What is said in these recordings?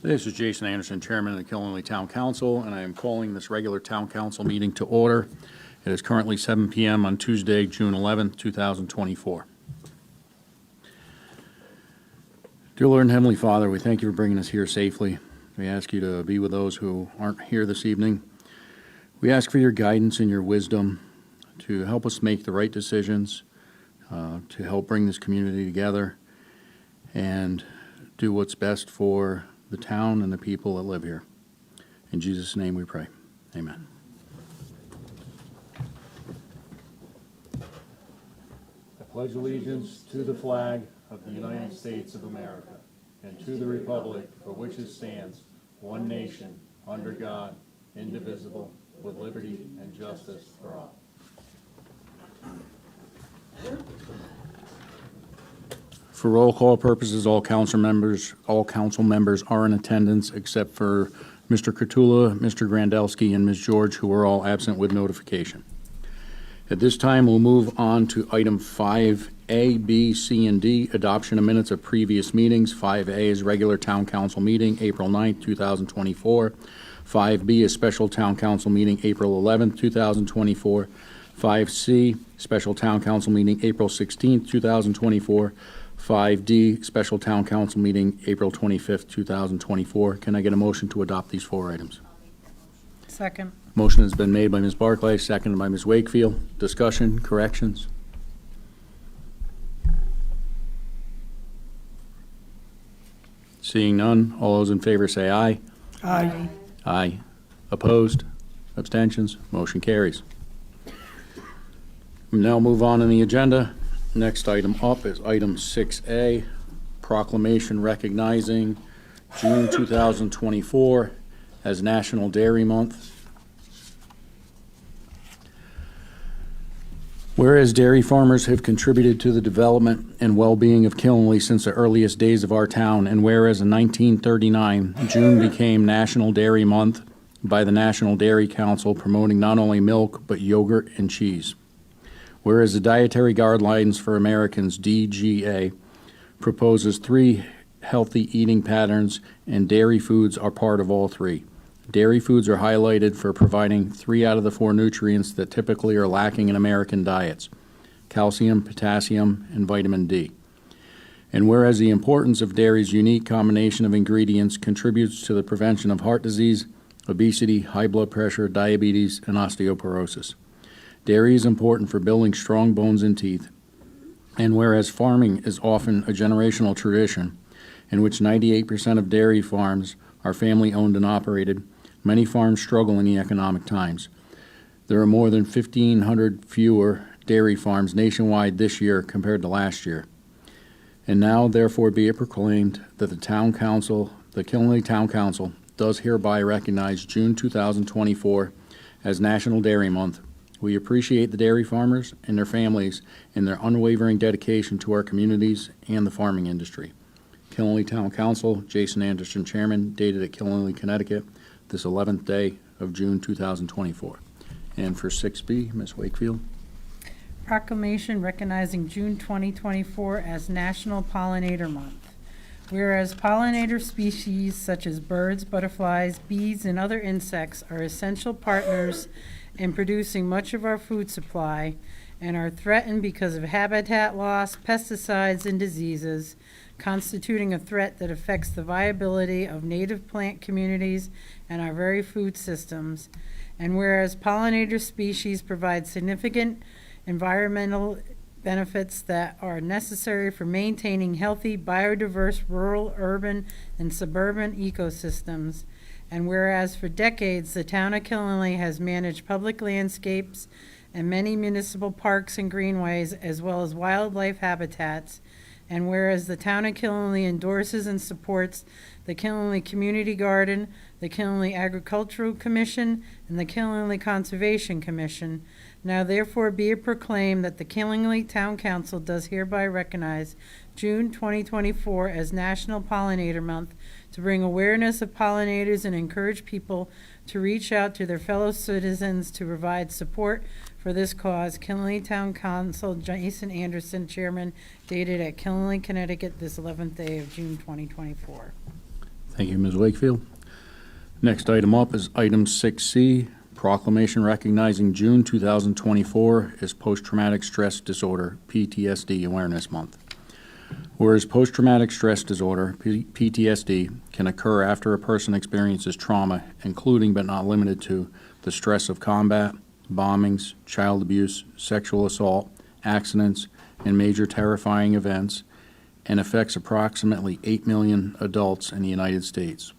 This is Jason Anderson, Chairman of the Killenly Town Council, and I am calling this regular Town Council meeting to order. It is currently 7 p.m. on Tuesday, June 11th, 2024. Dear Lord and Heavenly Father, we thank you for bringing us here safely. We ask you to be with those who aren't here this evening. We ask for your guidance and your wisdom to help us make the right decisions, to help bring this community together, and do what's best for the town and the people that live here. In Jesus' name we pray. Amen. I pledge allegiance to the flag of the United States of America and to the republic for which it stands, one nation, under God, indivisible, with liberty and justice for all. For roll call purposes, all council members are in attendance except for Mr. Kurtula, Mr. Grandelski, and Ms. George, who are all absent with notification. At this time, we'll move on to item 5A, B, C, and D, adoption of minutes of previous meetings. 5A is regular town council meeting, April 9th, 2024. 5B is special town council meeting, April 11th, 2024. 5C, special town council meeting, April 16th, 2024. 5D, special town council meeting, April 25th, 2024. Can I get a motion to adopt these four items? Second. Motion has been made by Ms. Barclay, seconded by Ms. Wakefield. Discussion, corrections? Seeing none, all those in favor say aye. Aye. Aye. Opposed? Abstentions? Motion carries. We now move on in the agenda. Next item up is item 6A, proclamation recognizing June 2024 as National Dairy Month. Whereas dairy farmers have contributed to the development and well-being of Killenly since the earliest days of our town, and whereas in 1939, June became National Dairy Month by the National Dairy Council, promoting not only milk, but yogurt and cheese. Whereas the Dietary Guidelines for Americans, DGA, proposes 3 healthy eating patterns, and dairy foods are part of all 3. Dairy foods are highlighted for providing 3 out of the 4 nutrients that typically are lacking in American diets: calcium, potassium, and vitamin D. And whereas the importance of dairy's unique combination of ingredients contributes to the prevention of heart disease, obesity, high blood pressure, diabetes, and osteoporosis. Dairy is important for building strong bones and teeth, and whereas farming is often a generational tradition, in which 98% of dairy farms are family-owned and operated, many farms struggle in the economic times. There are more than 1,500 fewer dairy farms nationwide this year compared to last year. And now, therefore, be it proclaimed that the Town Council, the Killenly Town Council, does hereby recognize June 2024 as National Dairy Month. We appreciate the dairy farmers and their families and their unwavering dedication to our communities and the farming industry. Killenly Town Council, Jason Anderson, Chairman, dated at Killenly, Connecticut, this 11th day of June 2024. And for 6B, Ms. Wakefield. Proclamation recognizing June 2024 as National Pollinator Month. Whereas pollinator species such as birds, butterflies, bees, and other insects are essential partners in producing much of our food supply and are threatened because of habitat loss, pesticides, and diseases, constituting a threat that affects the viability of native plant communities and our very food systems. And whereas pollinator species provide significant environmental benefits that are necessary for maintaining healthy, biodiverse rural, urban, and suburban ecosystems. And whereas for decades, the town of Killenly has managed public landscapes and many municipal parks and greenways, as well as wildlife habitats. And whereas the town of Killenly endorses and supports the Killenly Community Garden, the Killenly Agricultural Commission, and the Killenly Conservation Commission, now therefore be it proclaimed that the Killenly Town Council does hereby recognize June 2024 as National Pollinator Month to bring awareness of pollinators and encourage people to reach out to their fellow citizens to provide support for this cause. Killenly Town Council, Jason Anderson, Chairman, dated at Killenly, Connecticut, this 11th day of June 2024. Thank you, Ms. Wakefield. Next item up is item 6C, proclamation recognizing June 2024 as Post-Traumatic Stress Disorder, PTSD Awareness Month. Whereas post-traumatic stress disorder, PTSD, can occur after a person experiences trauma, including but not limited to the stress of combat, bombings, child abuse, sexual assault, accidents, and major terrifying events, and affects approximately 8 million adults in the United States.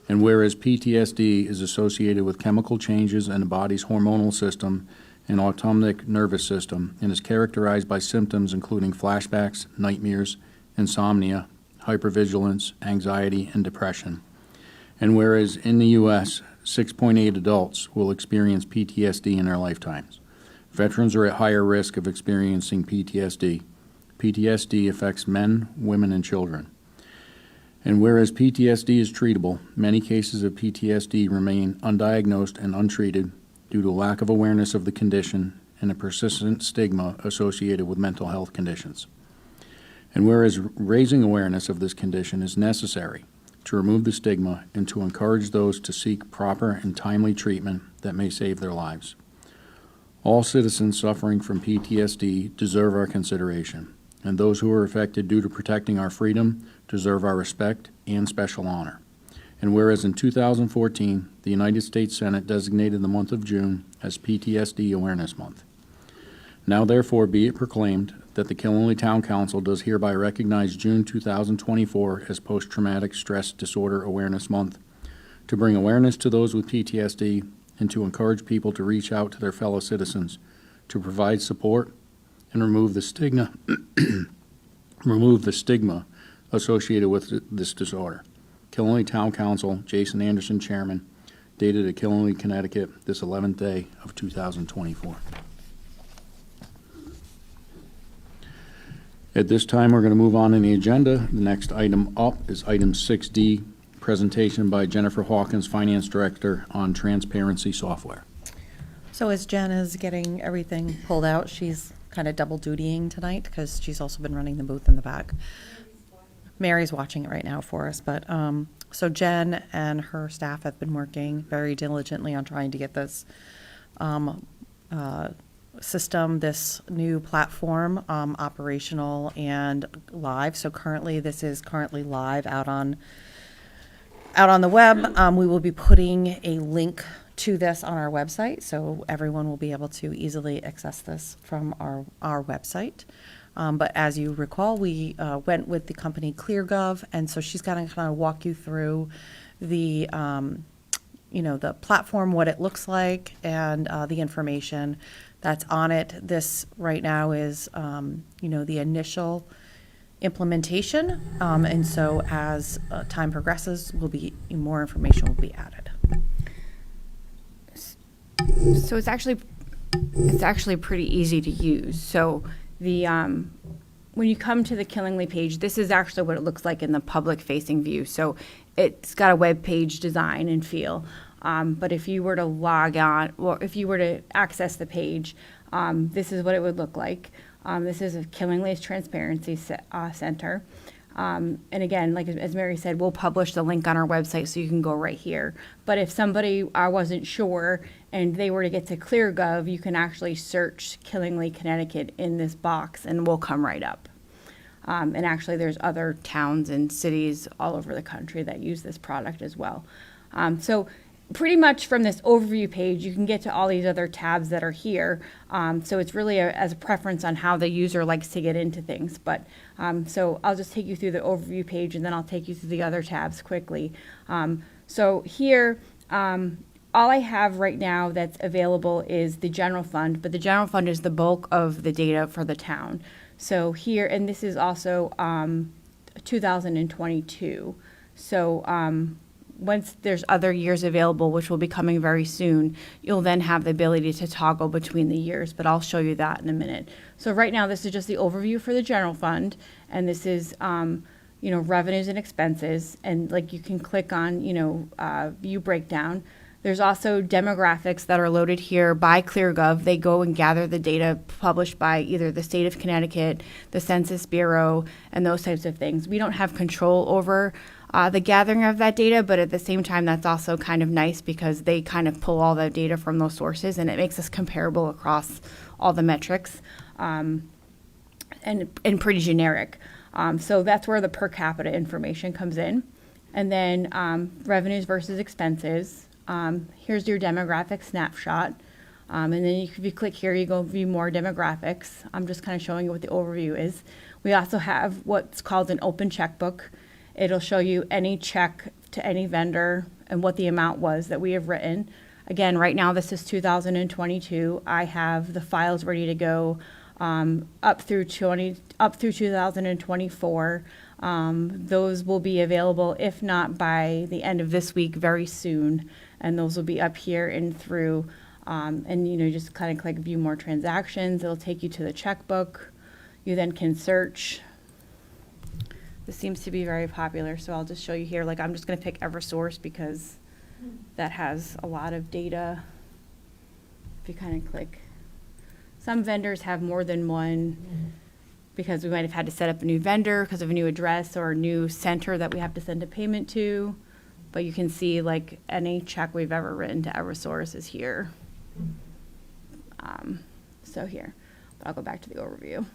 And whereas PTSD is associated with chemical changes in the body's hormonal system and autonomic nervous system and is characterized by symptoms including flashbacks, nightmares, insomnia, hypervigilance, anxiety, and depression. And whereas in the U.S., 6.8 adults will experience PTSD in their lifetimes. Veterans are at higher risk of experiencing PTSD. PTSD affects men, women, and children. And whereas PTSD is treatable, many cases of PTSD remain undiagnosed and untreated due to lack of awareness of the condition and a persistent stigma associated with mental health conditions. And whereas raising awareness of this condition is necessary to remove the stigma and to encourage those to seek proper and timely treatment that may save their lives. All citizens suffering from PTSD deserve our consideration, and those who are affected due to protecting our freedom deserve our respect and special honor. And whereas in 2014, the United States Senate designated the month of June as PTSD Awareness Month. Now therefore be it proclaimed that the Killenly Town Council does hereby recognize June 2024 as Post-Traumatic Stress Disorder Awareness Month to bring awareness to those with PTSD and to encourage people to reach out to their fellow citizens to provide support and remove the stigma associated with this disorder. Killenly Town Council, Jason Anderson, Chairman, dated at Killenly, Connecticut, this 11th day of 2024. At this time, we're going to move on in the agenda. The next item up is item 6D, presentation by Jennifer Hawkins, Finance Director, on transparency software. So as Jen is getting everything pulled out, she's kind of double dutying tonight because she's also been running the booth in the back. Mary's watching it right now for us, but so Jen and her staff have been working very diligently on trying to get this system, this new platform, operational and live. So currently, this is currently live out on the web. We will be putting a link to this on our website, so everyone will be able to easily access this from our website. But as you recall, we went with the company ClearGov, and so she's going to kind of walk you through the the platform, what it looks like, and the information that's on it. This right now is the initial implementation, and so as time progresses, more information will be added. So it's actually pretty easy to use. So the when you come to the Killenly page, this is actually what it looks like in the public-facing view. So it's got a web page design and feel. But if you were to log on, or if you were to access the page, this is what it would look like. This is a Killenly's Transparency Center. And again, like as Mary said, we'll publish the link on our website so you can go right here. But if somebody wasn't sure and they were to get to ClearGov, you can actually search Killenly, Connecticut in this box and we'll come right up. And actually there's other towns and cities all over the country that use this product as well. So pretty much from this overview page, you can get to all these other tabs that are here. So it's really as a preference on how the user likes to get into things. But so I'll just take you through the overview page and then I'll take you through the other tabs quickly. So here, all I have right now that's available is the general fund, but the general fund is the bulk of the data for the town. So here, and this is also 2022. So once there's other years available, which will be coming very soon, you'll then have the ability to toggle between the years, but I'll show you that in a minute. So right now, this is just the overview for the general fund, and this is, revenues and expenses, and like you can click on, view breakdown. There's also demographics that are loaded here by ClearGov. They go and gather the data published by either the state of Connecticut, the Census Bureau, and those types of things. We don't have control over the gathering of that data, but at the same time, that's also kind of nice because they kind of pull all the data from those sources, and it makes us comparable across all the metrics, and pretty generic. So that's where the per capita information comes in. And then revenues versus expenses. Here's your demographic snapshot. And then if you click here, you go view more demographics. I'm just kind of showing you what the overview is. We also have what's called an open checkbook. It'll show you any check to any vendor and what the amount was that we have written. Again, right now this is 2022. I have the files ready to go up through 2024. Those will be available, if not by the end of this week, very soon. And those will be up here and through. And you just kind of click view more transactions. It'll take you to the checkbook. You then can search. This seems to be very popular, so I'll just show you here. Like, I'm just going to pick Eversource because that has a lot of data. If you kind of click. Some vendors have more than one because we might have had to set up a new vendor because of a new address or a new center that we have to send a payment to. But you can see, like, any check we've ever written to Eversource is here. So here, but I'll go back to the overview.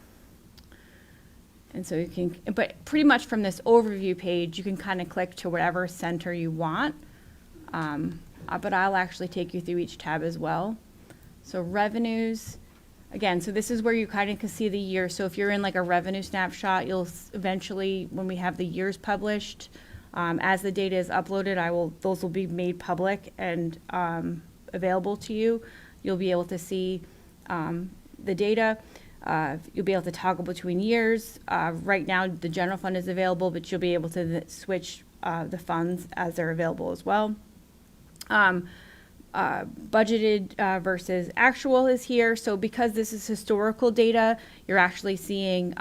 And so you can, but pretty much from this overview page, you can kind of click to whatever center you want. But I'll actually take you through each tab as well. So revenues, again, so this is where you kind of can see the year. So if you're in like a revenue snapshot, you'll eventually, when we have the years published, as the data is uploaded, those will be made public and available to you. You'll be able to see the data. You'll be able to toggle between years. Right now, the general fund is available, but you'll be able to switch the funds as they're available as well. Budgeted versus actual is here. So because this is historical data, you're actually seeing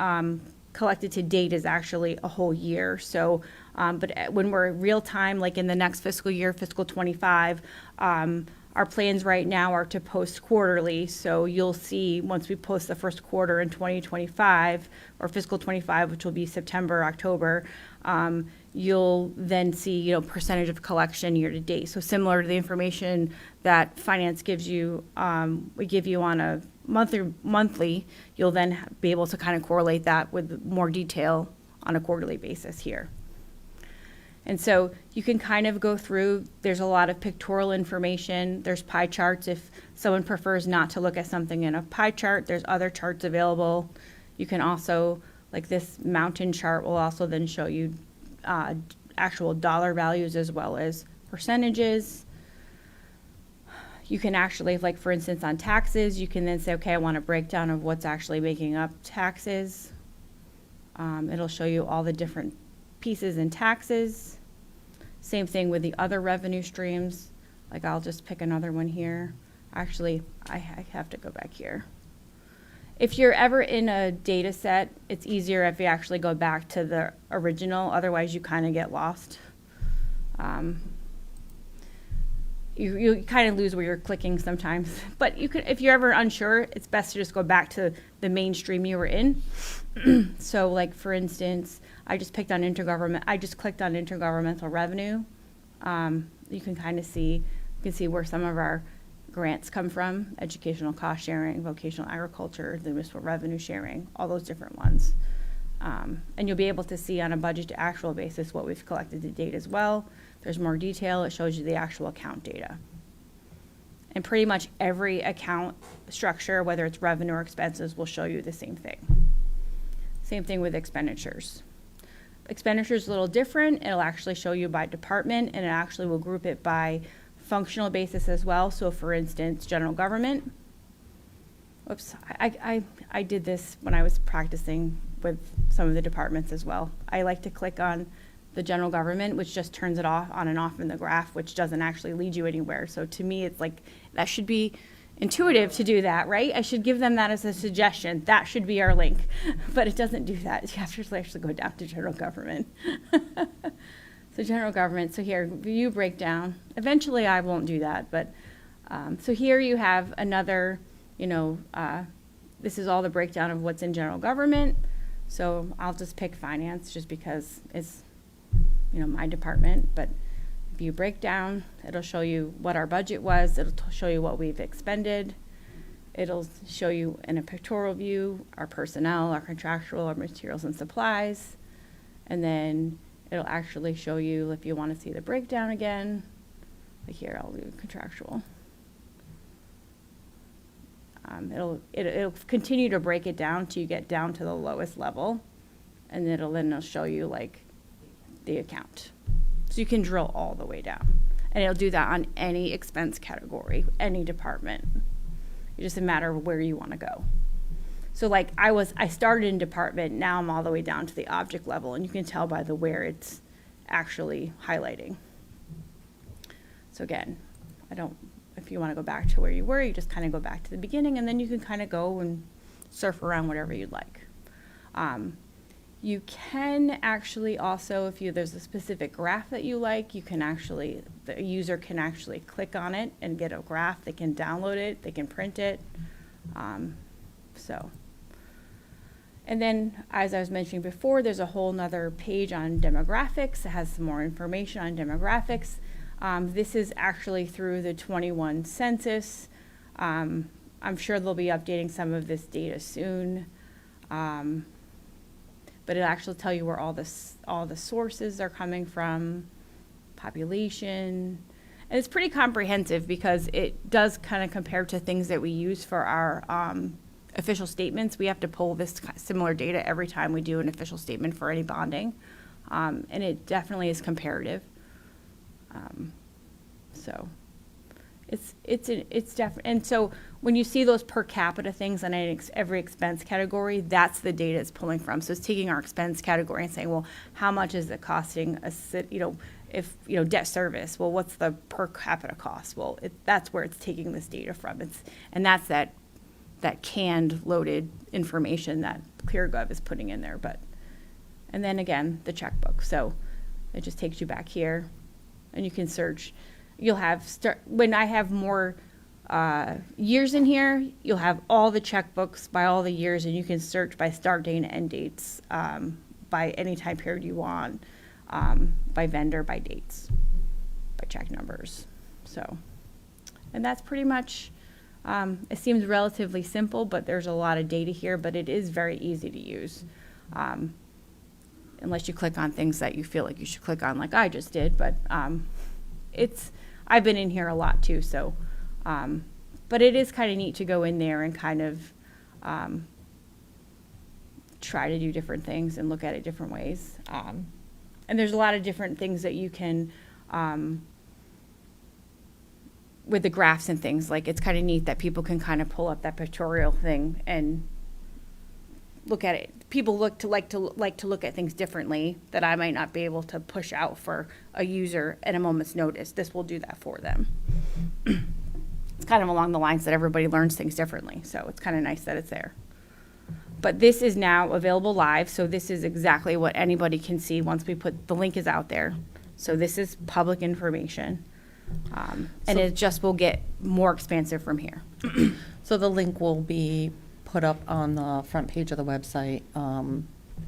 collected to date is actually a whole year. So, but when we're real time, like in the next fiscal year, fiscal 25, our plans right now are to post quarterly. So you'll see once we post the first quarter in 2025 or fiscal 25, which will be September, October, you'll then see, percentage of collection year to date. So similar to the information that finance gives you, we give you on a monthly, you'll then be able to kind of correlate that with more detail on a quarterly basis here. And so you can kind of go through, there's a lot of pictorial information. There's pie charts. If someone prefers not to look at something in a pie chart, there's other charts available. You can also, like this mountain chart will also then show you actual dollar values as well as percentages. You can actually, like for instance on taxes, you can then say, okay, I want a breakdown of what's actually making up taxes. It'll show you all the different pieces in taxes. Same thing with the other revenue streams. Like I'll just pick another one here. Actually, I have to go back here. If you're ever in a data set, it's easier if you actually go back to the original. Otherwise, you kind of get lost. You kind of lose where you're clicking sometimes. But you could, if you're ever unsure, it's best to just go back to the mainstream you were in. So, like for instance, I just clicked on intergovernmental revenue. You can kind of see, where some of our grants come from: educational cost sharing, vocational agriculture, the municipal revenue sharing, all those different ones. And you'll be able to see on a budget to actual basis what we've collected to date as well. There's more detail. It shows you the actual account data. And pretty much every account structure, whether it's revenue or expenses, will show you the same thing. Same thing with expenditures. Expenditures is a little different. It'll actually show you by department, and it actually will group it by functional basis as well. So for instance, general government. Whoops, I did this when I was practicing with some of the departments as well. I like to click on the general government, which just turns it off on and off in the graph, which doesn't actually lead you anywhere. So to me, it's like, that should be intuitive to do that, right? I should give them that as a suggestion. That should be our link. But it doesn't do that. You have to actually go down to general government. So general government, so here, view breakdown. Eventually I won't do that, but so here you have another, this is all the breakdown of what's in general government. So I'll just pick finance just because it's my department, but if you break down, it'll show you what our budget was, it'll show you what we've expended, it'll show you in a pictorial view, our personnel, our contractual, our materials and supplies, and then it'll actually show you, if you want to see the breakdown again, like here, I'll do contractual. It'll continue to break it down till you get down to the lowest level, and it'll show you like the account. So you can drill all the way down, and it'll do that on any expense category, any department. It's just a matter of where you want to go. So like I started in department, now I'm all the way down to the object level, and you can tell by the where it's actually highlighting. So again, if you want to go back to where you were, you just kind of go back to the beginning, and then you can kind of go and surf around whatever you'd like. You can actually also, if there's a specific graph that you like, the user can actually click on it and get a graph. They can download it, they can print it. And then, as I was mentioning before, there's a whole nother page on demographics. It has some more information on demographics. This is actually through the 21 census. I'm sure they'll be updating some of this data soon. But it'll actually tell you where all the sources are coming from, population. And it's pretty comprehensive because it does kind of compare to things that we use for our official statements. We have to pull this similar data every time we do an official statement for any bonding. And it definitely is comparative. So it's definitely, and so when you see those per capita things on every expense category, that's the data it's pulling from. So it's taking our expense category and saying, well, how much is it costing us, if debt service, well, what's the per capita cost? Well, that's where it's taking this data from. And that's that canned loaded information that ClearGov is putting in there. And then again, the checkbook. So it just takes you back here, and you can search. You'll have when I have more years in here, you'll have all the checkbooks by all the years, and you can search by start date and end dates, by any time period you want, by vendor, by dates, by check numbers. So, and that's pretty much, it seems relatively simple, but there's a lot of data here, but it is very easy to use. Unless you click on things that you feel like you should click on, like I just did, but I've been in here a lot too, so, but it is kind of neat to go in there and kind of try to do different things and look at it different ways. And there's a lot of different things that you can, with the graphs and things, like it's kind of neat that people can kind of pull up that pictorial thing and look at it. People like to look at things differently that I might not be able to push out for a user at a moment's notice. This will do that for them. It's kind of along the lines that everybody learns things differently, so it's kind of nice that it's there. But this is now available live, so this is exactly what anybody can see once we put, the link is out there. So this is public information, and it just will get more expansive from here. So the link will be put up on the front page of the website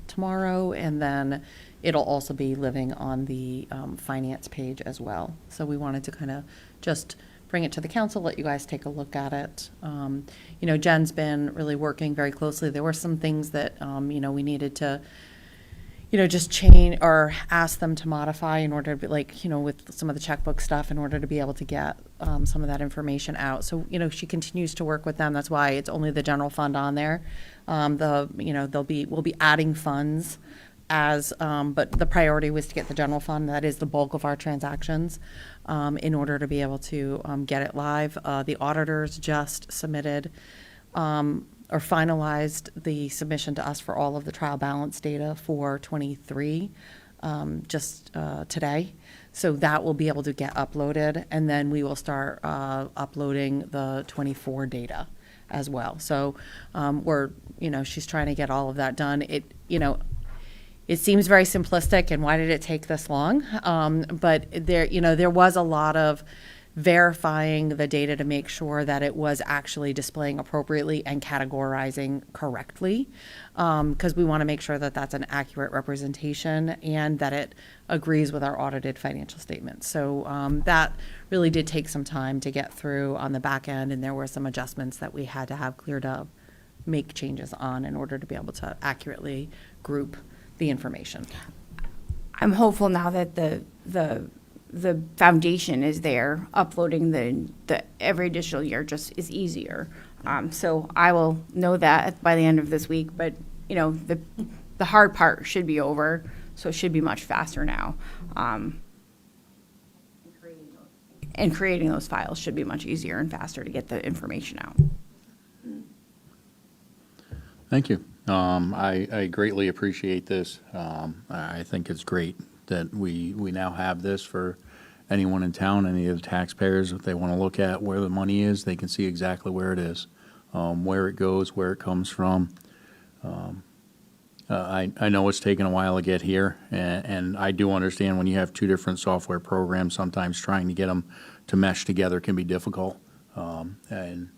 tomorrow, and then it'll also be living on the finance page as well. So we wanted to kind of just bring it to the council, let you guys take a look at it. Jen's been really working very closely. There were some things that, we needed to, just change or ask them to modify in order to be with some of the checkbook stuff in order to be able to get some of that information out. So, she continues to work with them. That's why it's only the general fund on there. We'll be adding funds but the priority was to get the general fund. That is the bulk of our transactions in order to be able to get it live. The auditors just submitted or finalized the submission to us for all of the trial balance data for 23 just today. So that will be able to get uploaded, and then we will start uploading the 24 data as well. So she's trying to get all of that done. It seems very simplistic, and why did it take this long? But there was a lot of verifying the data to make sure that it was actually displaying appropriately and categorizing correctly, because we want to make sure that that's an accurate representation and that it agrees with our audited financial statements. So that really did take some time to get through on the back end, and there were some adjustments that we had to have cleared up, make changes on in order to be able to accurately group the information. I'm hopeful now that the foundation is there. Uploading the every additional year just is easier. So I will know that by the end of this week. But you know, the hard part should be over, so it should be much faster now. And creating those files should be much easier and faster to get the information out. Thank you. I greatly appreciate this. I think it's great that we now have this for anyone in town, any of the taxpayers, if they want to look at where the money is, they can see exactly where it is, where it goes, where it comes from. I know it's taken a while to get here, and I do understand when you have two different software programs, sometimes trying to get them to mesh together can be difficult. And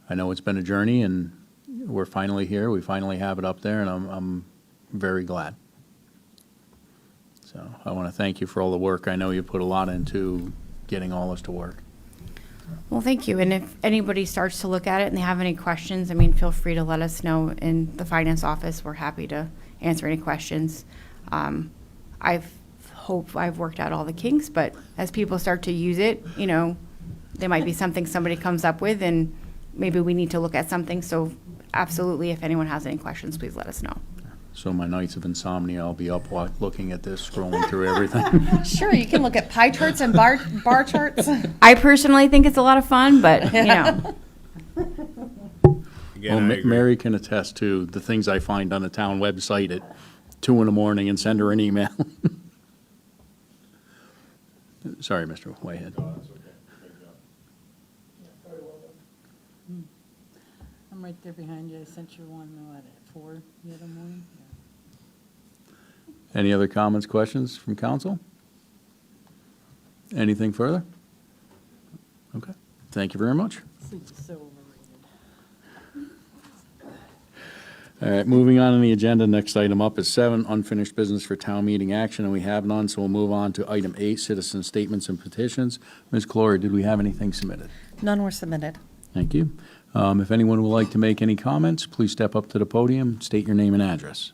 I know it's been a journey, and we're finally here. We finally have it up there, and I'm very glad. So I want to thank you for all the work. I know you put a lot into getting all this to work. Well, thank you. And if anybody starts to look at it and they have any questions, I mean, feel free to let us know in the finance office. We're happy to answer any questions. I've worked out all the kinks, but as people start to use it, you know, there might be something somebody comes up with, and maybe we need to look at something. So absolutely, if anyone has any questions, please let us know. So my nights of insomnia, I'll be up looking at this, scrolling through everything. Sure, you can look at pie charts and bar charts. I personally think it's a lot of fun, but, you know. Well, Mary can attest to the things I find on the town website at 2 a.m. and send her an email. Sorry, Mr. Whitehead. I'm right there behind you. I sent you one, at 4 the other morning. Any other comments, questions from council? Anything further? Okay, thank you very much. Sleep is so overrated. All right, moving on the agenda, next item up is 7, unfinished business for town meeting action, and we have none, so we'll move on to item 8, citizen statements and petitions. Ms. Clory, did we have anything submitted? None were submitted. Thank you. If anyone would like to make any comments, please step up to the podium, state your name and address.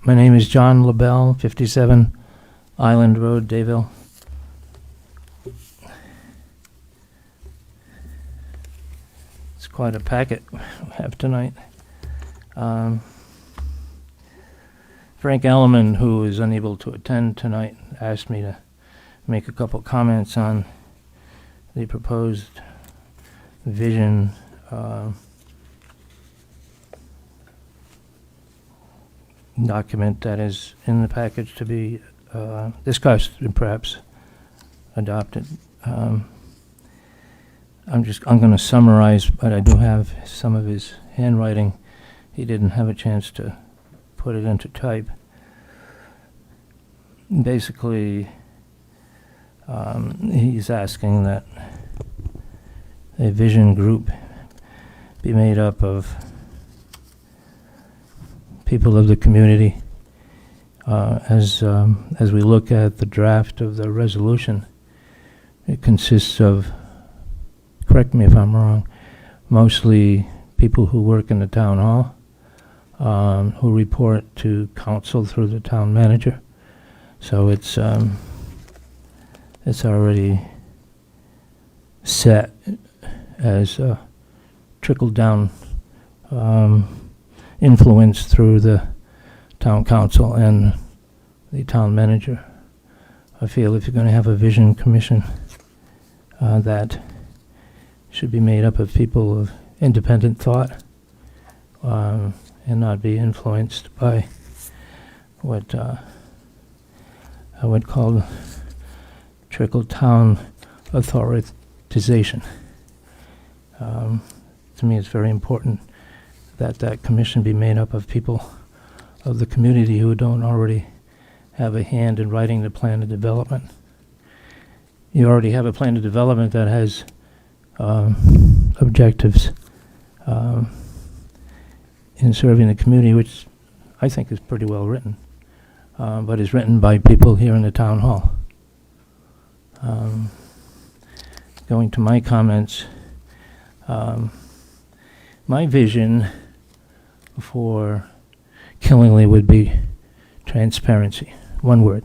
My name is John LaBelle, 57 Island Road, Dayville. It's quite a packet we have tonight. Frank Ellerman, who is unable to attend tonight, asked me to make a couple comments on the proposed vision document that is in the package to be discussed and perhaps adopted. I'm going to summarize, but I do have some of his handwriting. He didn't have a chance to put it into type. Basically, he's asking that a vision group be made up of people of the community. As we look at the draft of the resolution, it consists of, correct me if I'm wrong, mostly people who work in the town hall, who report to council through the town manager. So it's already set as a trickle-down influence through the town council and the town manager. I feel if you're going to have a vision commission, that should be made up of people of independent thought and not be influenced by what I would call trickle-down authorization. To me, it's very important that that commission be made up of people of the community who don't already have a hand in writing the plan of development. You already have a plan of development that has objectives in serving the community, which I think is pretty well written, but is written by people here in the town hall. Going to my comments, my vision for Killingly would be transparency. One word.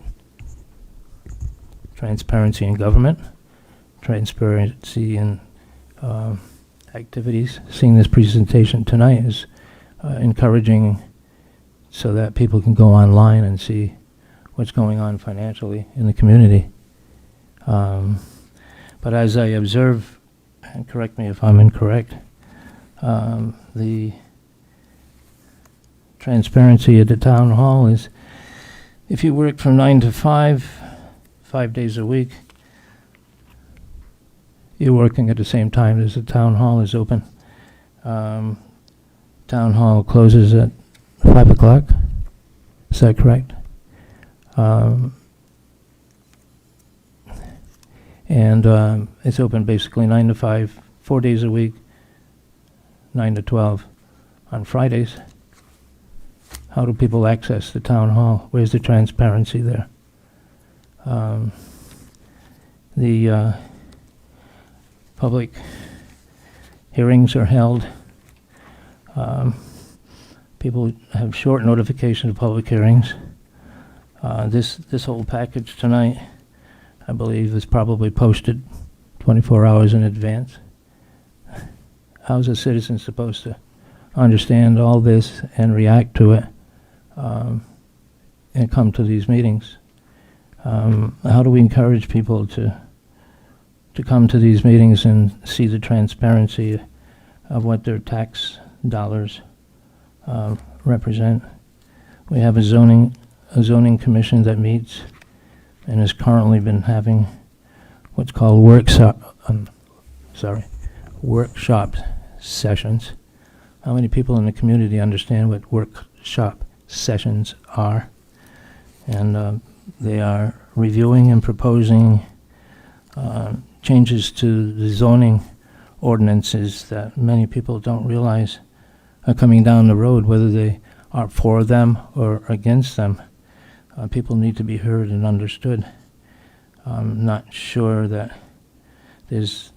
Transparency in government, transparency in activities. Seeing this presentation tonight is encouraging so that people can go online and see what's going on financially in the community. But as I observe, and correct me if I'm incorrect, the transparency at the town hall is if you work from 9 to 5, 5 days a week, you're working at the same time as the town hall is open. Town hall closes at 5 o'clock. Is that correct? And it's open basically 9 to 5, 4 days a week, 9 to 12 on Fridays. How do people access the town hall? Where's the transparency there? The public hearings are held. People have short notification of public hearings. This whole package tonight, I believe, is probably posted 24 hours in advance. How's a citizen supposed to understand all this and react to it and come to these meetings? How do we encourage people to come to these meetings and see the transparency of what their tax dollars represent? We have a zoning commission that meets and has currently been having what's called workshop sessions. How many people in the community understand what workshop sessions are? And they are reviewing and proposing changes to the zoning ordinances that many people don't realize are coming down the road, whether they are for them or against them. People need to be heard and understood. I'm not sure that there's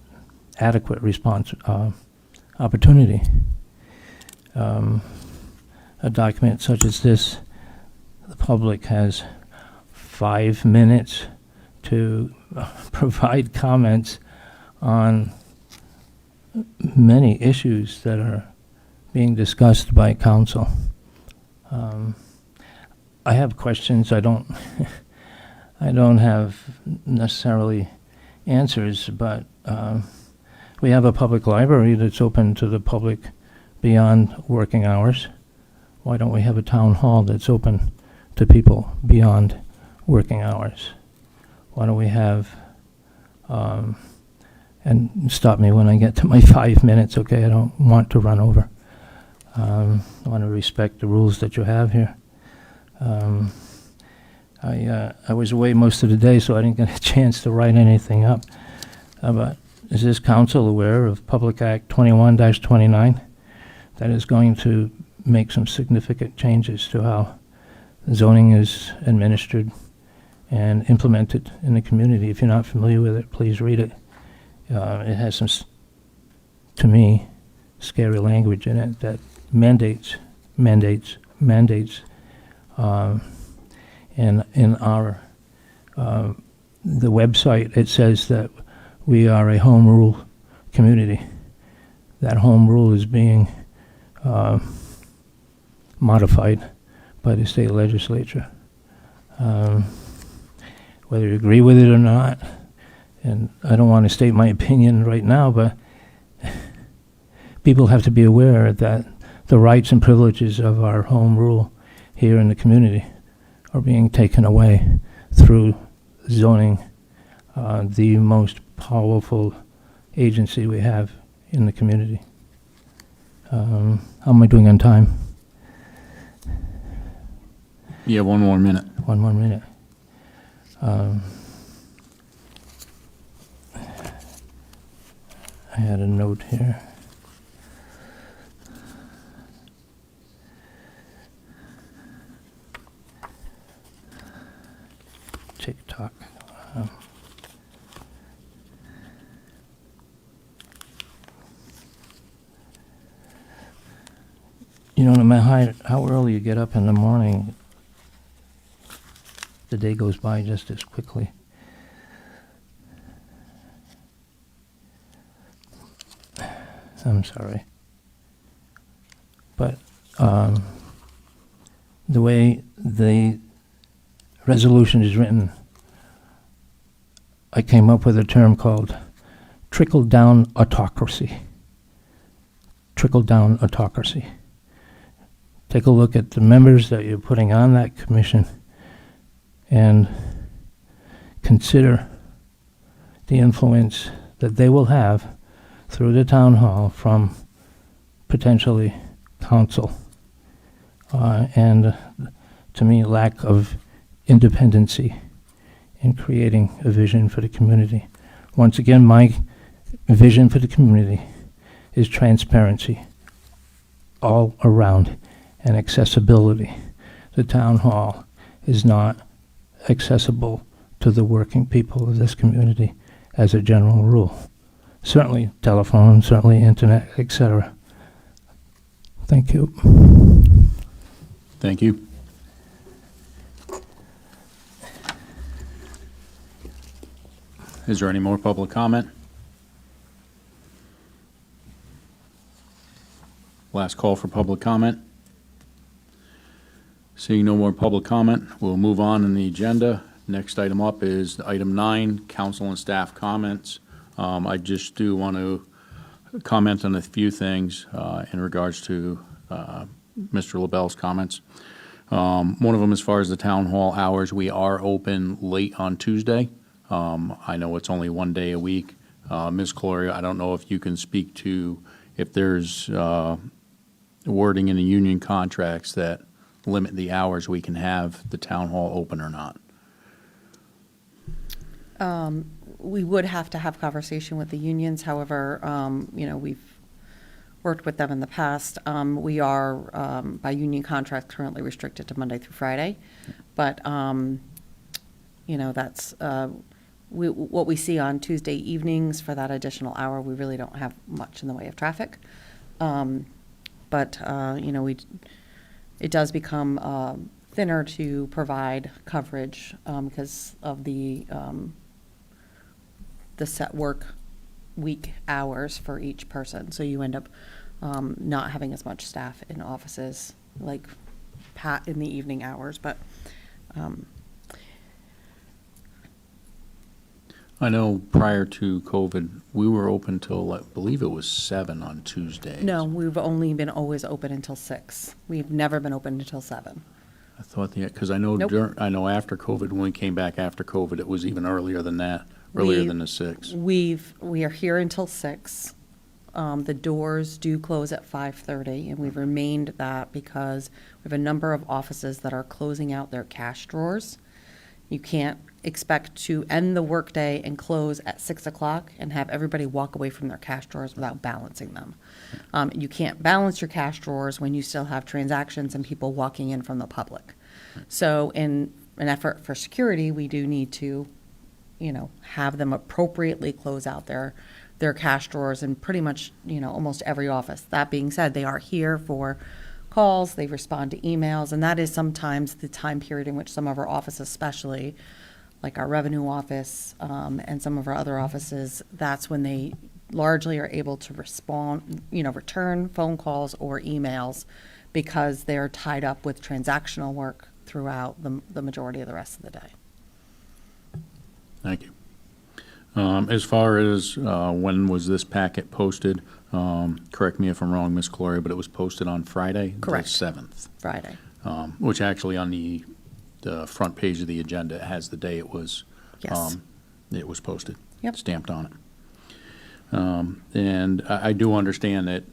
adequate response opportunity. A document such as this, the public has 5 minutes to provide comments on many issues that are being discussed by council. I have questions. I don't have necessarily answers, but we have a public library that's open to the public beyond working hours. Why don't we have a town hall that's open to people beyond working hours? Why don't we have, and stop me when I get to my 5 minutes, okay? I don't want to run over. I want to respect the rules that you have here. I was away most of the day, so I didn't get a chance to write anything up. But is this council aware of Public Act 21-29 that is going to make some significant changes to how zoning is administered and implemented in the community? If you're not familiar with it, please read it. It has some, to me, scary language in it that mandates. And in our the website, it says that we are a home rule community. That home rule is being modified by the state legislature. Whether you agree with it or not, and I don't want to state my opinion right now, but people have to be aware that the rights and privileges of our home rule here in the community are being taken away through zoning, the most powerful agency we have in the community. How am I doing on time? You have one more minute. One more minute. I had a note here. TikTok. You know, no matter how early you get up in the morning, the day goes by just as quickly. I'm sorry. But the way the resolution is written, I came up with a term called trickle-down autocracy. Trickle-down autocracy. Take a look at the members that you're putting on that commission and consider the influence that they will have through the town hall from potentially council. And to me, lack of independency in creating a vision for the community. Once again, my vision for the community is transparency all around and accessibility. The town hall is not accessible to the working people of this community as a general rule. Certainly telephone, certainly internet, etc. Thank you. Thank you. Is there any more public comment? Last call for public comment. Seeing no more public comment, we'll move on in the agenda. Next item up is item 9, council and staff comments. I just do want to comment on a few things in regards to Mr. LaBelle's comments. One of them, as far as the town hall hours, we are open late on Tuesday. I know it's only one day a week. Ms. Gloria, I don't know if you can speak to if there's wording in the union contracts that limit the hours we can have the town hall open or not. We would have to have conversation with the unions. However, you know, we've worked with them in the past. We are, by union contract, currently restricted to Monday through Friday. But, you know, that's what we see on Tuesday evenings for that additional hour. We really don't have much in the way of traffic. But, you know, it does become thinner to provide coverage because of the set work week hours for each person. So you end up not having as much staff in offices like Pat in the evening hours. But I know prior to COVID, we were open till, I believe it was 7 on Tuesdays. no, we've only been always open until 6. We've never been open until 7. I thought, because I know Nope. I know after COVID, when we came back after COVID, it was even earlier than that, earlier than the 6. We are here until 6. The doors do close at 5:30, and we've remained that because we have a number of offices that are closing out their cash drawers. You can't expect to end the workday and close at 6 o'clock and have everybody walk away from their cash drawers without balancing them. You can't balance your cash drawers when you still have transactions and people walking in from the public. So in an effort for security, we do need to, you know, have them appropriately close out their cash drawers in pretty much, you know, almost every office. That being said, they are here for calls, they respond to emails, and that is sometimes the time period in which some of our offices, especially like our revenue office and some of our other offices, that's when they largely are able to respond, you know, return phone calls or emails because they're tied up with transactional work throughout the majority of the rest of the day. Thank you. As far as when was this packet posted, Correct me if I'm wrong, Ms. Gloria, but it was posted on Friday? Correct. The 7th, Friday. which actually on the front page of the agenda it has the day it was Yes. it was posted. Yep. Stamped on it. And I do understand that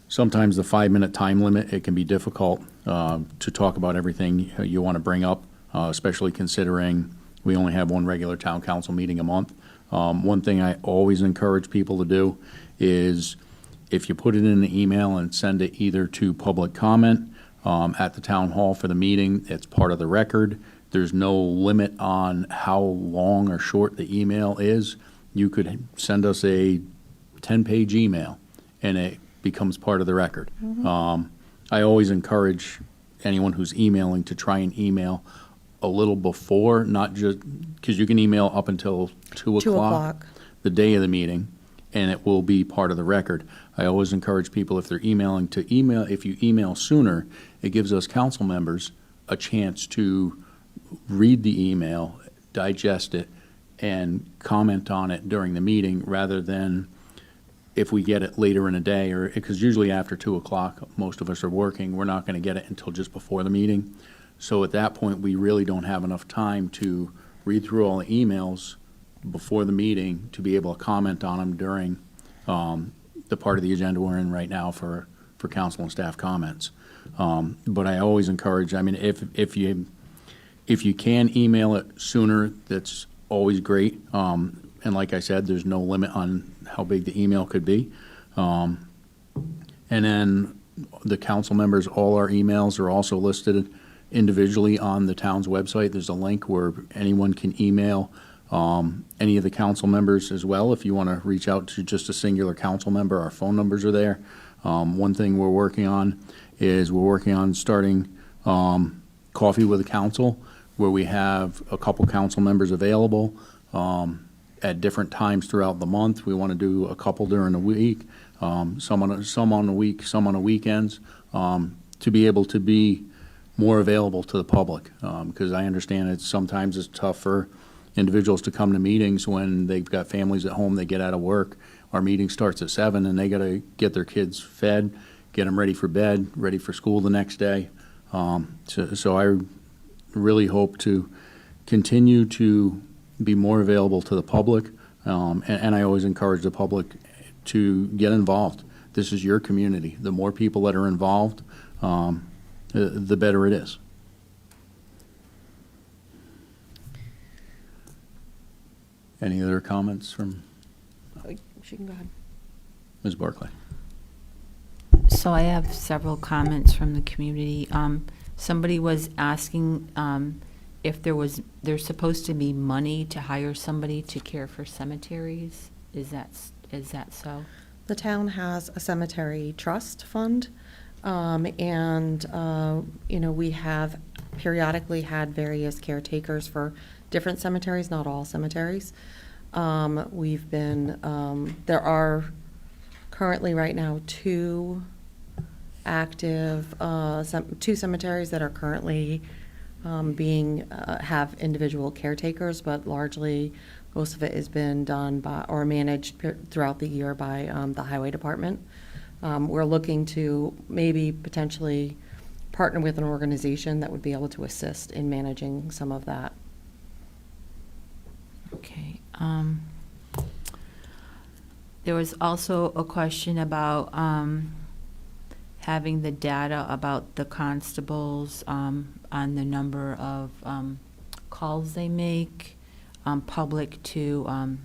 sometimes the 5-minute time limit, it can be difficult to talk about everything you want to bring up, especially considering we only have one regular town council meeting a month. One thing I always encourage people to do is if you put it in an email and send it either to public comment at the town hall for the meeting, it's part of the record. There's no limit on how long or short the email is. You could send us a 10-page email, and it becomes part of the record. I always encourage anyone who's emailing to try and email a little before, not just, because you can email up until 2 2 o'clock, o'clock. the day of the meeting, and it will be part of the record. I always encourage people, if they're emailing, to email. If you email sooner, it gives us council members a chance to read the email, digest it, and comment on it during the meeting, rather than if we get it later in the day, or, because usually after 2 o'clock, most of us are working, we're not going to get it until just before the meeting. So at that point, we really don't have enough time to read through all the emails before the meeting to be able to comment on them during the part of the agenda we're in right now for council and staff comments. But I always encourage, I mean, if you can email it sooner, that's always great. And like I said, there's no limit on how big the email could be. And then the council members, all our emails are also listed individually on the town's website. There's a link where anyone can email any of the council members as well. If you want to reach out to just a singular council member, our phone numbers are there. One thing we're working on is starting Coffee with the Council, where we have a couple council members available at different times throughout the month. We want to do a couple during the week, some on the week, some on the weekends, to be able to be more available to the public. Because I understand sometimes it's tough for individuals to come to meetings when they've got families at home, they get out of work. Our meeting starts at 7 and they got to get their kids fed, get them ready for bed, ready for school the next day. So I really hope to continue to be more available to the public, and I always encourage the public to get involved. This is your community. The more people that are involved, the better it is. Any other comments from She can go ahead. Ms. Barclay? So I have several comments from the community. Somebody was asking if there's supposed to be money to hire somebody to care for cemeteries. Is that so? The town has a cemetery trust fund, and, we have periodically had various caretakers for different cemeteries, not all cemeteries. We've been, there are currently right now 2 active, two cemeteries that are currently have individual caretakers, but largely most of it has been done by, or managed throughout the year by the highway department. We're looking to maybe potentially partner with an organization that would be able to assist in managing some of that. Okay. There was also a question about having the data about the constables on the number of calls they make, public to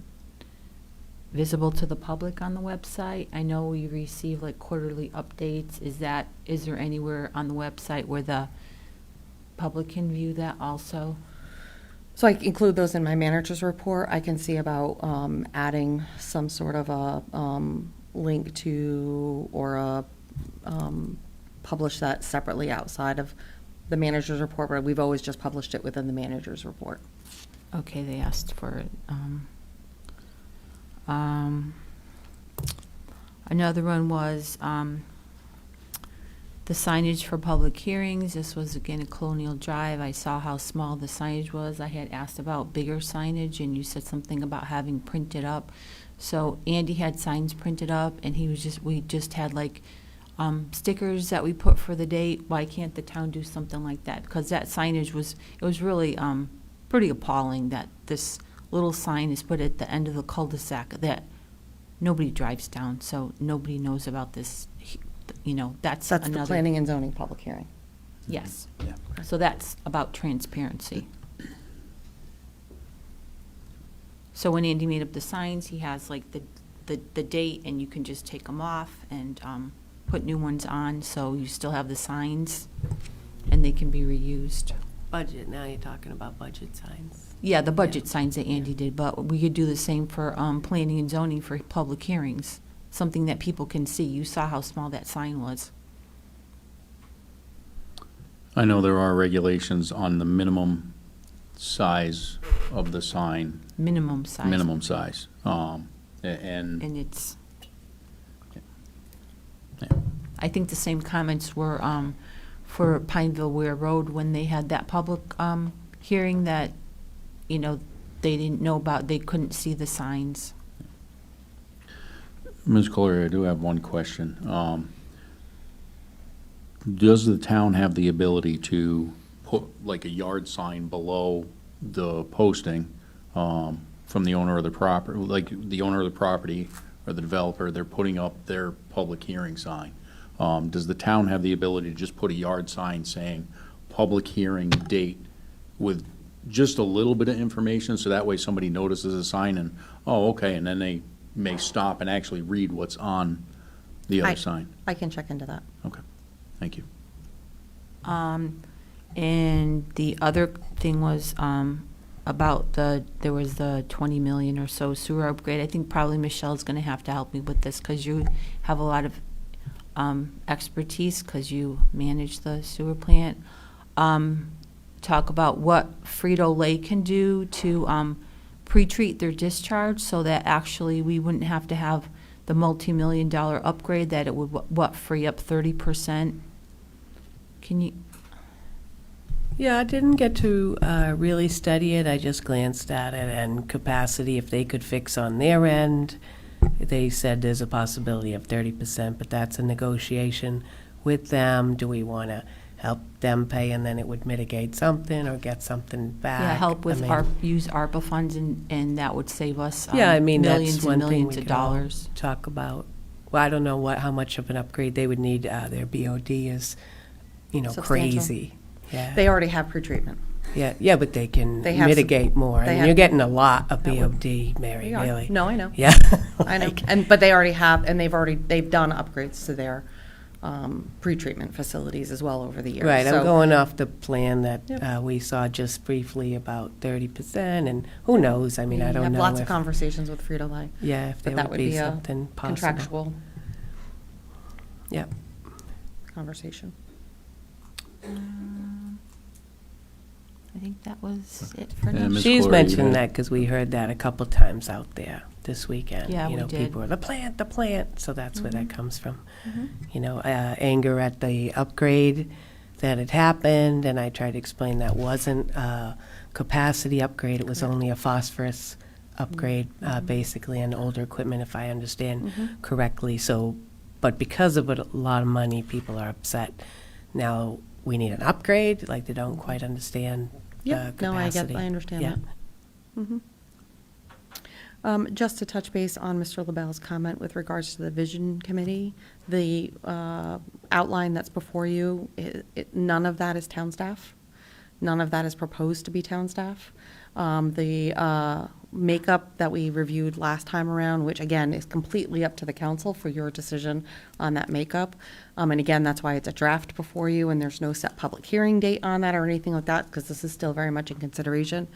visible to the public on the website. I know we receive like quarterly updates. Is there anywhere on the website where the public can view that also? So I include those in my manager's report. I can see about adding some sort of a link to, or a publish that separately outside of the manager's report, but we've always just published it within the manager's report. Okay, they asked for it. Another one was the signage for public hearings. This was again at Colonial Drive. I saw how small the signage was. I had asked about bigger signage, and you said something about having printed up. So Andy had signs printed up, and we just had like stickers that we put for the date. Why can't the town do something like that? Because that signage it was really pretty appalling that this little sign is put at the end of the cul-de-sac that nobody drives down, so nobody knows about this. That's That's another. the planning and zoning public hearing. Yes. Yeah. So that's about transparency. So when Andy made up the signs, he has like the date, and you can just take them off and put new ones on, so you still have the signs, and they can be reused. Budget, now you're talking about budget signs. Yeah, the budget signs that Andy did, but we could do the same for planning and zoning for public hearings, something that people can see. You saw how small that sign was. I know there are regulations on the minimum size of the sign, Minimum size. minimum size. And And it's, Yeah. I think the same comments were for Pineville Ware Road when they had that public hearing that, they didn't know about, they couldn't see the signs. Ms. Collier, I do have one question. Does the town have the ability to put like a yard sign below the posting from the owner of the property? Like the owner of the property or the developer, they're putting up their public hearing sign. Does the town have the ability to just put a yard sign saying public hearing date with just a little bit of information, so that way somebody notices a sign and, oh, okay, and then they may stop and actually read what's on the other sign? I can check into that. Okay, thank you. And the other thing was about there was the 20 million or so sewer upgrade. I think probably Michelle's going to have to help me with this because you have a lot of expertise because you manage the sewer plant. Talk about what Frito-Lay can do to pre-treat their discharge so that actually we wouldn't have to have the multi-million-dollar upgrade, that it would, free up 30%. Can you? Yeah, I didn't get to really study it. I just glanced at it and capacity, if they could fix on their end. They said there's a possibility of 30%, but that's a negotiation with them. Do we want to help them pay and then it would mitigate something or get something back? Yeah, help with I mean, use ARPA funds, and that would save us Yeah, I mean, millions that's and one thing millions we of could all dollars. talk about. Well, I don't know how much of an upgrade they would need. Their BOD is, Substantial. crazy. Yeah. They already have pretreatment. Yeah, but they can They have mitigate more. they I mean, have- you're getting a lot of That would- BOD, Mary, Yeah, really. No, I know. Yeah. I know. Like, But they already have, and they've done upgrades to their pretreatment facilities as well over the years. Right, So- I'm going off the plan that Yep. we saw just briefly about 30%, and who knows? I mean, I We don't have know lots of if, conversations with Frito-Lay. yeah, if But there that would be a something possible. contractual Yep. conversation. I think that was it for And now. Ms. She's Corey, you mentioned had- that because we heard that a couple times out there this weekend. Yeah, we did. People are, the plant, so that's where Mm-hmm. that comes from. Anger at the upgrade that had happened, and I tried to explain that wasn't a capacity upgrade, it was only a phosphorus upgrade, basically, and older equipment, if I understand correctly. So, but because of it, a lot of money, people are upset. Now, we need an upgrade, like they don't quite understand the Yep, no, capacity. I understand Yeah. that. Just to touch base on Mr. LaBelle's comment with regards to the Vision Committee, the outline that's before you, none of that is town staff. None of that is proposed to be town staff. The makeup that we reviewed last time around, which again is completely up to the council for your decision on that makeup. And again, that's why it's a draft before you, and there's no set public hearing date on that or anything like that, because this is still very much in consideration.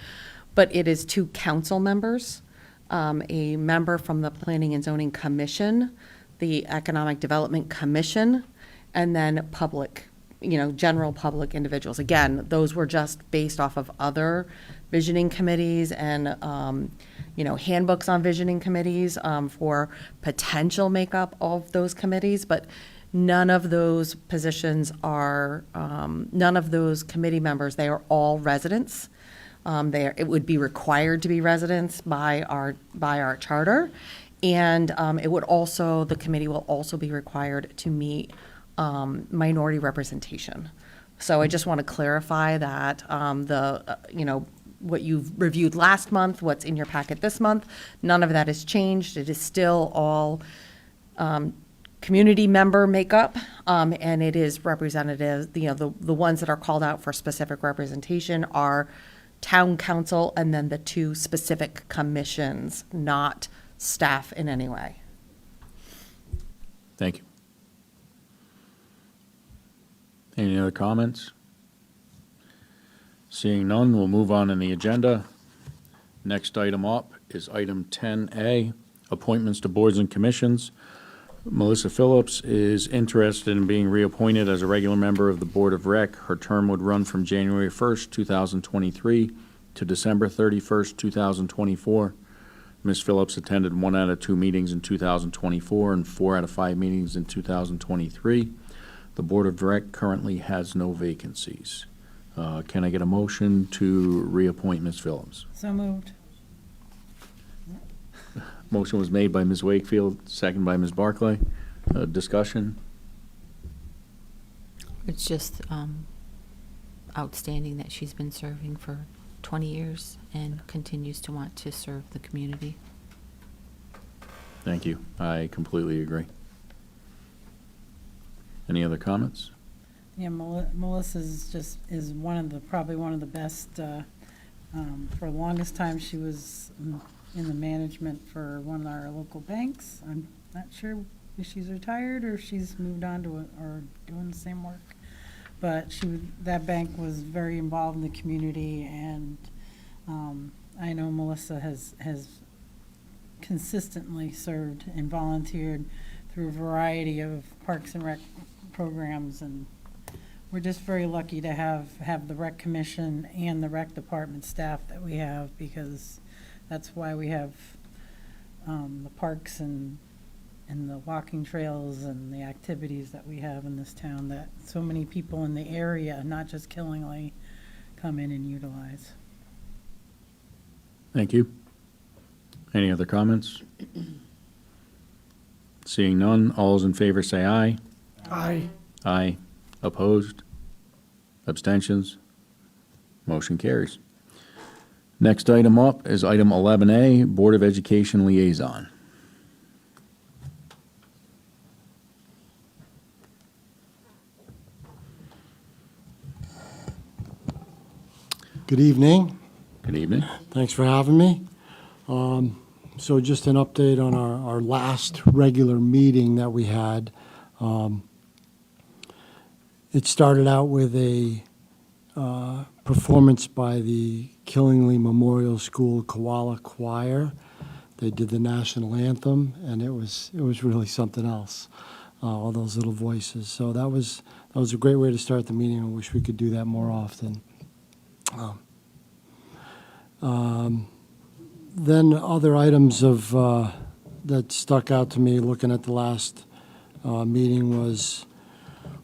But it is 2 council members, a member from the Planning and Zoning Commission, the Economic Development Commission, and then public, general public individuals. Again, those were just based off of other visioning committees and, handbooks on visioning committees for potential makeup of those committees, but none of those positions are, none of those committee members, they are all residents. It would be required to be residents by our charter. And it would also, the committee will also be required to meet minority representation. So I just want to clarify that what you've reviewed last month, what's in your packet this month, none of that has changed. It is still all community member makeup, and it is representative, the ones that are called out for specific representation are town council and then the two specific commissions, not staff in any way. Thank you. Any other comments? Seeing none, we'll move on in the agenda. Next item up is item 10A, appointments to boards and commissions. Melissa Phillips is interested in being reappointed as a regular member of the Board of Rec. Her term would run from January 1st, 2023 to December 31st, 2024. Ms. Phillips attended 1 out of 2 meetings in 2024 and 4 out of 5 meetings in 2023. The Board of Rec currently has no vacancies. Can I get a motion to reappoint Ms. Phillips? So moved. Motion was made by Ms. Wakefield, second by Ms. Barclay. Discussion? It's just outstanding that she's been serving for 20 years and continues to want to serve the community. Thank you. I completely agree. Any other comments? Yeah, Melissa's is probably one of the best, for the longest time she was in the management for one of our local banks. I'm not sure if she's retired or if she's moved on to or doing the same work. But that bank was very involved in the community, and I know Melissa has consistently served and volunteered through a variety of Parks and Rec programs, and we're just very lucky to have the Rec Commission and the Rec Department staff that we have, because that's why we have the parks and the walking trails and the activities that we have in this town that so many people in the area, not just Killingly, come in and utilize. Thank you. Any other comments? Seeing none, all those in favor say aye. Aye. Aye. Opposed? Abstentions? Motion carries. Next item up is item 11A, Board of Education Liaison. Good evening. Good evening. Thanks for having me. So just an update on our last regular meeting that we had. It started out with a performance by the Killingly Memorial School Koala Choir. They did the national anthem, and it was really something else. All those little voices. So that was a great way to start the meeting. I wish we could do that more often. Then other items of that stuck out to me looking at the last meeting was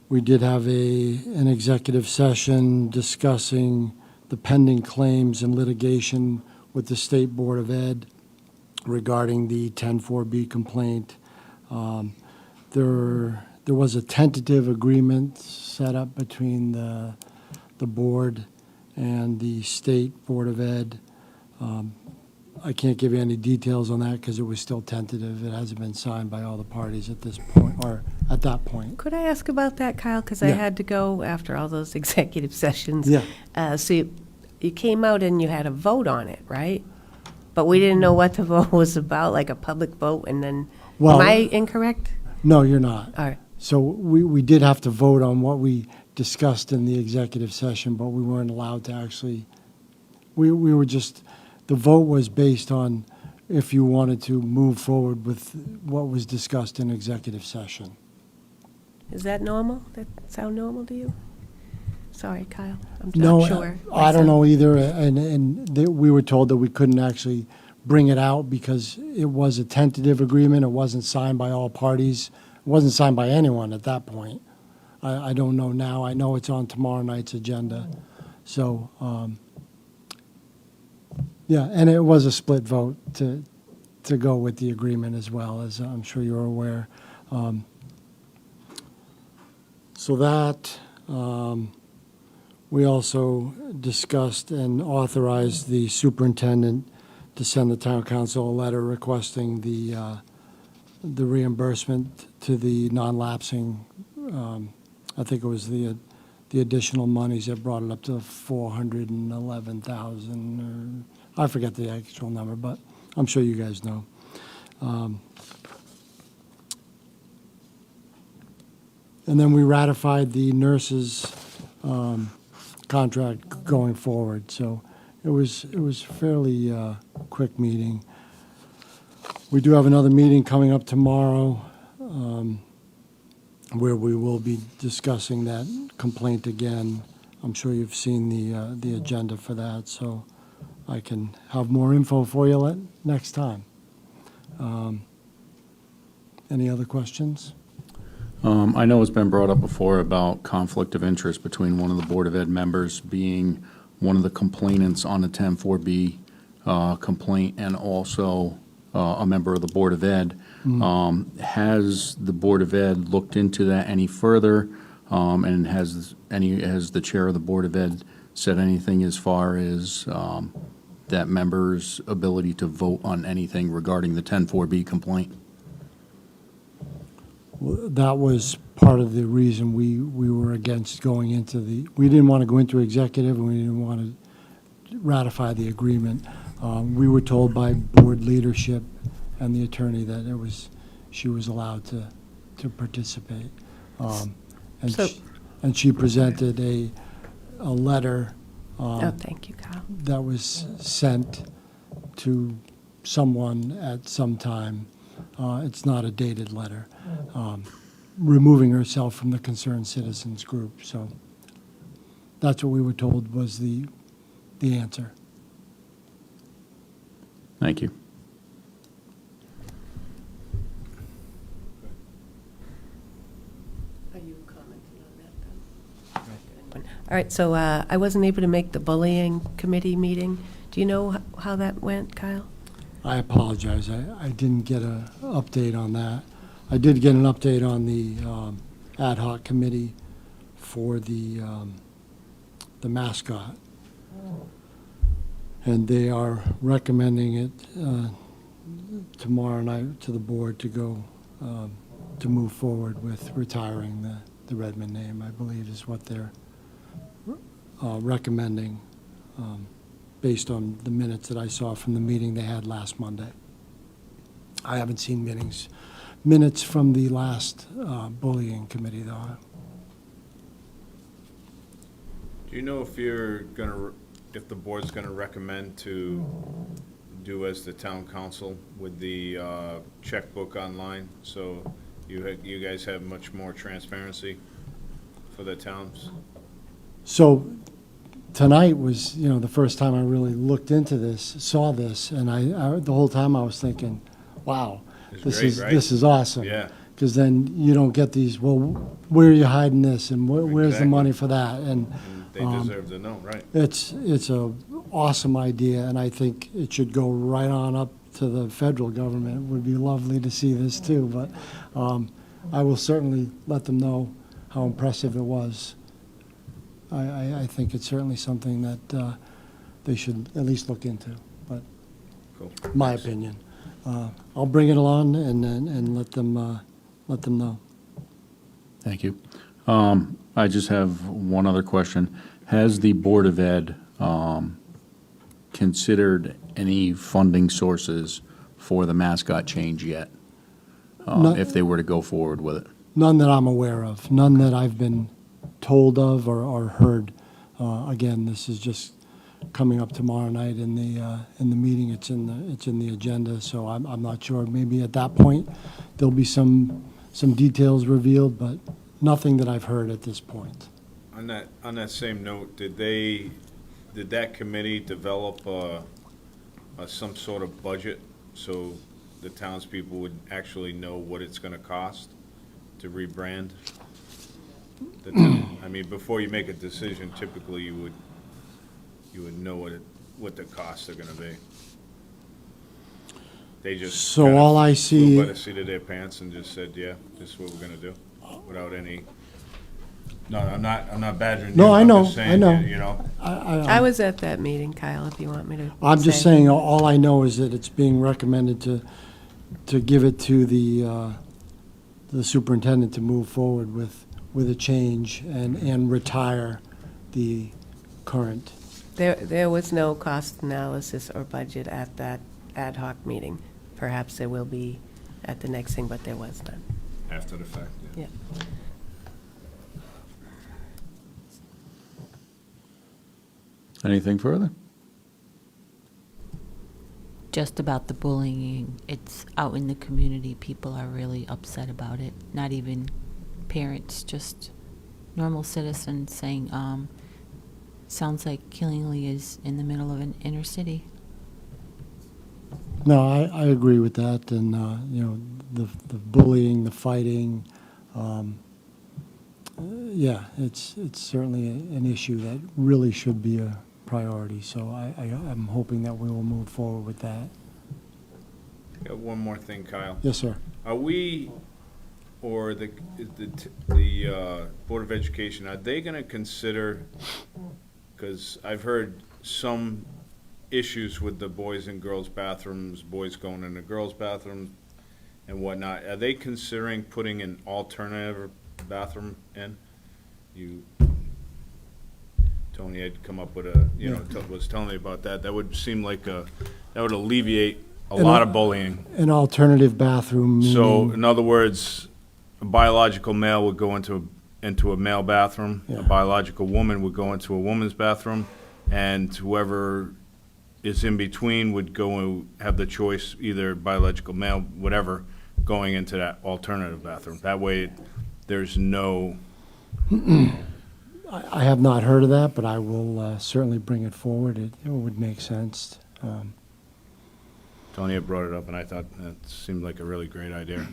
we did have an executive session discussing the pending claims and litigation with the State Board of Ed regarding the 10-4B complaint. There was a tentative agreement set up between the board and the State Board of Ed. I can't give you any details on that because it was still tentative. It hasn't been signed by all the parties at this point, or at that point. Could I ask about that, Kyle? Because I Yeah. had to go after all those executive sessions. Yeah. So you came out and you had a vote on it, right? But we didn't know what the vote was about, like a public vote, and then, Well- am I incorrect? No, you're not. All right. So we did have to vote on what we discussed in the executive session, but we weren't allowed to actually, we were just, the vote was based on if you wanted to move forward with what was discussed in executive session. Is that normal? That sound normal to you? Sorry, Kyle. I'm No, not sure. I don't know either, and we were told that we couldn't actually bring it out because it was a tentative agreement. It wasn't signed by all parties. It wasn't signed by anyone at that point. I don't know now. I know it's on tomorrow night's agenda. So, yeah, and it was a split vote to to go with the agreement as well, as I'm sure you're aware. So that, we also discussed and authorized the superintendent to send the town council a letter requesting the reimbursement to the non-lapsing, I think it was the additional monies that brought it up to 411,000, or I forget the actual number, but I'm sure you guys know. And then we ratified the nurses' contract going forward. So it was fairly quick meeting. We do have another meeting coming up tomorrow where we will be discussing that complaint again. I'm sure you've seen the agenda for that, so I can have more info for you next time. Any other questions? I know it's been brought up before about conflict of interest between one of the Board of Ed members being one of the complainants on the 10-4B complaint and also a member of the Board of Ed. Has the Board of Ed looked into that any further? And has the chair of the Board of Ed said anything as far as that member's ability to vote on anything regarding the 10-4B complaint? That was part of the reason we were against going into we didn't want to go into executive, and we didn't want to ratify the agreement. We were told by board leadership and the attorney that she was allowed to participate. So- And she presented a letter Oh, thank you, Kyle. that was sent to someone at some time. It's not a dated letter, removing herself from the Concerned Citizens Group. So that's what we were told was the answer. Thank you. Are you commenting on that, then? All right, so I wasn't able to make the bullying committee meeting. Do you know how that went, Kyle? I apologize. I didn't get an update on that. I did get an update on the ad hoc committee for the mascot. And they are recommending it tomorrow night to the board to go, to move forward with retiring the Redmond name, I believe is what they're recommending, based on the minutes that I saw from the meeting they had last Monday. I haven't seen minutes from the last bullying committee, though. Do you know if if the board's gonna recommend to do as the town council with the checkbook online? So you guys have much more transparency for the towns? So tonight was, the first time I really looked into this, saw this, and I the whole time I was thinking, wow, It's this great, is right? this is awesome. Yeah. Because then you don't get these, well, where are you hiding this, and where's the Exactly. money for that? And They deserve to know, right? it's a awesome idea, and I think it should go right on up to the federal government. It would be lovely to see this too, but I will certainly let them know how impressive it was. I think it's certainly something that they should at least look into, but Cool. my opinion. I'll bring it along and let them know. Thank you. I just have one other question. Has the Board of Ed considered any funding sources for the mascot change yet? No. If they were to go forward with it? None that I'm aware of, none that I've been told of or heard. Again, this is just coming up tomorrow night in the meeting. It's in the agenda, so I'm not sure. Maybe at that point, there'll be some details revealed, but nothing that I've heard at this point. On that same note, did that committee develop some sort of budget so the townspeople would actually know what it's gonna cost to rebrand the town? I mean, before you make a decision, typically you would know what the costs are gonna be. They just. So kinda all I flew see- by the seat of their pants and just said, yeah, this is what we're gonna do, without any, no, I'm not badgering you. No, I I'm know, just I saying, know. You know, I was at that meeting, Kyle, if you want me to. I'm just say. saying, all I know is that it's being recommended to give it to the superintendent to move forward with a change and retire the current. There was no cost analysis or budget at that ad hoc meeting. Perhaps there will be at the next thing, but there was none. after the fact, yeah. Yeah. Anything further? Just about the bullying, it's out in the community, people are really upset about it. Not even parents, just normal citizens saying, sounds like Killingly is in the middle of an inner city. No, I agree with that, and, you know, the bullying, the fighting, yeah, it's certainly an issue that really should be a priority, so I'm hoping that we will move forward with that. Got one more thing, Kyle. Yes, sir. Are we, or the Board of Education, are they gonna consider, because I've heard some issues with the boys and girls bathrooms, boys going into girls' bathrooms and whatnot, are they considering putting an alternative bathroom in? Tony had come up with was telling me about that. That would seem like that would alleviate a lot of bullying. An alternative bathroom, So, meaning, in other words, a biological male would go into a male bathroom, Yeah. a biological woman would go into a woman's bathroom, and whoever is in between would go and have the choice, either biological male, whatever, going into that alternative bathroom. That way, there's no, I have not heard of that, but I will certainly bring it forward. It would make sense. Tony had brought it up, and I thought that seemed like a really great idea.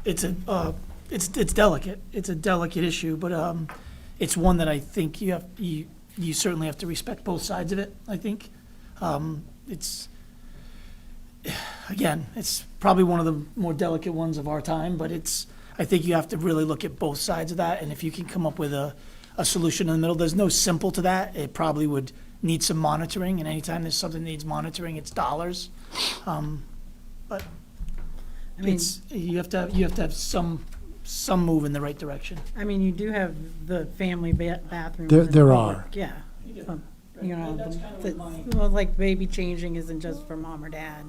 It's delicate. It's a delicate issue, but it's one that I think you certainly have to respect both sides of it. I think it's probably one of the more delicate ones of our time, but I think you have to really look at both sides of that, and if you can come up with a solution in the middle, there's no simple to that. It probably would need some monitoring, and anytime there's something that needs monitoring, it's dollars. But I mean, you have to have some move in the right direction. I mean, you do have the family bathrooms. There- in there public, are. Yeah. You know, That's kind of my- well, like baby changing isn't just for mom or dad,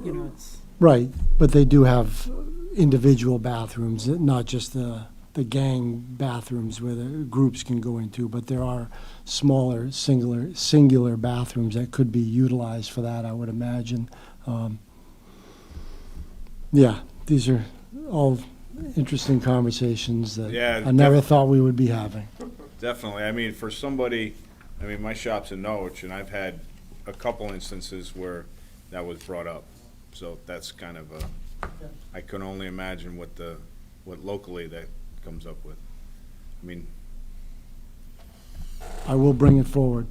you know, it's. Right, but they do have individual bathrooms, not just the gang bathrooms where the groups can go into, but there are smaller, singular bathrooms that could be utilized for that, I would imagine. Yeah, these are all interesting conversations that Yeah, I never thought we would be having. Definitely. I mean, for somebody, my shop's in Norwich, and I've had a couple instances where that was brought up. So that's kind of I can only imagine what locally that comes up with. I mean, I will bring it forward.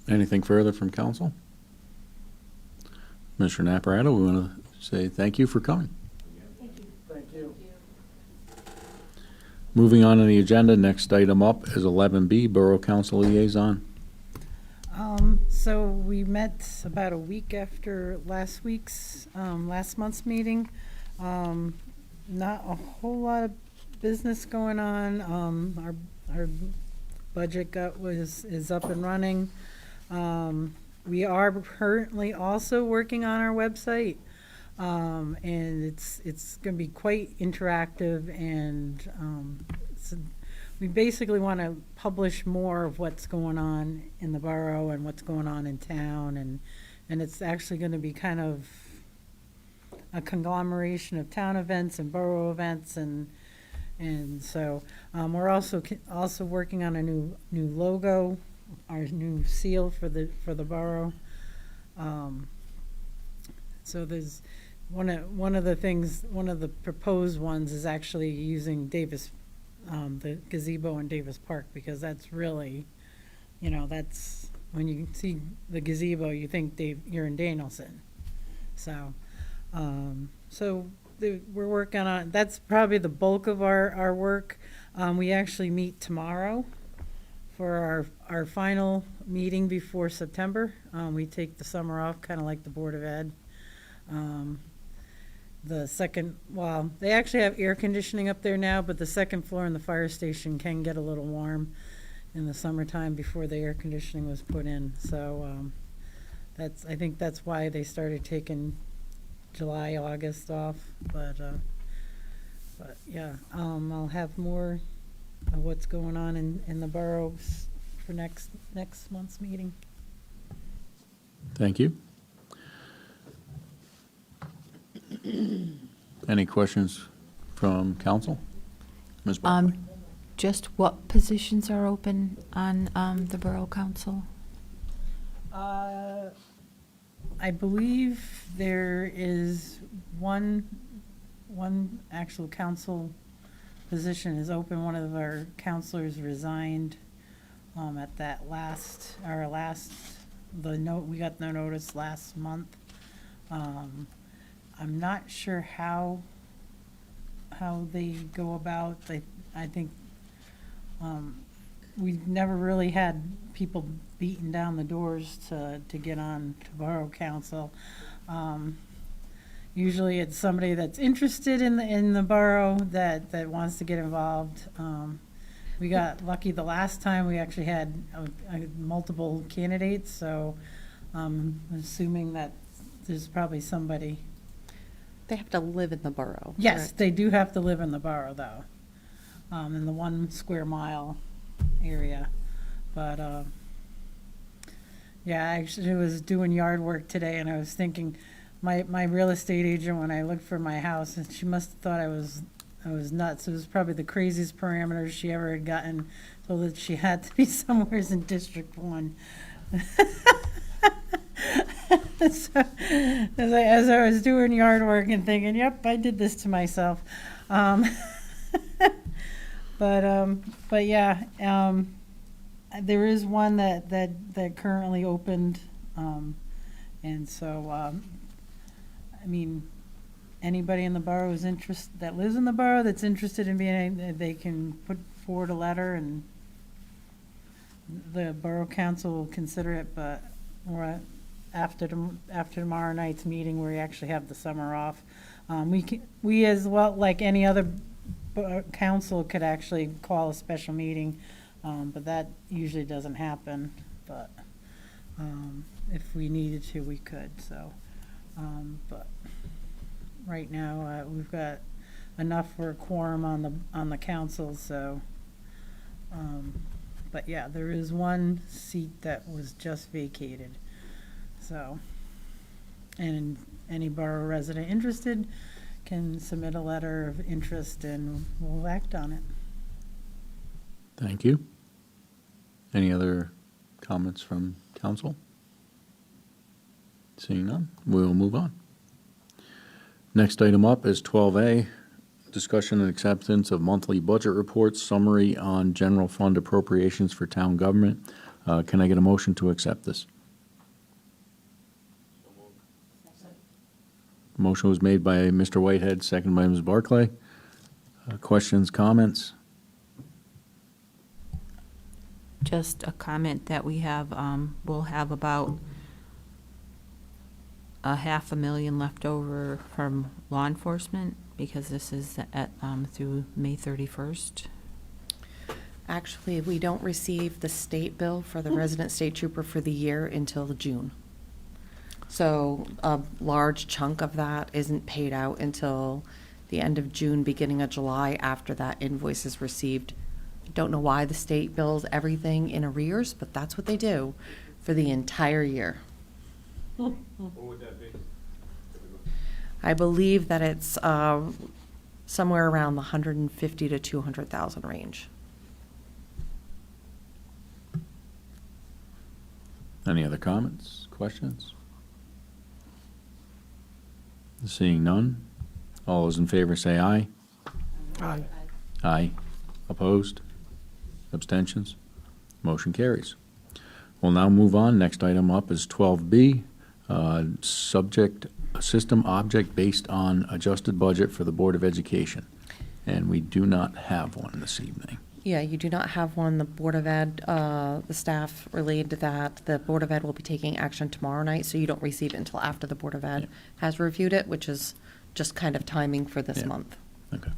Anything further from council? Mr. Napparato, we want to say thank you for coming. Thank you. Moving on to the agenda, next item up is 11B, Borough Council Liaison. So we met about a week after last month's meeting. Not a whole lot of business going on. Our budget is up and running. We are currently also working on our website. And it's gonna be quite interactive, and we basically want to publish more of what's going on in the borough and what's going on in town, and it's actually going to be kind of a conglomeration of town events and borough events, and so we're also working on a new logo, our new seal for the borough. So there's one of the proposed ones is actually using Davis, the gazebo in Davis Park, because that's really, that's when you see the gazebo, you think you're in Danielson. So, we're working on, that's probably the bulk of our work. We actually meet tomorrow for our final meeting before September. We take the summer off, kind of like the Board of Ed. They actually have air conditioning up there now, but the second floor in the fire station can get a little warm in the summertime before the air conditioning was put in. So I think that's why they started taking July, August off. But yeah, I'll have more of what's going on in the boroughs for next month's meeting. Thank you. Any questions from council? Ms. Barclay? Just what positions are open on the Borough Council? I believe there is one actual council position is open. One of our counselors resigned at that we got the notice last month. I'm not sure how they go about. I think we've never really had people beating down the doors to get on to Borough Council. Usually it's somebody that's interested in the borough that wants to get involved. We got lucky the last time. We actually had multiple candidates, so I'm assuming that there's probably somebody. They have to live in the borough. Yes, correct? they do have to live in the borough, though, in the 1 square mile area. But, yeah, I actually was doing yard work today, and I was thinking, my real estate agent, when I looked for my house, and she must have thought I was nuts. It was probably the craziest parameters she ever had gotten, so that she had to be somewhere in District 1. So, as I was doing yard work and thinking, yep, I did this to myself. But yeah, there is one that currently opened, and so I mean, anybody in the borough that lives in the borough that's interested in being, they can put forward a letter, and the borough council will consider it. But after tomorrow night's meeting, where we actually have the summer off, we as well, like any other council, could actually call a special meeting, but that usually doesn't happen. But if we needed to, we could. So, but right now we've got enough for a quorum on the council. So, but yeah, there is one seat that was just vacated. So, and any borough resident interested can submit a letter of interest, and we'll act on it. Thank you. Any other comments from council? Seeing none, we'll move on. Next item up is 12A, discussion and acceptance of monthly budget reports, summary on general fund appropriations for town government. Can I get a motion to accept this? Motion was made by Mr. Whitehead, second by Ms. Barclay. Questions, comments? Just a comment that we have, we'll have about $500,000 left over from law enforcement, because this is at, through May 31st. Actually, we don't receive the state bill for the resident state trooper for the year until June. So a large chunk of that isn't paid out until the end of June, beginning of July, after that invoice is received. I don't know why the state bills everything in arrears, but that's what they do for the entire year. What would that be? I believe that it's somewhere around the 150 to 200,000 range. Any other comments, questions? Seeing none, all those in favor say aye. Aye. Aye. Opposed? Abstentions? Motion carries. We'll now move on. Next item up is 12B, system object based on adjusted budget for the Board of Education. And we do not have one this evening. Yeah, you do not have one. The Board of Ed, the staff relayed that the Board of Ed will be taking action tomorrow night, so you don't receive it until after the Board of Ed has reviewed it, which is just kind of timing for this Yeah. month. Okay.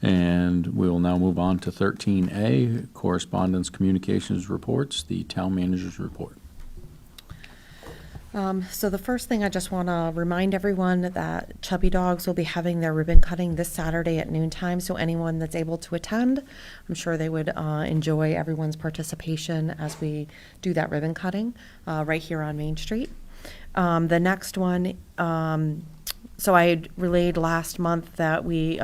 And we will now move on to 13A, correspondence communications reports, the town manager's report. So the first thing, I just want to remind everyone that Chubby Dogs will be having their ribbon cutting this Saturday at noontime. So anyone that's able to attend, I'm sure they would enjoy everyone's participation as we do that ribbon cutting right here on Main Street. The next one, so I had relayed last month that we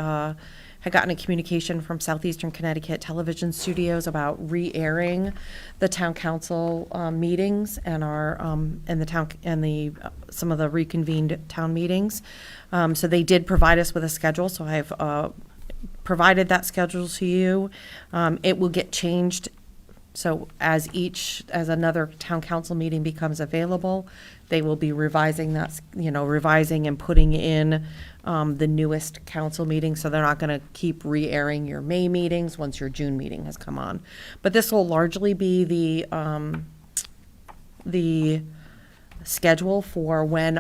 had gotten a communication from Southeastern Connecticut Television Studios about re-airing the town council meetings and our and the town and the some of the reconvened town meetings. So they did provide us with a schedule. So I've provided that schedule to you. It will get changed. So as another town council meeting becomes available, they will be revising that, revising and putting in the newest council meeting. So they're not going to keep re-airing your May meetings once your June meeting has come on. But this will largely be the schedule for when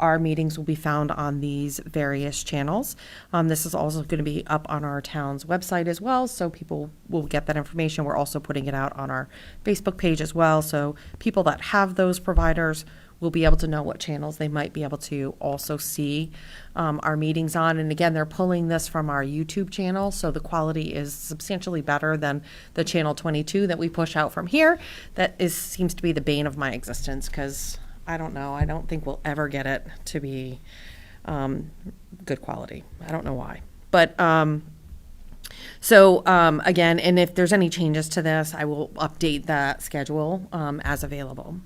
our meetings will be found on these various channels. This is also going to be up on our town's website as well, so people will get that information. We're also putting it out on our Facebook page as well, so people that have those providers will be able to know what channels they might be able to also see our meetings on. And again, they're pulling this from our YouTube channel, so the quality is substantially better than the Channel 22 that we push out from here. That seems to be the bane of my existence, because I don't know. I don't think we'll ever get it to be good quality. I don't know why. But again, and if there's any changes to this, I will update that schedule as available.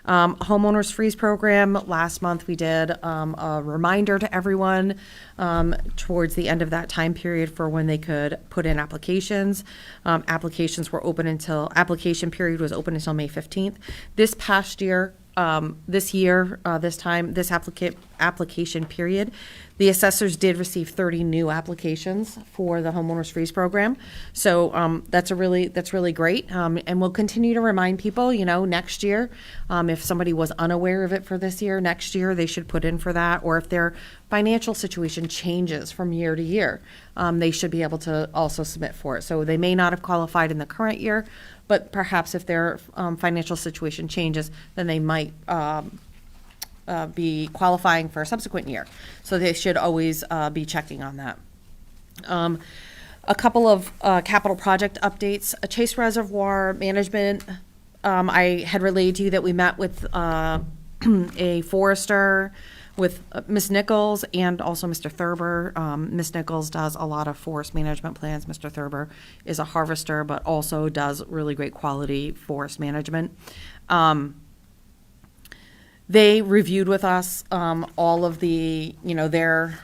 Homeowners Freeze Program. Last month we did a reminder to everyone towards the end of that time period for when they application period was open until May 15th. This past year, this application period, the assessors did receive 30 new applications for the Homeowners Freeze Program. So that's really great. And we'll continue to remind people, next year, if somebody was unaware of it for this year, next year they should put in for that. Or if their financial situation changes from year to year, they should be able to also submit for it. So they may not have qualified in the current year, but perhaps if their financial situation changes, then they might be qualifying for a subsequent year. So they should always be checking on that. A couple of capital project updates. A Chase Reservoir Management, I had relayed to you that we met with a forester, with Ms. Nichols and also Mr. Thurber. Ms. Nichols does a lot of forest management plans. Mr. Thurber is a harvester, but also does really great quality forest management. They reviewed with us all of the, their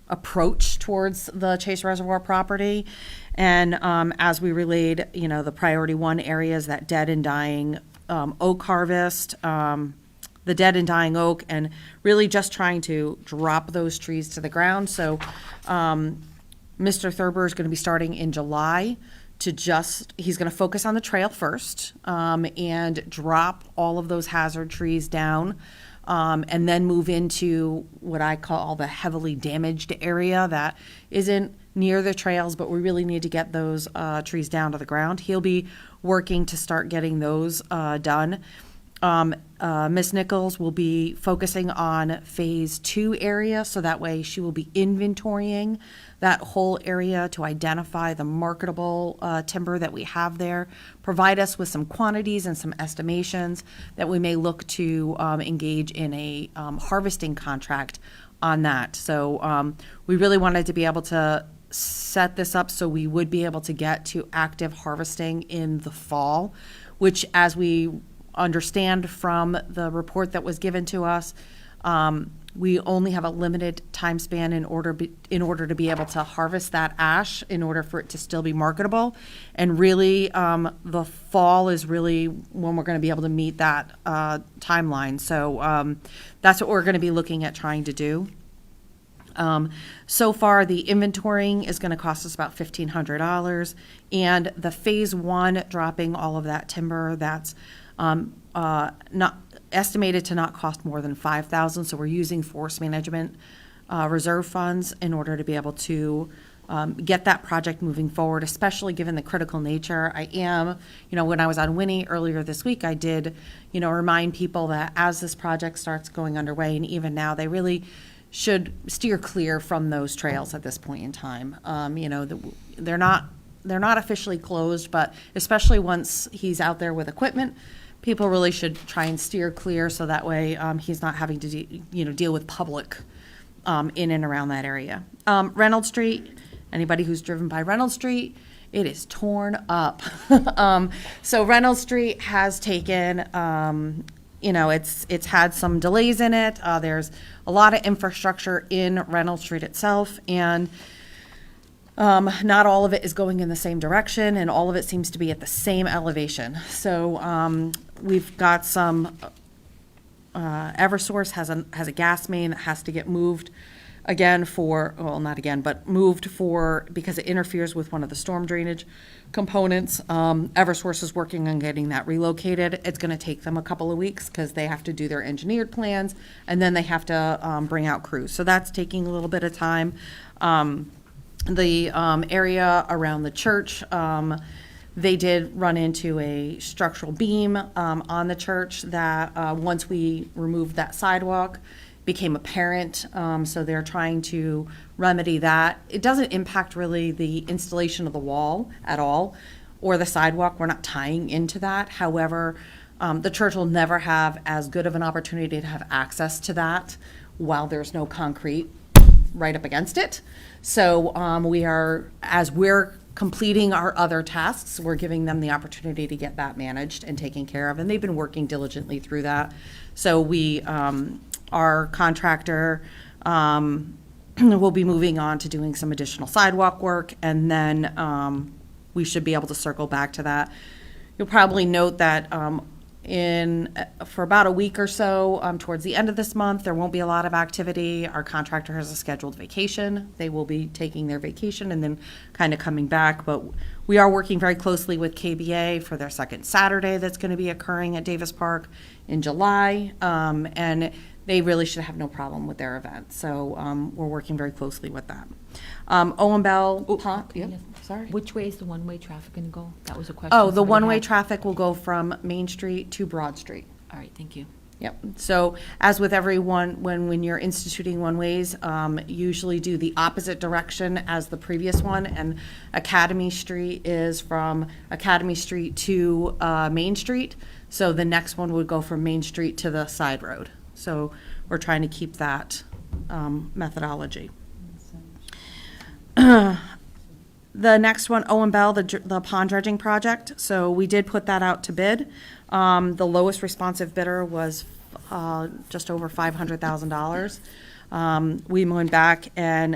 approach towards the Chase Reservoir property. And as we relayed, the priority one areas, that dead and dying oak harvest, the dead and dying oak, and really just trying to drop those trees to the ground. So Mr. Thurber is going to be starting in July he's going to focus on the trail first and drop all of those hazard trees down, and then move into what I call the heavily damaged area that isn't near the trails, but we really need to get those trees down to the ground. He'll be working to start getting those done. Ms. Nichols will be focusing on phase 2 area, so that way she will be inventorying that whole area to identify the marketable timber that we have there, provide us with some quantities and some estimations that we may look to engage in a harvesting contract on that. So we really wanted to be able to set this up so we would be able to get to active harvesting in the fall, which, as we understand from the report that was given to us, We only have a limited time span in order to be able to harvest that ash, in order for it to still be marketable. And really, the fall is really when we're going to be able to meet that timeline. So that's what we're going to be looking at trying to do. So far, the inventorying is going to cost us about $1,500, and the phase one, dropping all of that timber, that's not estimated to not cost more than $5,000. So we're using forest management reserve funds in order to be able to get that project moving forward, especially given the critical nature. I am, when I was on Winnie earlier this week, I did, remind people that as this project starts going underway, and even now, they really should steer clear from those trails at this point in time. They're not officially closed, but especially once he's out there with equipment, people really should try and steer clear, so that way he's not having to deal with public in and around that area. Reynolds Street, anybody who's driven by Reynolds Street, it is torn up. So Reynolds Street has taken, it's had some delays in it. There's a lot of infrastructure in Reynolds Street itself, and not all of it is going in the same direction, and all of it seems to be at the same elevation. So we've got some, Eversource has a gas main that has to get moved again because it interferes with one of the storm drainage components. Eversource is working on getting that relocated. It's going to take them a couple of weeks because they have to do their engineered plans, and then they have to bring out crews. So that's taking a little bit of time. The area around the church, they did run into a structural beam on the church that once we removed that sidewalk, became apparent. So they're trying to remedy that. It doesn't impact really the installation of the wall at all, or the sidewalk. We're not tying into that. However, the church will never have as good of an opportunity to have access to that while there's no concrete right up against it. So as we're completing our other tasks, we're giving them the opportunity to get that managed and taken care of, and they've been working diligently through that. So our contractor will be moving on to doing some additional sidewalk work, and then we should be able to circle back to that. You'll probably note that for about a week or so, towards the end of this month, there won't be a lot of activity. Our contractor has a scheduled vacation. They will be taking their vacation and then kind of coming back. But we are working very closely with KBA for their second Saturday that's going to be occurring at Davis Park in July. And they really should have no problem with their event. So we're working very closely with that. Owen Bell Pond, yep, sorry. Which way is the one-way traffic going to go? That was a question. Oh, the somebody one-way had. traffic will go from Main Street to Broad Street. All right, thank you. Yep. So as with everyone, when you're instituting one-ways, usually do the opposite direction as the previous one. And Academy Street is from Academy Street to Main Street. So the next one would go from Main Street to the side road. So we're trying to keep that methodology. The next one, Owen Bell, the pond dredging project. So we did put that out to bid. The lowest responsive bidder was just over $500,000. We went back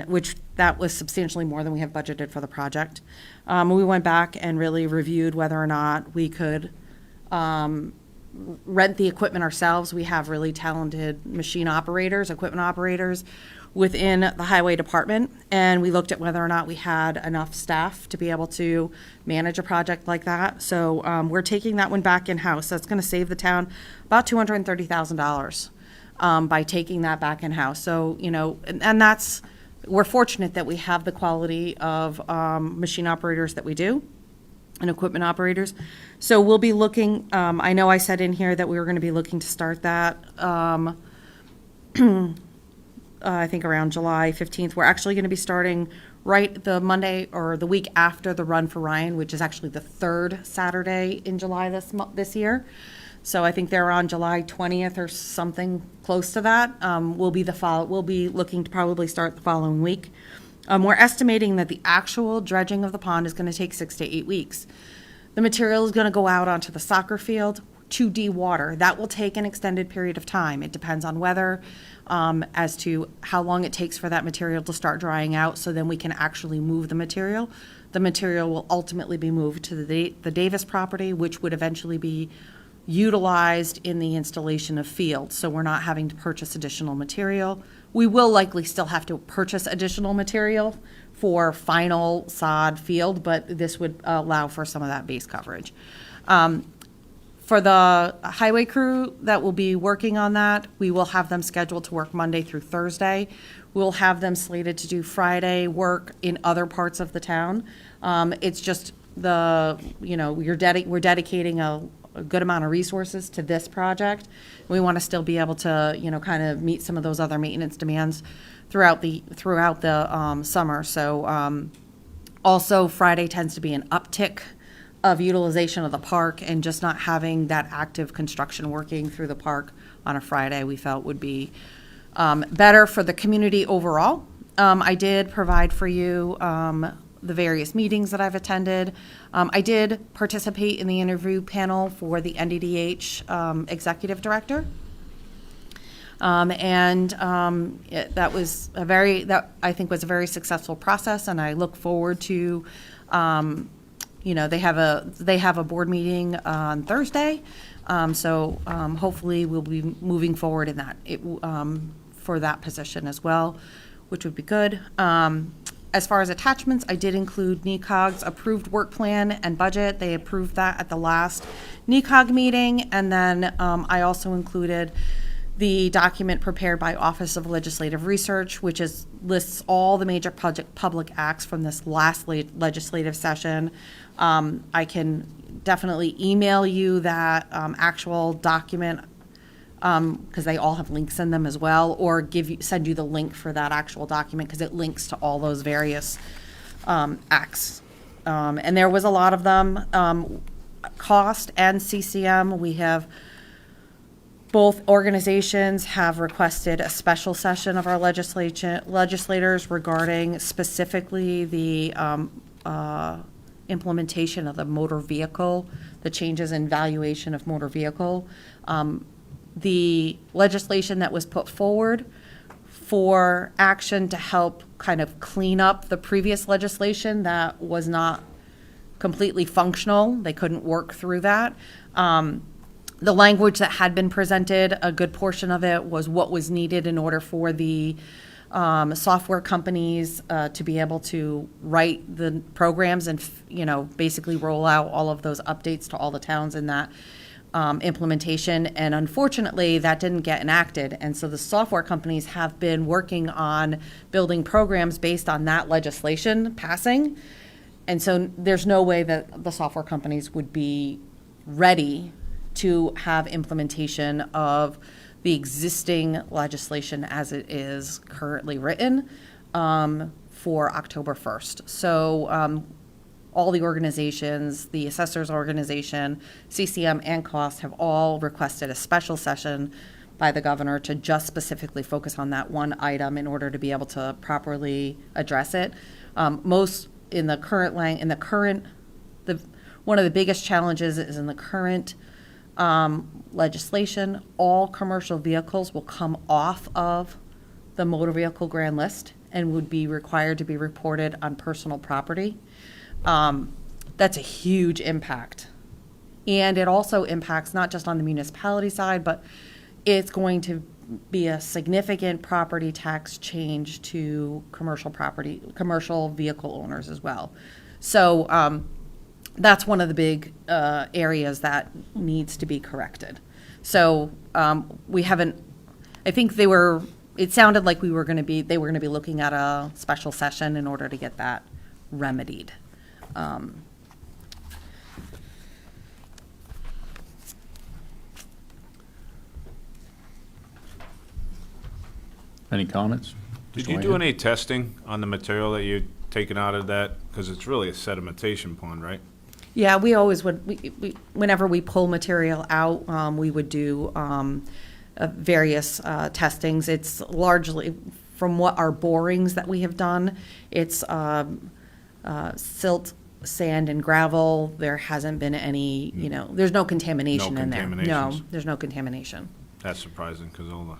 which that was substantially more than we have budgeted for the project. We went back and really reviewed whether or not we could rent the equipment ourselves. We have really talented equipment operators within the highway department, and we looked at whether or not we had enough staff to be able to manage a project like that. So we're taking that one back in-house. That's going to save the town about $230,000 by taking that back in-house. So, and that's, we're fortunate that we have the quality of machine operators that we do, and equipment operators. So we'll be looking, I know I said in here that we were going to be looking to start that I think around July 15th. We're actually going to be starting right the Monday or the week after the Run for Ryan, which is actually the third Saturday in July this year. So I think they're on July 20th or something close to that. We'll be looking to probably start the following week. We're estimating that the actual dredging of the pond is going to take 6 to 8 weeks. The material is going to go out onto the soccer field to de-water. That will take an extended period of time. It depends on weather. as to how long it takes for that material to start drying out, so then we can actually move the material. The material will ultimately be moved to the Davis property, which would eventually be utilized in the installation of fields, so we're not having to purchase additional material. We will likely still have to purchase additional material for final sod field, but this would allow for some of that base coverage. For the highway crew that will be working on that, we will have them scheduled to work Monday through Thursday. We'll have them slated to do Friday work in other parts of the town. It's just we're dedicating a good amount of resources to this project. We want to still be able to, kind of meet some of those other maintenance demands throughout the summer. So also Friday tends to be an uptick of utilization of the park, and just not having that active construction working through the park on a Friday, we felt would be better for the community overall. I did provide for you the various meetings that I've attended. I did participate in the interview panel for the NDDH executive director. That I think was a very successful process, and I look forward to, they have a board meeting on Thursday, so hopefully we'll be moving forward in that for that position as well, which would be good. As far as attachments, I did include NECOG's approved work plan and budget. They approved that at the last NECOG meeting. And then I also included the document prepared by Office of Legislative Research, which lists all the major public acts from this last legislative session. I can definitely email you that actual document, because they all have links in them as well, or send you the link for that actual document, because it links to all those various acts. And there was a lot of them. Cost and CCM, both organizations have requested a special session of our legislators regarding specifically the implementation of the motor vehicle, the changes in valuation of motor vehicle. The legislation that was put forward for action to help kind of clean up the previous legislation that was not completely functional. They couldn't work through that. The language that had been presented, a good portion of it was what was needed in order for the software companies to be able to write the programs and, basically roll out all of those updates to all the towns in that implementation. And unfortunately, that didn't get enacted. And so the software companies have been working on building programs based on that legislation passing. And so there's no way that the software companies would be ready to have implementation of the existing legislation as it is currently written for October 1st. So all the organizations, the assessors organization, CCM, and COST have all requested a special session by the governor to just specifically focus on that one item in order to be able to properly address it. One of the biggest challenges is in the current legislation. All commercial vehicles will come off of the motor vehicle grand list and would be required to be reported on personal property. That's a huge impact. And it also impacts not just on the municipality side, but it's going to be a significant property tax change to commercial vehicle owners as well. So that's one of the big areas that needs to be corrected. So we haven't, I think it sounded like they were going to be looking at a special session in order to get that remedied. Any comments? Did Mr. you do Whitehead? any testing on the material that you'd taken out of that? Because it's really a sedimentation pond, right? Yeah, we always would, whenever we pull material out, we would do various testings. It's largely, from what our borings that we have done, it's silt, sand, and gravel. There hasn't been any, there's no contamination No in there. No, contaminations. there's no contamination. That's surprising, because all the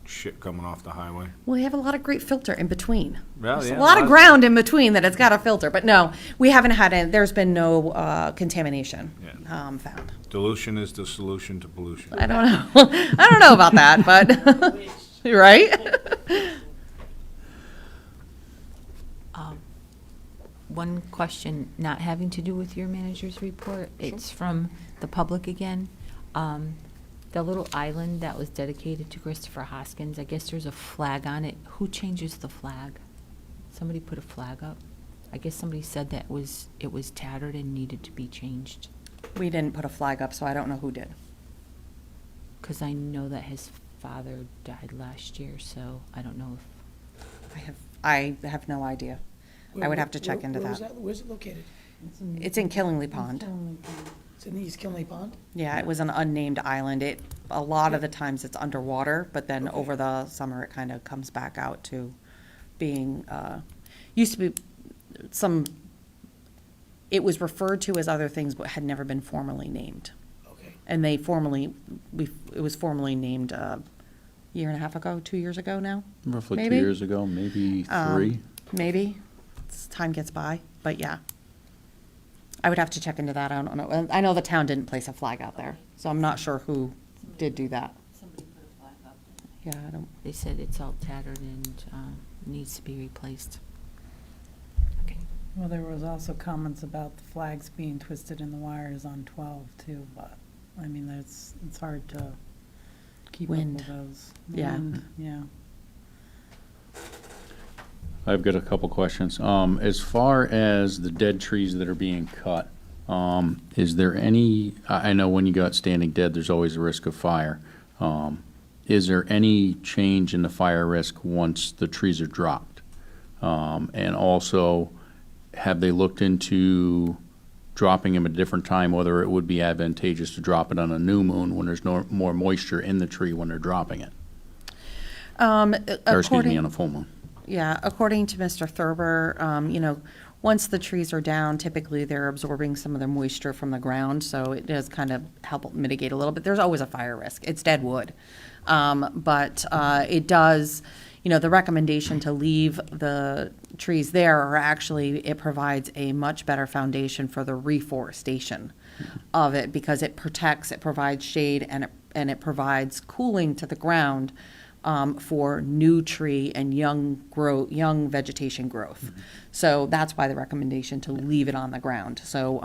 shit coming off the highway. We have a lot of great filter in between. Well, There's yeah, a lot a of lot- ground in between that it's got a filter, but no, we haven't had any, there's been no contamination Yeah. found. Dilution is the solution to pollution. I don't know. I don't know about that, but, right? One question not having to do with your manager's report. It's from the public again. The little island that was dedicated to Christopher Hoskins, I guess there's a flag on it. Who changes the flag? Somebody put a flag up. I guess somebody said that it was tattered and needed to be changed. We didn't put a flag up, so I don't know who did. Because I know that his father died last year, so I don't know if, I have no idea. I would have to check into Where was that. Where's it located? It's in Killingly Pond. It's in the East Kinley Pond? Yeah, it was an unnamed island. A lot of the times it's underwater, but then over the summer it kind of comes back out to being, used to be it was referred to as other things but had never been formally named. Okay. And it was formally named a year and a half ago, 2 years ago now, Roughly 2 Maybe. years ago, maybe 3. maybe. As time gets by, but yeah. I would have to check into that. I don't know. I know the town didn't place a flag out there, so I'm not sure who did do that. somebody put a flag up. Yeah, I don't. They said it's all tattered and needs to be replaced. Okay. Well, there was also comments about the flags being twisted in the wires on 12 too, but, I mean, it's hard to keep up Wind. with those. Yeah. Wind, yeah. I've got a couple questions. As far as the dead trees that are being cut, is there any, I know when you got standing dead, there's always a risk of fire. Is there any change in the fire risk once the trees are dropped? And also, have they looked into dropping them at a different time, whether it would be advantageous to drop it on a new moon when there's no more moisture in the tree when they're dropping it? Or excuse me, on a full moon. Yeah, according to Mr. Thurber, once the trees are down, typically they're absorbing some of the moisture from the ground, so it does kind of help mitigate a little bit. There's always a fire risk. It's dead wood. But it does, the recommendation to leave the trees there, or actually it provides a much better foundation for the reforestation of it because it protects, it provides shade, and it provides cooling to the ground for new tree and young vegetation growth. So that's why the recommendation to leave it on the ground. So,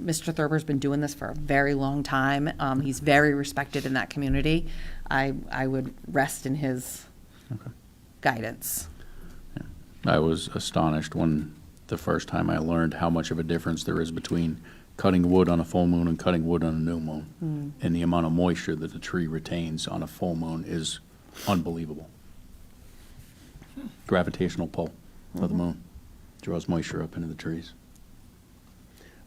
Mr. Thurber's been doing this for a very long time. He's very respected in that community. I would rest in his guidance. I was astonished when the first time I learned how much of a difference there is between cutting wood on a full moon and cutting wood on a new moon. And the amount of moisture that the tree retains on a full moon is unbelievable. Gravitational pull of the moon draws moisture up into the trees.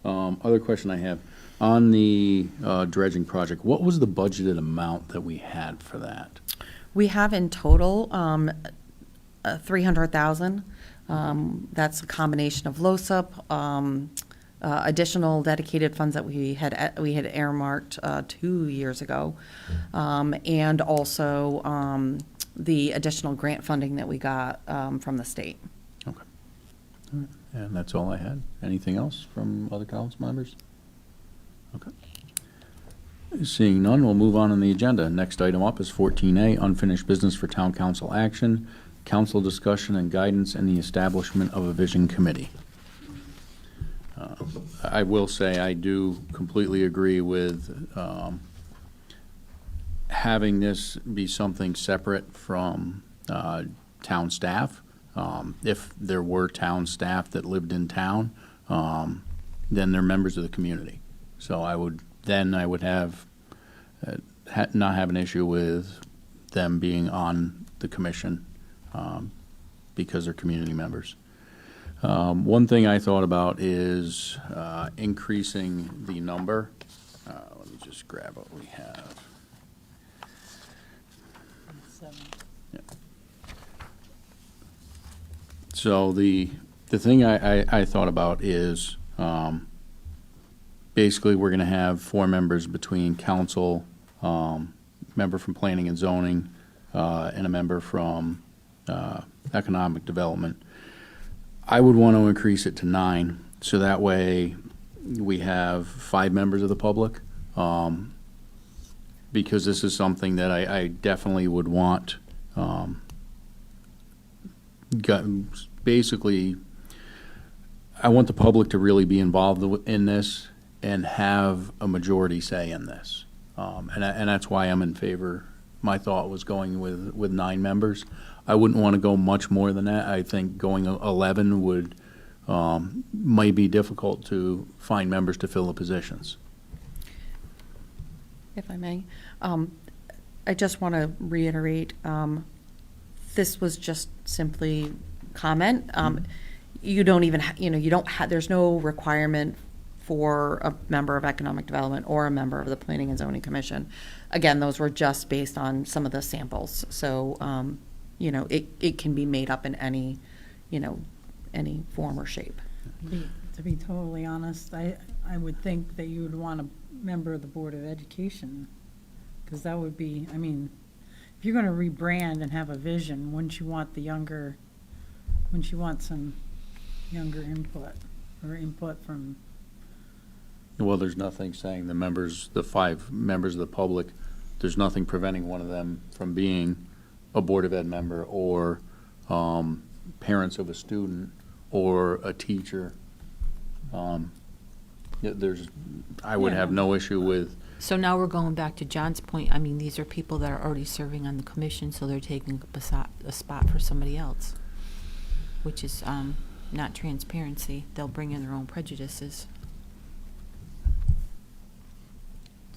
Other question I have, on the dredging project, what was the budgeted amount that we had for that? We have in total $300,000. That's a combination of LOSUP, additional dedicated funds that we had earmarked 2 years ago, and also the additional grant funding that we got from the state. Okay. All right. And that's all I had. Anything else from other council members? Okay. Seeing none, we'll move on the agenda. Next item up is 14A, unfinished business for town council action, council discussion and guidance, and the establishment of a vision committee. I will say I do completely agree with having this be something separate from town staff. If there were town staff that lived in town, then they're members of the community. So I would have not have an issue with them being on the commission because they're community members. One thing I thought about is increasing the number. Let me just grab what we have. So the thing I thought about is basically we're going to have 4 members between council, member from planning and zoning, and a member from economic development. I would want to increase it to 9, so that way we have 5 members of the public. Because this is something that I definitely would want, basically, I want the public to really be involved in this and have a majority say in this. And that's why I'm in favor. My thought was going with 9 members. I wouldn't want to go much more than that. I think going 11 would, might be difficult to find members to fill the positions. If I may, I just want to reiterate, this was just simply comment. You don't even, you don't have, there's no requirement for a member of Economic Development or a member of the Planning and Zoning Commission. Again, those were just based on some of the samples. So, it can be made up in any, any form or shape. To be totally honest, I would think that you would want a member of the Board of Education, because that would be, if you're going to rebrand and have a vision, wouldn't you want some younger input, or input from? Well, there's nothing saying the 5 members of the public, there's nothing preventing one of them from being a Board of Ed member or parents of a student or a teacher. I would have no issue with, So now we're going back to John's point. These are people that are already serving on the commission, so they're taking a spot for somebody else, which is not transparency. They'll bring in their own prejudices.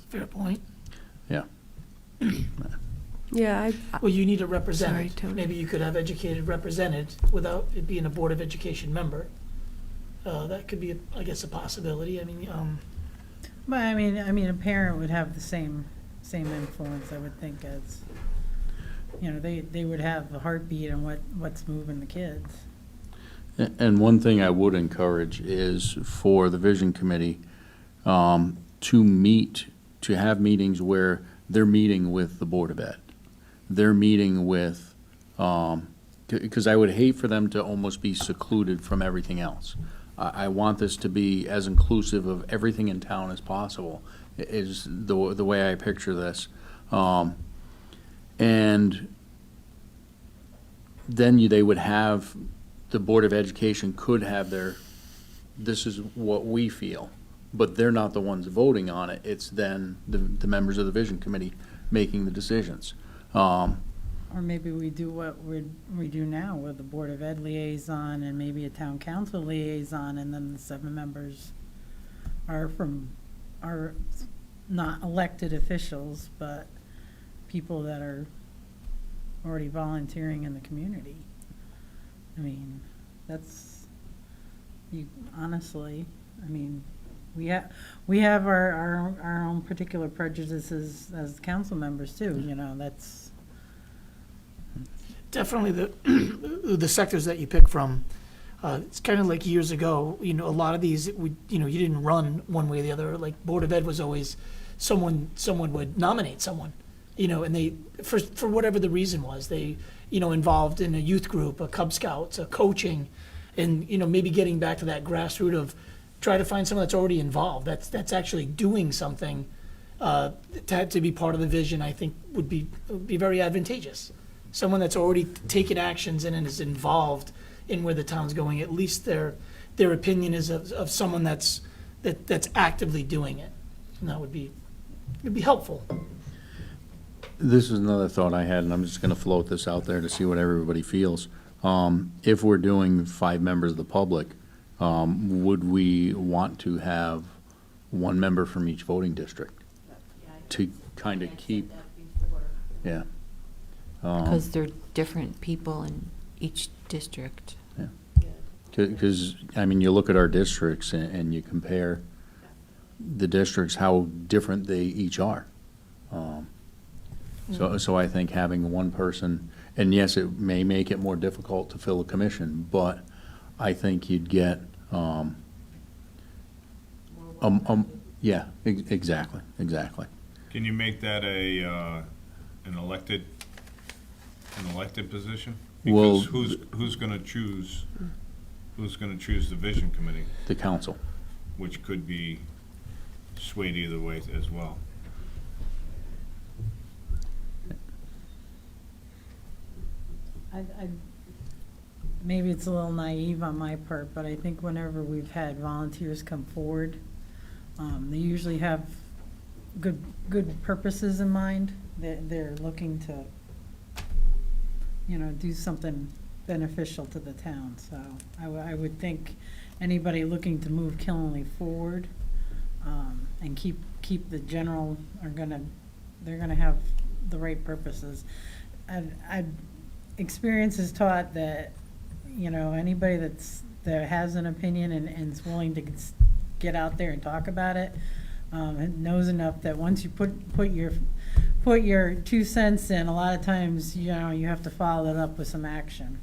Fair point. yeah. Yeah, Well, you need a Sorry, representative. Tony. Maybe you could have educated represented without it being a Board of Education member. That could be, I guess, a possibility. But a parent would have the same influence, I would think, as, they would have the heartbeat on what's moving the kids. And one thing I would encourage is for the Vision Committee to have meetings where they're meeting with the Board of Ed. They're meeting with, because I would hate for them to almost be secluded from everything else. I want this to be as inclusive of everything in town as possible, is the way I picture this. And then they would have, the Board of Education could have this is what we feel, but they're not the ones voting on it. It's then the members of the Vision Committee making the decisions. Or maybe we do what we do now with the Board of Ed liaison and maybe a town council liaison, and then the 7 members are not elected officials, but people that are already volunteering in the community. Honestly, we have our own particular prejudices as council members too, that's. Definitely the sectors that you pick from, it's kind of like years ago, a lot of these, you didn't run one way or the other. Like Board of Ed was always someone would nominate someone, and they, for whatever the reason was, they, involved in a youth group, a Cub Scouts, a coaching, and, maybe getting back to that grassroots of try to find someone that's already involved, that's actually doing something, to be part of the vision, I think would be very advantageous. Someone that's already taken actions and is involved in where the town's going. At least their opinion is of someone that's actively doing it, and that would be helpful. This is another thought I had, and I'm just going to float this out there to see what everybody feels. If we're doing 5 members of the public, would we want to have 1 member from each voting district to kind of keep? Yeah. Because they're different people in each district. Because, you look at our districts and you compare the districts, how different they each are. So I think having 1 person, and yes, it may make it more difficult to fill a commission, but I think you'd get, yeah, exactly. Can you make that an elected position? Well- Because who's gonna choose the vision committee, The council. which could be swayed either way as well. Maybe it's a little naive on my part, but I think whenever we've had volunteers come forward, they usually have good purposes in mind. They're looking to, do something beneficial to the town. So I would think anybody looking to move Killenly forward, and keep the general they're gonna have the right purposes. Experience has taught that, anybody that has an opinion and is willing to get out there and talk about it, and knows enough that once you put your 2 cents in, a lot of times, you have to follow it up with some action.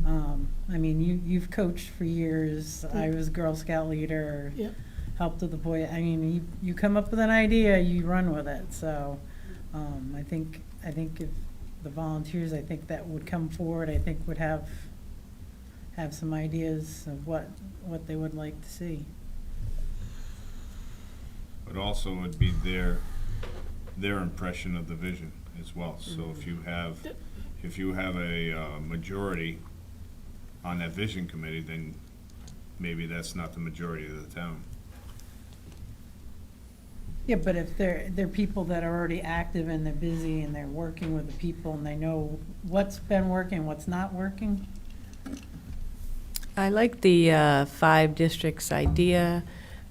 I mean, you've coached for years. I was Girl Scout leader. Yeah. Helped with the boy. I mean, you come up with an idea, you run with it. So, I think if the volunteers, that would come forward, would have some ideas of what they would like to see. But also it would be their impression of the vision as well. So if you have a majority on that vision committee, then maybe that's not the majority of the town. Yeah, but if they're people that are already active and they're busy and they're working with the people and they know what's been working, what's not working. I like the 5 districts idea.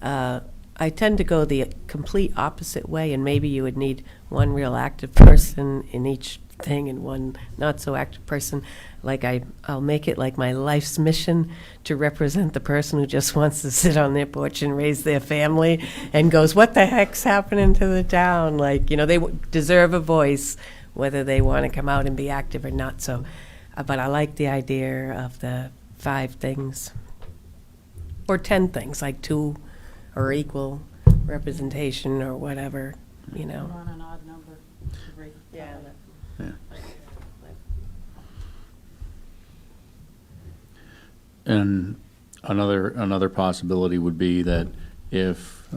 I tend to go the complete opposite way, and maybe you would need one real active person in each thing and one not so active person. Like I'll make it like my life's mission to represent the person who just wants to sit on their porch and raise their family and goes, what the heck's happening to the town? Like, they deserve a voice, whether they want to come out and be active or not. So, but I like the idea of the 5 things or 10 things, like 2 or equal representation or whatever, Put on an odd number. Yeah. And another possibility would be that if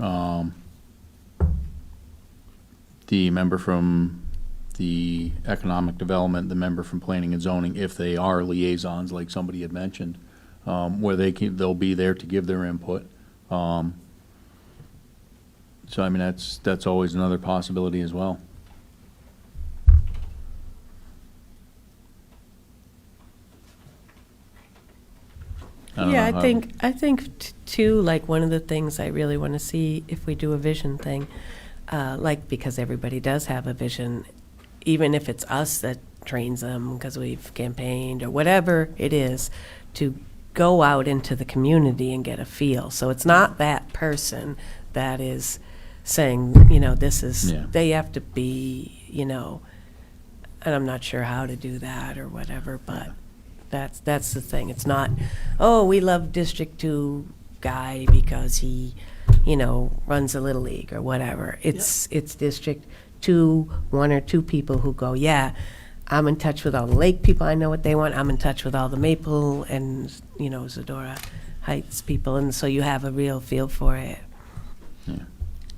the member from the economic development, the member from planning and zoning, if they are liaisons, like somebody had mentioned, where they'll be there to give their input. So I mean, that's always another possibility as well. don't Yeah, know I how- think too, like, one of the things I really want to see if we do a vision thing, like, because everybody does have a vision, even if it's us that trains them because we've campaigned or whatever it is, to go out into the community and get a feel. So it's not that person that is saying, this is, Yeah. they have to be, and I'm not sure how to do that or whatever, but that's the thing. It's not, oh, we love District 2 guy because he, runs a little league or whatever. It's District 2, 1 or 2 people who go, yeah, I'm in touch with all the lake people. I know what they want. I'm in touch with all the Maple and, Zadora Heights people. And so you have a real feel for it.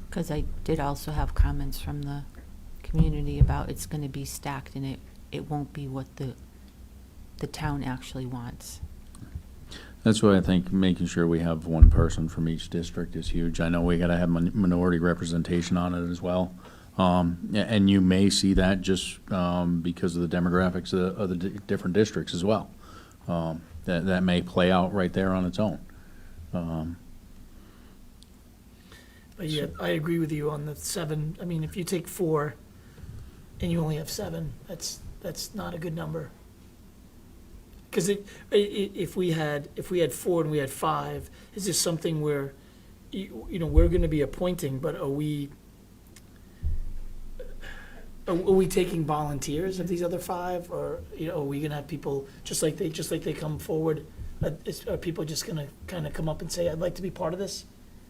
Because I did also have comments from the community about it's going to be stacked and it won't be what the town actually wants. That's why I think making sure we have one person from each district is huge. I know we gotta have minority representation on it as well. And you may see that just because of the demographics of the different districts as well. That may play out right there on its own. But yeah, I agree with you on the 7. I mean, if you take 4 and you only have 7, that's not a good number. Because if we had 4 and we had 5, is this something where, we're going to be appointing, but are we taking volunteers of these other 5, or are we going to have people just like they come forward? Are people just going to kind of come up and say, I'd like to be part of this?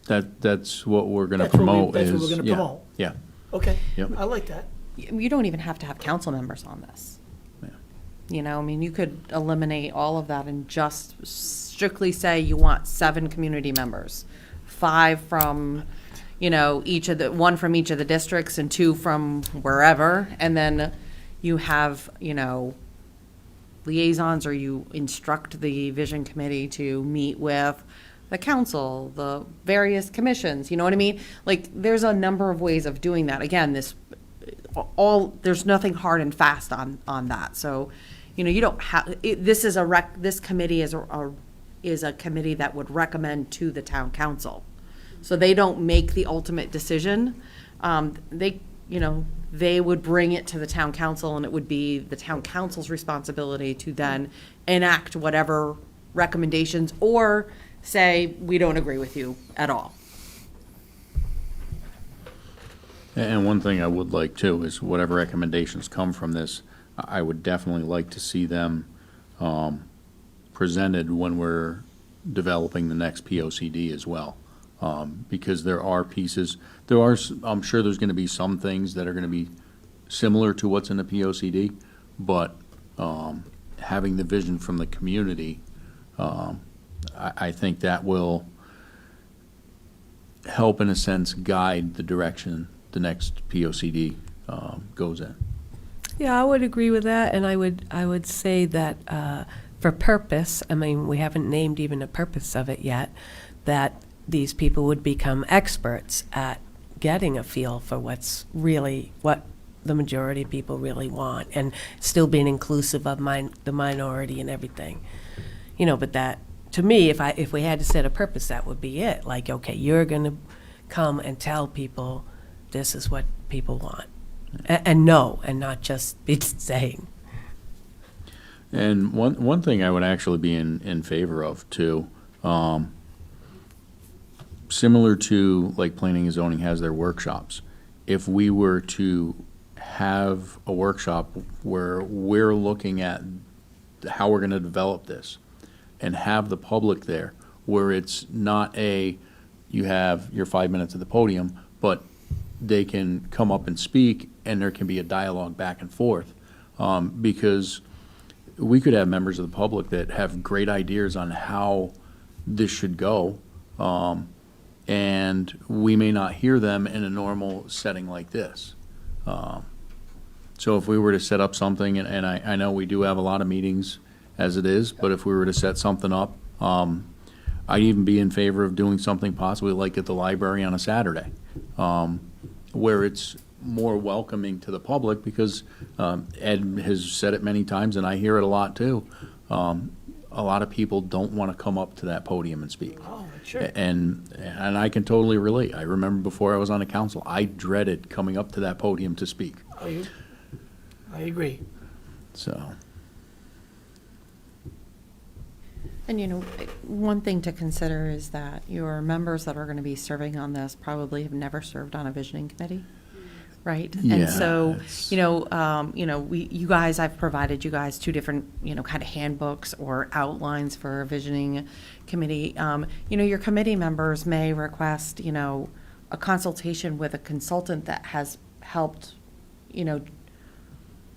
That's what we're gonna That's what promote. that's what is- we're gonna yeah, promote. Yeah, Okay, Yep. I like that. you don't even have to have council members on this. Yeah. You know, I mean, you could eliminate all of that and just strictly say you want 7 community members, 5 from, you know, one from each of the districts and 2 from wherever, and then you have, you know, liaisons, or you instruct the vision committee to meet with the council, the various commissions, you know what I mean? Like, there's a number of ways of doing that. Again, there's nothing hard and fast on that. So, you know, you don't have, this committee is a committee that would recommend to the town council. So they don't make the ultimate decision. They would bring it to the town council, and it would be the town council's responsibility to then enact whatever recommendations, or say, we don't agree with you at all. And one thing I would like too is whatever recommendations come from this, I would definitely like to see them presented when we're developing the next POCD as well. Because there are pieces, I'm sure there's gonna be some things that are gonna be similar to what's in the POCD, but having the vision from the community, I think that will help, in a sense, guide the direction the next POCD goes in. Yeah, I would agree with that, and I would say that for purpose, I mean, we haven't named even a purpose of it yet, that these people would become experts at getting a feel for what the majority of people really want, and still being inclusive of the minority and everything. You know, but that, to me, if we had to set a purpose, that would be it. Like, okay, you're going to come and tell people this is what people want. And know, and not just be saying. And one thing I would actually be in favor of too, similar to like planning and zoning has their workshops, if we were to have a workshop where we're looking at how we're going to develop this and have the public there, where it's not you have your 5 minutes at the podium, but they can come up and speak, and there can be a dialogue back and forth. Because we could have members of the public that have great ideas on how this should go, and we may not hear them in a normal setting like this. So if we were to set up something, and I know we do have a lot of meetings as it is, but if we were to set something up, I'd even be in favor of doing something possibly like at the library on a Saturday, where it's more welcoming to the public, because Ed has said it many times, and I hear it a lot too. A lot of people don't want to come up to that podium and speak. Oh, sure. And I can totally relate. I remember before I was on the council, I dreaded coming up to that podium to speak. I agree. So, And, you know, one thing to consider is that your members that are going to be serving on this probably have never served on a visioning committee, right? Yeah, And so, it's- I've provided you guys 2 different, kind of handbooks or outlines for a visioning committee. Your committee members may request, a consultation with a consultant that has helped,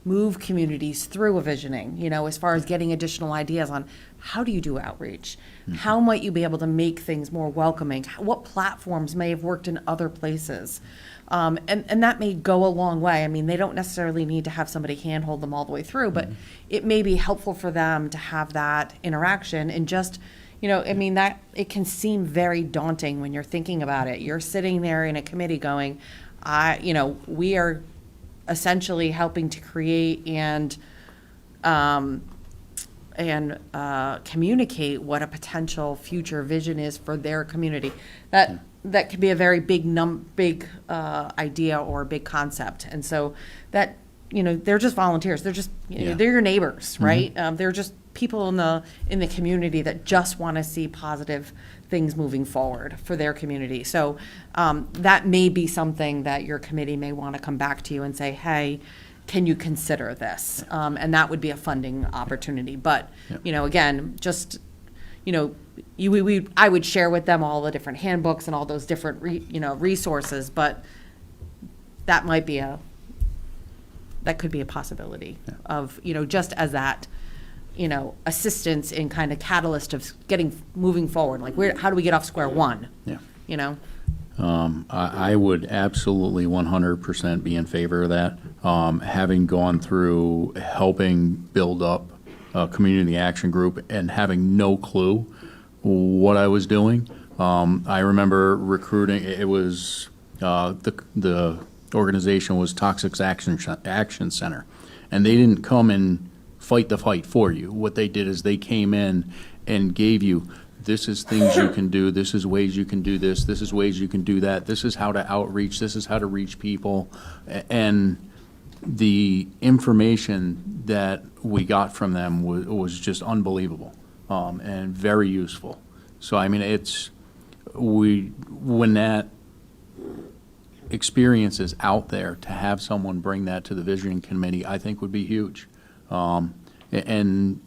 move communities through a visioning, as far as getting additional ideas on how do you do outreach? How might you be able to make things more welcoming? What platforms may have worked in other places? And that may go a long way. I mean, they don't necessarily need to have somebody handhold them all the way through, but it may be helpful for them to have that interaction and just, that it can seem very daunting when you're thinking about it. You're sitting there in a committee going, we are essentially helping to create and communicate what a potential future vision is for their community. That could be a very big idea or a big concept, and so that they're just volunteers. They're just they're your neighbors, right? They're just people in the community that just want to see positive things moving forward for their community. So that may be something that your committee may want to come back to you and say, hey, can you consider this? And that would be a funding opportunity. But, again, just, I would share with them all the different handbooks and all those different, resources, but that might be that could be a possibility of, you know, just as that, you know, assistance in kind of catalyst of moving forward, like how do we get off square one? Yeah. You know? I would absolutely 100% be in favor of that. Having gone through helping build up a community action group and having no clue what I was doing. I remember recruiting, it was, the organization was Toxics Action Center. And they didn't come and fight the fight for you. What they did is they came in and gave you, this is things you can do, this is ways you can do this is ways you can do that, this is how to outreach, this is how to reach people. And the information that we got from them was just unbelievable, and very useful. So, I mean, when that experience is out there, to have someone bring that to the vision committee, I think would be huge. And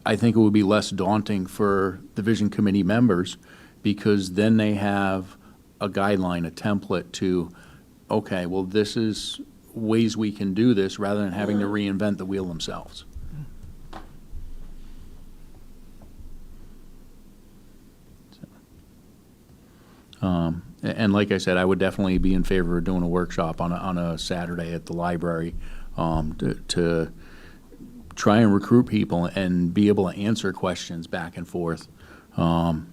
I think it would be less daunting for the vision committee members, because then they have a guideline, a template to, okay, well, this is ways we can do this, rather than having to reinvent the wheel themselves. And like I said, I would definitely be in favor of doing a workshop on a Saturday at the library, to try and recruit people and be able to answer questions back and forth. So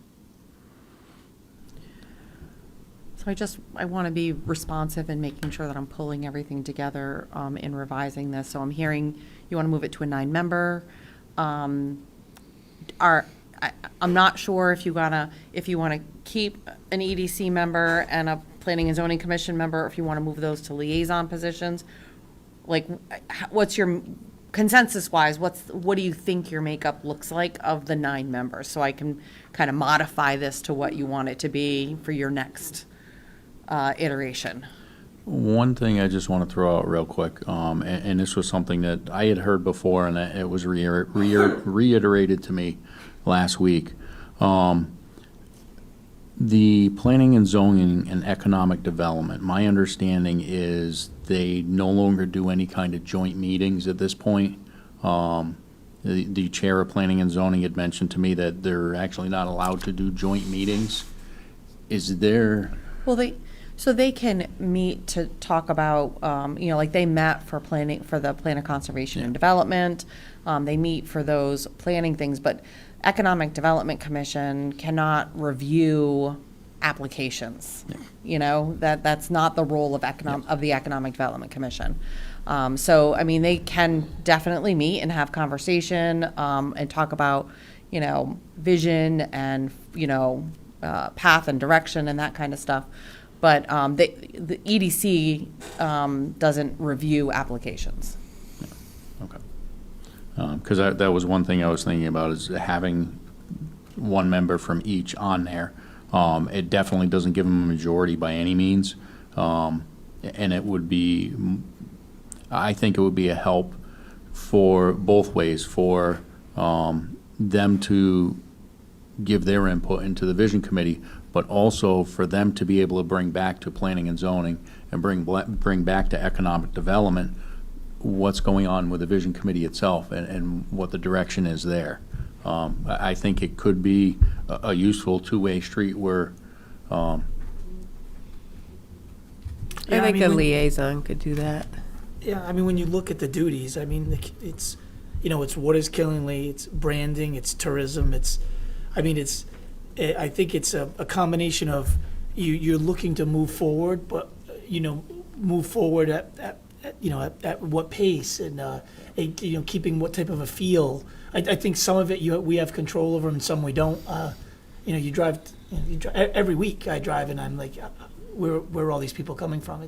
I want to be responsive in making sure that I'm pulling everything together in revising this. So I'm hearing you want to move it to a 9-member. I'm not sure if you want to keep an EDC member and a Planning and Zoning Commission member, or if you want to move those to liaison positions. Like, what's your consensus-wise? What do you think your makeup looks like of the 9 members, so I can kind of modify this to what you want it to be for your next iteration? One thing I just want to throw out real quick, and this was something that I had heard before, and it was reiterated to me last week. The planning and zoning and economic development, my understanding is they no longer do any kind of joint meetings at this point. The chair of planning and zoning had mentioned to me that they're actually not allowed to do joint meetings. Is there? Well, they can meet to talk about, like they met for the plan of conservation and development. They meet for those planning things, but Economic Development Commission cannot review applications. Yeah. That's not the role of the Economic Development Commission. So, I mean, they can definitely meet and have conversation, and talk about, vision and, path and direction and that kind of stuff. But the EDC doesn't review applications. Okay. Because that was one thing I was thinking about, is having one member from each on there. It definitely doesn't give them a majority by any means. And it would be, I think it would be a help for both ways, for them to give their input into the vision committee, but also for them to be able to bring back to planning and zoning and bring back to economic development what's going on with the vision committee itself and what the direction is there. I think it could be a useful two-way street where I think a liaison could do that. Yeah, I mean, when you look at the duties, I mean, it's, it's what is Killingly, it's branding, it's tourism, I think it's a combination of you're looking to move forward, but, move forward at what pace and, keeping what type of a feel. I think some of it we have control over and some we don't. You drive every week I drive and I'm like, where are all these people coming from?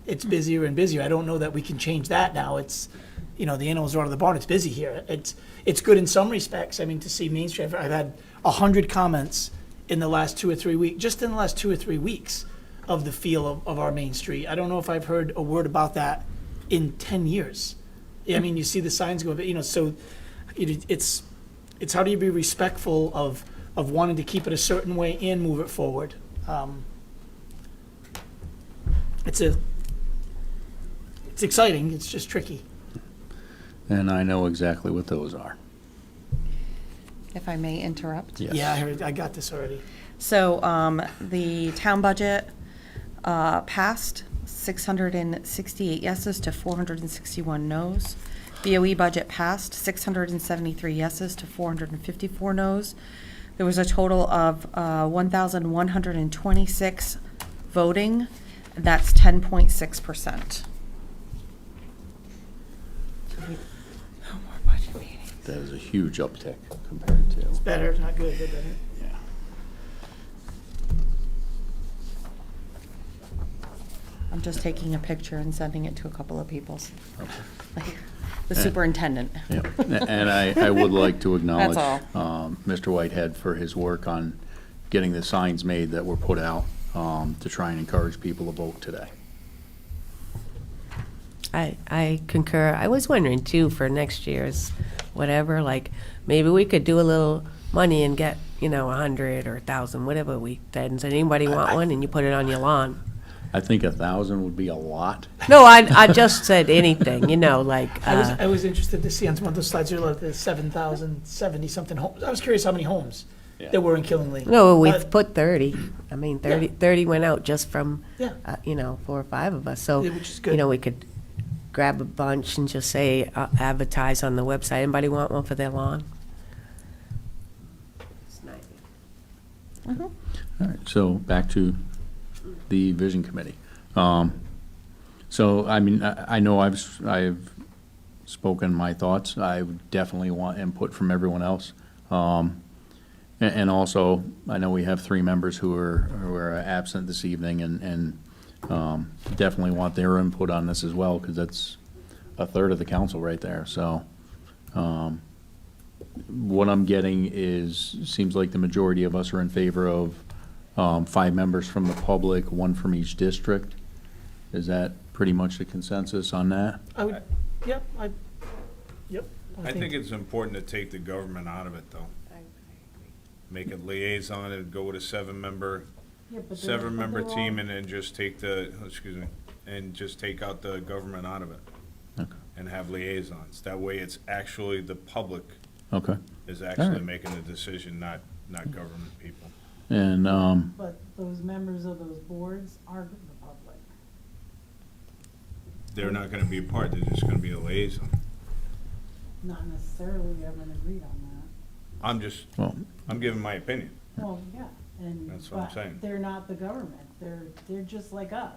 It's busier and busier. I don't know that we can change that now. It's, the animals are out of the barn. It's busy here. It's good in some respects. I mean, to see Main Street, I've had 100 comments in the last 2 or 3 weeks, just in the last 2 or 3 weeks of the feel of our Main Street. I don't know if I've heard a word about that in 10 years. I mean, you see the signs go, so it's how do you be respectful of wanting to keep it a certain way and move it forward. It's exciting, it's just tricky. And I know exactly what those are. If I may interrupt. Yes. Yeah, I got this already. So the town budget passed, 668 yeses to 461 noes. BOE budget passed, 673 yeses to 454 noes. There was a total of 1,126 voting. That's 10.6%. That is a huge uptick compared to. Better, not good, but better. Yeah. I'm just taking a picture and sending it to a couple of people. Like the superintendent. Yeah, and I would like to acknowledge That's Mr. Whitehead for his work on getting the signs made that were put out to try and encourage people to vote today. I concur. I was wondering too, for next year's whatever, like, maybe we could do a little money and get, 100 or 1,000, whatever we said, and said, anybody want one? And you put it on your lawn. I think 1,000 would be a lot. No, I just said anything, like, I was interested to see on some of those slides, there were like the 7,070-something homes. I was curious how many homes Yeah. there were in Killingley. no, we've But- put 30. I mean, 30 went out just from, Yeah. 4 or 5 of us. So, Yeah, which is good. we could grab a bunch and just say, advertise on the website. Anybody want one for their lawn? All right, so back to the Vision Committee. So, I mean, I know I've spoken my thoughts. I would definitely want input from everyone else. And also, I know we have 3 members who are absent this evening, and definitely want their input on this as well, because that's a third of the council right there. So what I'm getting seems like the majority of us are in favor of 5 members from the public, 1 from each district. Is that pretty much the consensus on that? I would, yep, yep. I think it's important to take the government out of it, though. Make it liaison and go with a 7-member team, and then just take just take out the government out of it. Okay. And have liaisons. That way it's actually the public Okay. is actually Alright. making the decision, not government people. And, But those members of those boards are the public. They're not gonna be a part, they're just gonna be a liaison. Not necessarily, we haven't agreed on well, I'm giving my opinion. that. Well, yeah, and. That's what I'm but saying. They're not the government, they're just like us.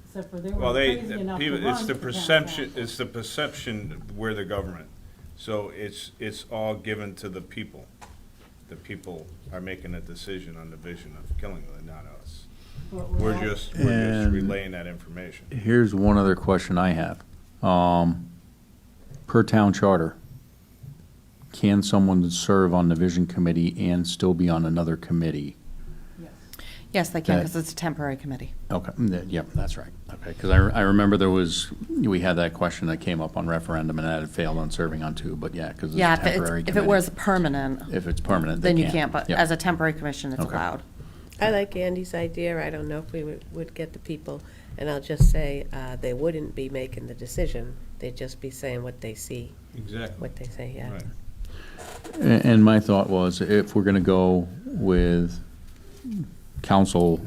Except for they Well, were they, crazy enough to people, run it's the for town perception, council. it's the perception we're the government. So it's all given to the people. The people are making a decision on the vision of Killingley, not us. But We're all- just And- relaying that information. here's one other question I have. Per town charter, can someone serve on the Vision Committee and still be on another committee? Yes. Yes, they can, That- because it's a temporary committee. Okay, yep, that's right. Okay, because I remember we had that question that came up on referendum, and that had failed on serving on 2, but yeah, because it's a Yeah, temporary if it committee. was permanent, If it's permanent, they then you can't, but Yep. as a temporary commission, it's Okay. allowed. I like Andy's idea. I don't know if we would get the people, and I'll just say, they wouldn't be making the decision. They'd just be saying what they see, Exactly. what they say, yeah. Right. And my thought was, if we're gonna go with council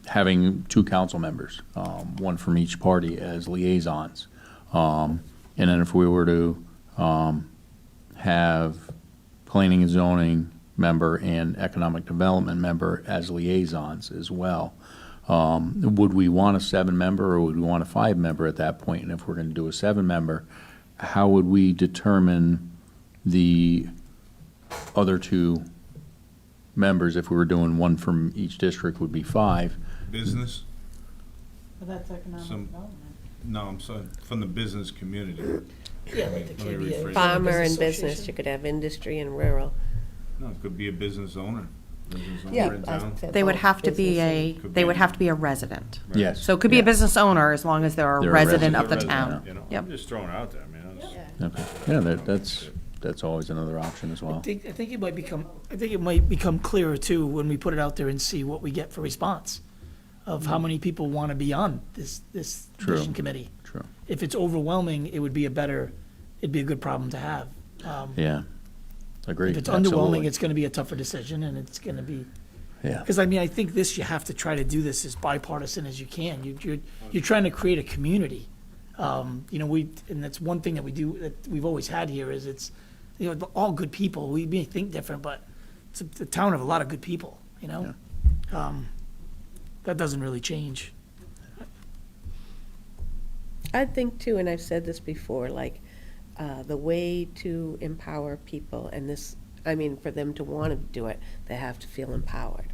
having 2 council members, 1 from each party as liaisons, and then if we were to have planning and zoning member and economic development member as liaisons as well, would we want a 7-member or would we want a 5-member at that point? And if we're gonna do a 7-member, how would we determine the other 2 members? If we were doing 1 from each district, would be 5. Business? But that's economic Some- development. No, I'm sorry, from the business community. Yeah, like the Let me KBA. rephrase. Farmer and Business business, Association. you could have industry and rural. No, it could be a business owner in I town. said They would both have to be business Could they would be. have to be a resident. Right. Yes. So it could be a Yeah. business owner as long as they're a They're a resident resident. of the Resident, town. You know, Yep. I'm just throwing it out there, man. Okay, yeah, that's always another option as well. I think it might become clearer too when we put it out there and see what we get for response. of how many people want to be on this True. vision committee. True. If it's overwhelming, it'd be a good problem to have. Yeah. Agreed. If it's Absolutely. underwhelming, it's going to be a tougher decision, and it's going to be, Yeah. because I mean, I think you have to try to do this as bipartisan as you can. You're trying to create a community. And that's one thing that we do, that we've always had here, is it's, all good people. We may think different, but it's a town of a lot of good people, That doesn't really change. I think too, and I've said this before, like, the way to empower people, and this, I mean, for them to want to do it, they have to feel empowered.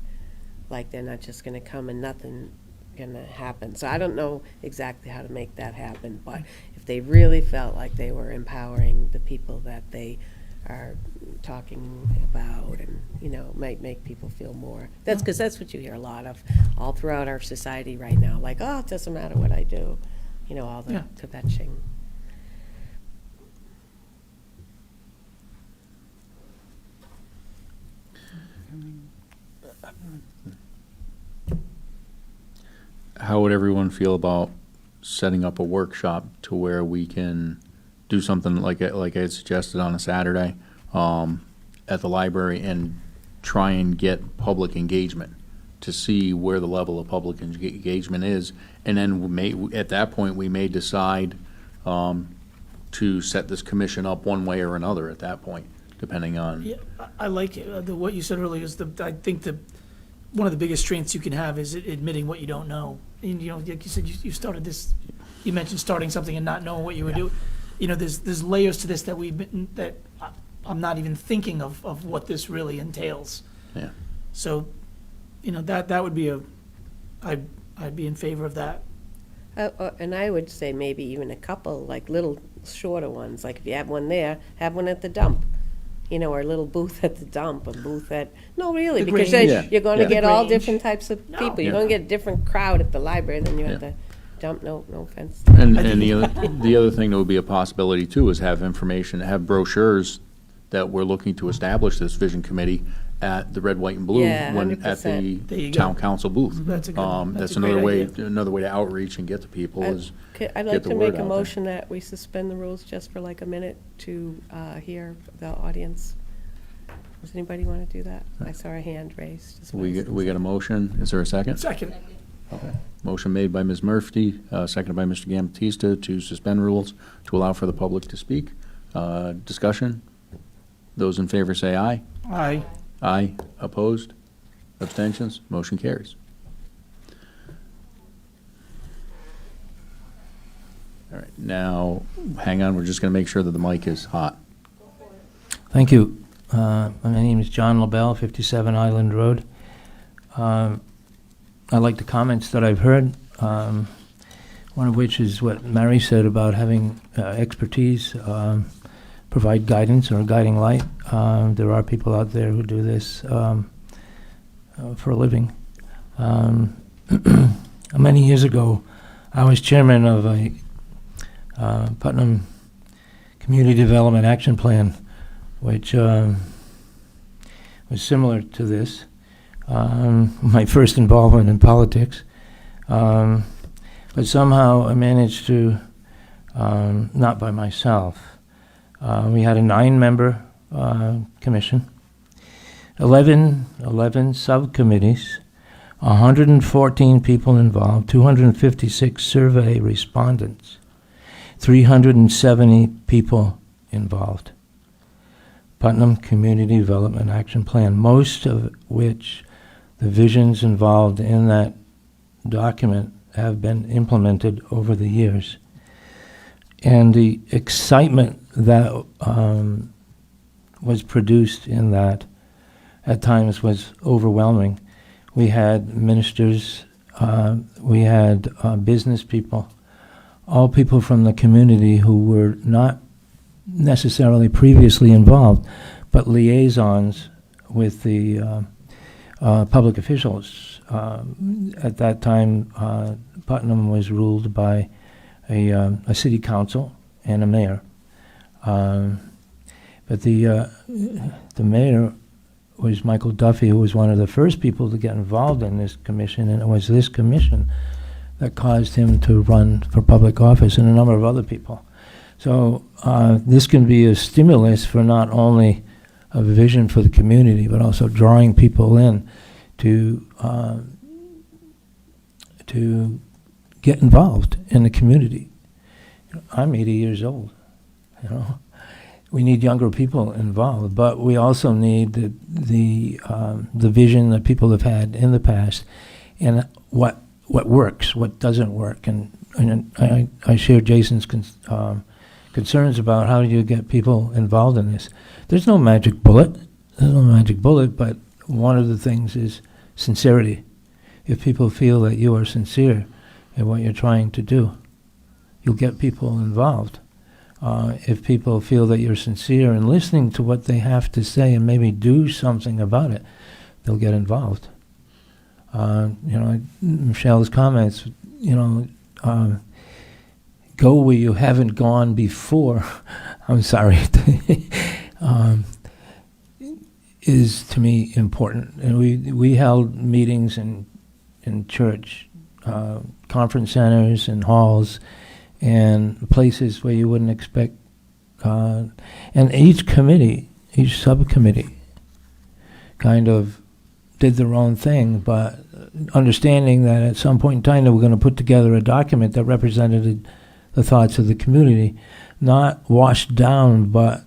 Like, they're not just gonna come and nothing gonna happen. So I don't know exactly how to make that happen, but if they really felt like they were empowering the people that they are talking about, and, might make people feel more. Because that's what you hear a lot of all throughout our society right now, like, oh, it doesn't matter what I do, all the Yeah. kvetching. How would everyone feel about setting up a workshop to where we can do something like I had suggested on a Saturday at the library and try and get public engagement to see where the level of public engagement is, and then at that point we may decide to set this commission up one way or another at that point, depending on. Yeah, I like it. What you said earlier is I think one of the biggest strengths you can have is admitting what you don't know. And, like you said, you started this, you mentioned starting something and not knowing what you would do. There's layers to this that I'm not even thinking of what this really entails. Yeah. So, that would be I'd be in favor of that. And I would say maybe even a couple, like little shorter ones, like if you have one there, have one at the dump. Or a little booth at the dump, a booth at, no, really, The because Grange. then Yeah. you're gonna Yeah. get The all Grange. different types of No. people. You're Yeah. gonna get a different crowd at the library than you at Yeah. the dump, no offense. And the other thing that would be a possibility too is have brochures that we're looking to establish this vision committee at the red, white, and blue Yeah, at 100%. There you the go. town council booth. That's a good. That's a great another way, idea. another way to outreach and get to people is I'd get like the to word make a out there. motion that we suspend the rules just for like a minute to hear the audience. Does anybody want to do that? I saw a hand raised. Just We wanted to- got a motion. Is there a second? Second. Motion made by Ms. Murphy, seconded by Mr. Gamatista to suspend rules to allow for the public to speak. Discussion? Those in favor say aye. Aye. Aye. Opposed? Abstentions? Motion carries. All right, now, hang on, we're just going to make sure that the mic is hot. Thank you. My name is John LaBelle, 57 Island Road. I like the comments that I've heard, one of which is what Mary said about having expertise provide guidance or a guiding light. There are people out there who do this for a living. Many years ago, I was chairman of a Putnam Community Development Action Plan, which was similar to this. My first involvement in politics. But somehow I managed to, not by myself, we had a 9-member commission, 11 subcommittees, 114 people involved, 256 survey respondents, 370 people involved. Putnam Community Development Action Plan, most of which the visions involved in that document have been implemented over the years. And the excitement that was produced in that at times was overwhelming. We had ministers, we had business people, all people from the community who were not necessarily previously involved, but liaisons with the public officials. At that time, Putnam was ruled by a city council and a mayor. But the mayor was Michael Duffy, who was one of the first people to get involved in this commission, and it was this commission that caused him to run for public office, and a number of other people. So this can be a stimulus for not only a vision for the community, but also drawing people in to get involved in the community. I'm 80 years old, you know. We need younger people involved, but we also need the vision that people have had in the past, and what works, what doesn't work. And I share Jason's concerns about how do you get people involved in this. There's no magic bullet. There's no magic bullet, but one of the things is sincerity. If people feel that you are sincere in what you're trying to do, you'll get people involved. If people feel that you're sincere in listening to what they have to say and maybe do something about it, they'll get involved. Michelle's comments, go where you haven't gone before, I'm sorry, is to me important. And we held meetings in church, conference centers and halls, and places where you wouldn't expect. And each committee, each subcommittee kind of did their own thing, but understanding that at some point in time they were going to put together a document that represented the thoughts of the community, not washed down, but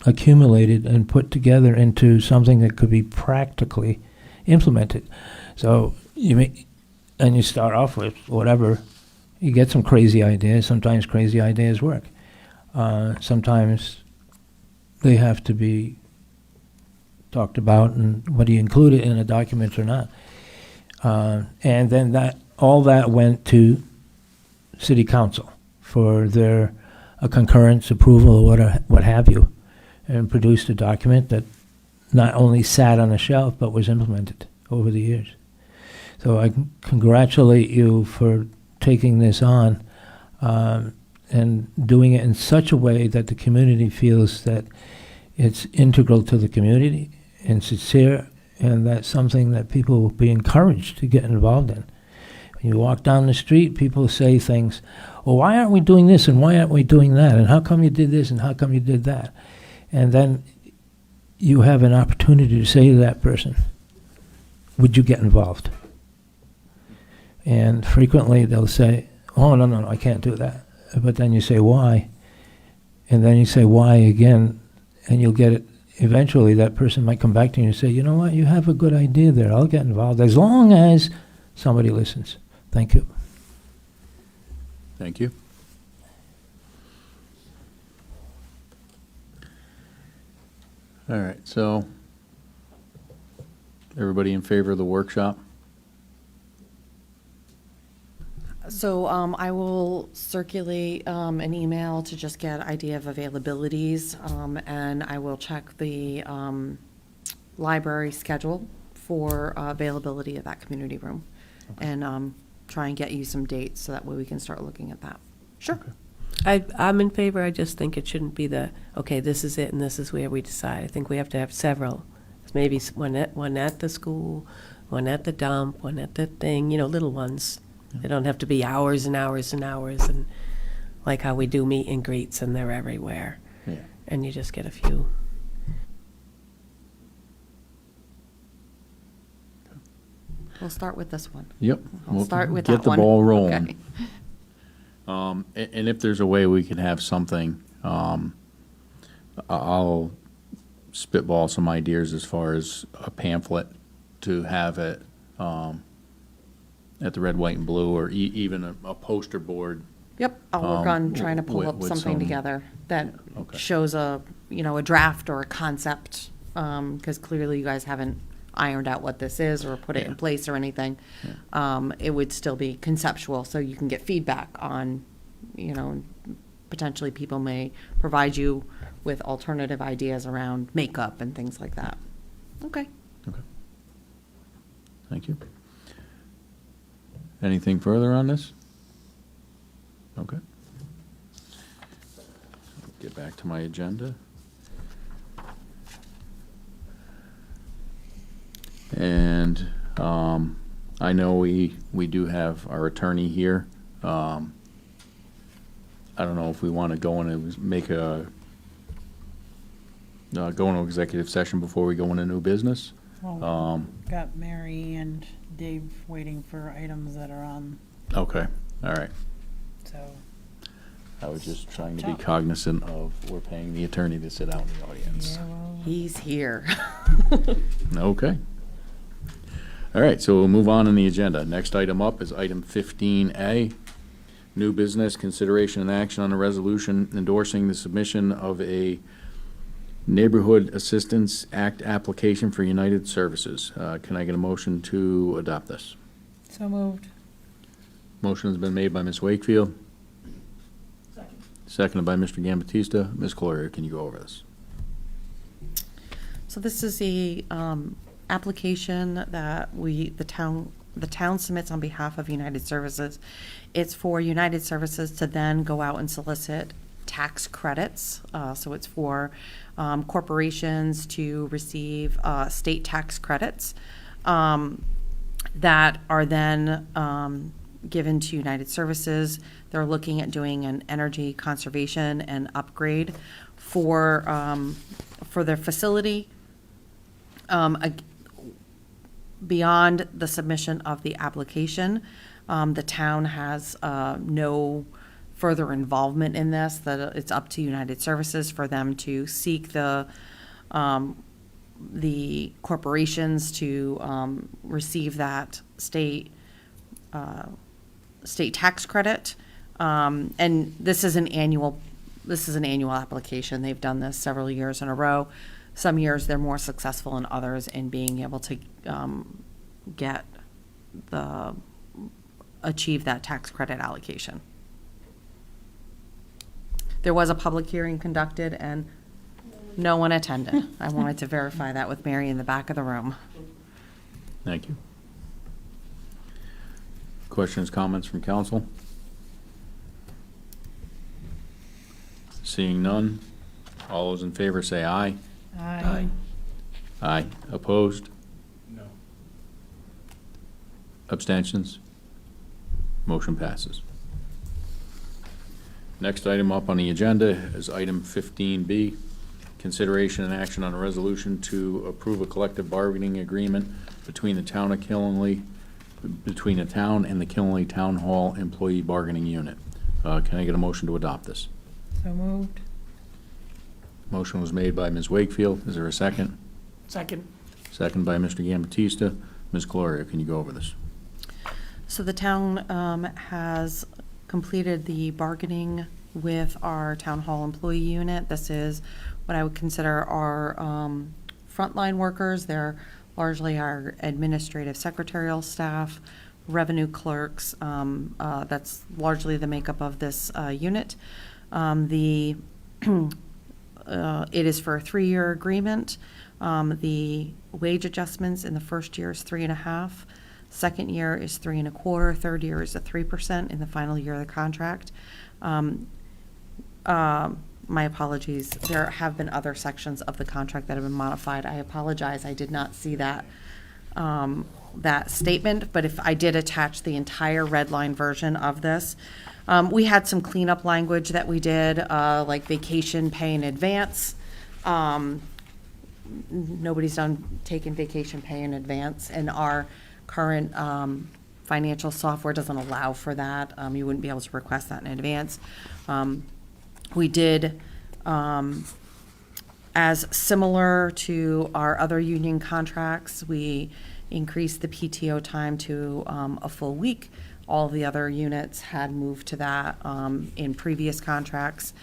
accumulated and put together into something that could be practically implemented. So you start off with whatever. You get some crazy ideas. Sometimes crazy ideas work. Sometimes they have to be talked about, and whether you include it in a document or not. And then all that went to City Council for their concurrence, approval, or what have you, and produced a document that not only sat on a shelf but was implemented over the years. So I congratulate you for taking this on and doing it in such a way that the community feels that it's integral to the community and sincere, and that's something that people will be encouraged to get involved in. When you walk down the street, people say things, well, why aren't we doing this and why aren't we doing that? And how come you did this and how come you did that? And then you have an opportunity to say to that person, would you get involved? And frequently they'll say, oh, no, I can't do that. But then you say, why? And then you say, why again? And you'll get it. Eventually that person might come back to you and say, you know what, you have a good idea there. I'll get involved as long as somebody listens. Thank you. Thank you. All right, so everybody in favor of the workshop? So I will circulate an email to just get idea of availabilities, and I will check the library schedule for availability of that community room, and try and get you some dates so that way we can start looking at that. Sure. I'm in favor. I just think it shouldn't be okay, this is it and this is where we decide. I think we have to have several. Maybe one at the school, one at the dump, one at the thing, little ones. They don't have to be hours and hours and hours, and like how we do meet and greets and they're everywhere. Yeah. And you just get a few. We'll start with this one. Yep. I'll start with Get that one. the ball rolling. Okay. And if there's a way we could have something, I'll spitball some ideas as far as a pamphlet to have it at the red, white, and blue, or even a poster board. Yep, I'll work on trying to pull up with something some- together that Okay. shows a draft or a concept, because clearly you guys haven't ironed out what this is or put it in place or anything. It would still be conceptual, so you can get feedback on, potentially people may provide you with alternative ideas around makeup and things like that. Okay. Thank you. Anything further on this? Okay. Get back to my agenda. And I know we do have our attorney here. I don't know if we want to go in and make a, go into executive session before we go into new business. Well, got Mary and Dave waiting for items that are on, Okay, all right. so. I was just trying to be Tough. cognizant of, we're paying the attorney to sit out in the audience. Yeah, well, He's here. Okay. All right, so we'll move on in the agenda. Next item up is item 15A, new business, consideration and action on a resolution endorsing the submission of a Neighborhood Assistance Act application for United Services. Can I get a motion to adopt this? So moved. Motion has been made by Ms. Wakefield, Second. seconded by Mr. Gambatista. Ms. Gloria, can you go over this? So this is the application that the town submits on behalf of United Services. It's for United Services to then go out and solicit tax credits. So it's for corporations to receive state tax credits that are then given to United Services. They're looking at doing an energy conservation and upgrade for their facility. Beyond the submission of the application, the town has no further involvement in this, that it's up to United Services for them to seek the corporations to receive that state tax credit. And this is an annual application. They've done this several years in a row. Some years they're more successful than others in being able to achieve that tax credit allocation. There was a public hearing conducted and no one attended. I wanted to verify that with Mary in the back of the room. Thank you. Questions, comments from council? Seeing none, all those in favor say aye. Aye. Aye. Opposed? No. Abstentions? Motion passes. Next item up on the agenda is item 15B, consideration and action on a resolution to approve a collective bargaining agreement between the town of Killenly, between the town and the Killenly Town Hall Employee Bargaining Unit. Can I get a motion to adopt this? So moved. Motion was made by Ms. Wakefield. Is there a second? Second. Second by Mr. Gambatista. Ms. Gloria, can you go over this? So the town has completed the bargaining with our town hall employee unit. This is what I would consider our frontline workers. They're largely our administrative secretarial staff, revenue clerks. That's largely the makeup of this unit. It is for a 3-year agreement. The wage adjustments in the first year is 3.5%. Second year is 3.25%. Third year is 3% in the final year of the contract. My apologies. There have been other sections of the contract that have been modified. I apologize. I did not see that that statement, but if I did attach the entire red line version of this. We had some cleanup language that we did, like vacation pay in advance. Nobody's taken vacation pay in advance, and our current financial software doesn't allow for that. You wouldn't be able to request that in advance. We did, as similar to our other union contracts, we increased the PTO time to a full week. All the other units had moved to that in previous contracts.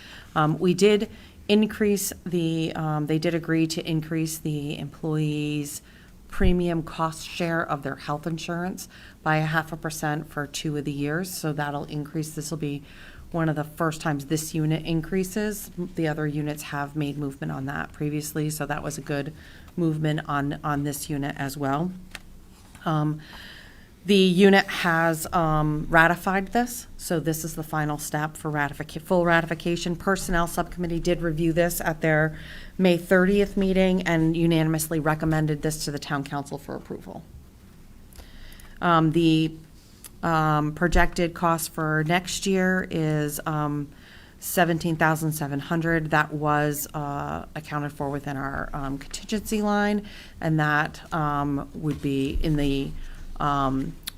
We did increase they did agree to increase the employees' premium cost share of their health insurance by 0.5% for 2 of the years. So that'll increase. This will be one of the first times this unit increases. The other units have made movement on that previously, so that was a good movement on this unit as well. The unit has ratified this, so this is the final step for full ratification. Personnel Subcommittee did review this at their May 30th meeting and unanimously recommended this to the Town Council for approval. The projected cost for next year is $17,700. That was accounted for within our contingency line, and that would be in the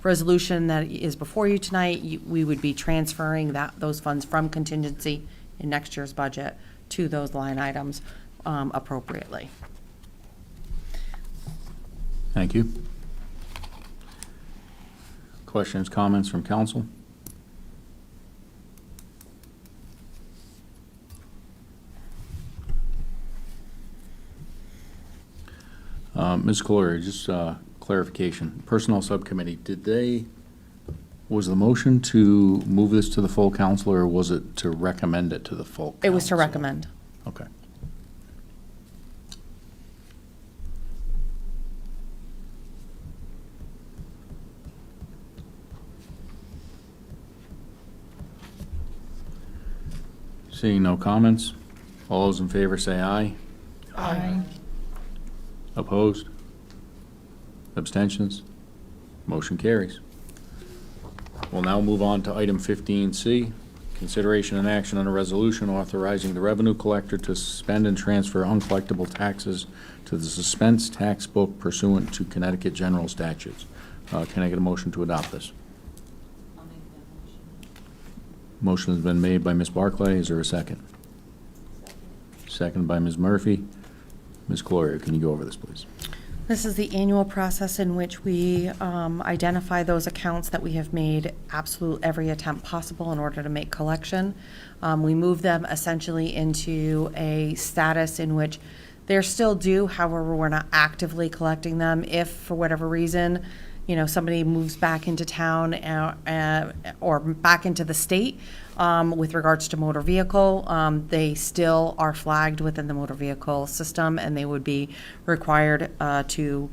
resolution that is before you tonight. We would be transferring those funds from contingency in next year's budget to those line items appropriately. Thank you. Questions, comments from council? Ms. Clory, just clarification. Personnel Subcommittee, was the motion to move this to the full council, or was it to recommend it to the full council? It was to recommend. Okay. Seeing no comments, all those in favor say aye. Aye. Opposed? Abstentions? Motion carries. We'll now move on to item 15C, consideration and action on a resolution authorizing the revenue collector to suspend and transfer uncollectible taxes to the suspense tax book pursuant to Connecticut general statutes. Can I get a motion to adopt this? Motion has been made by Ms. Barclay. Is there a second? Second by Ms. Murphy. Ms. Clory, can you go over this, please? This is the annual process in which we identify those accounts that we have made absolute every attempt possible in order to make collection. We move them essentially into a status in which they're still due, however, we're not actively collecting them. If, for whatever reason, somebody moves back into town or back into the state with regards to motor vehicle, they still are flagged within the motor vehicle system, and they would be required to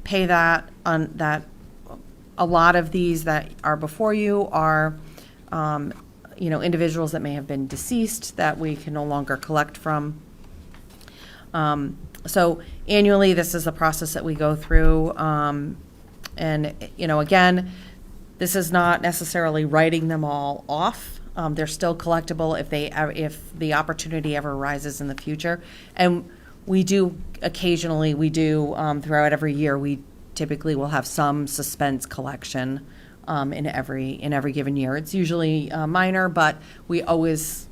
pay that. A lot of these that are before you are, individuals that may have been deceased that we can no longer collect from. So annually, this is the process that we go through. And, again, this is not necessarily writing them all off. They're still collectible if the opportunity ever arises in the future. And we do occasionally, throughout every year, we typically will have some suspense collection in every given year. It's usually minor, but we always,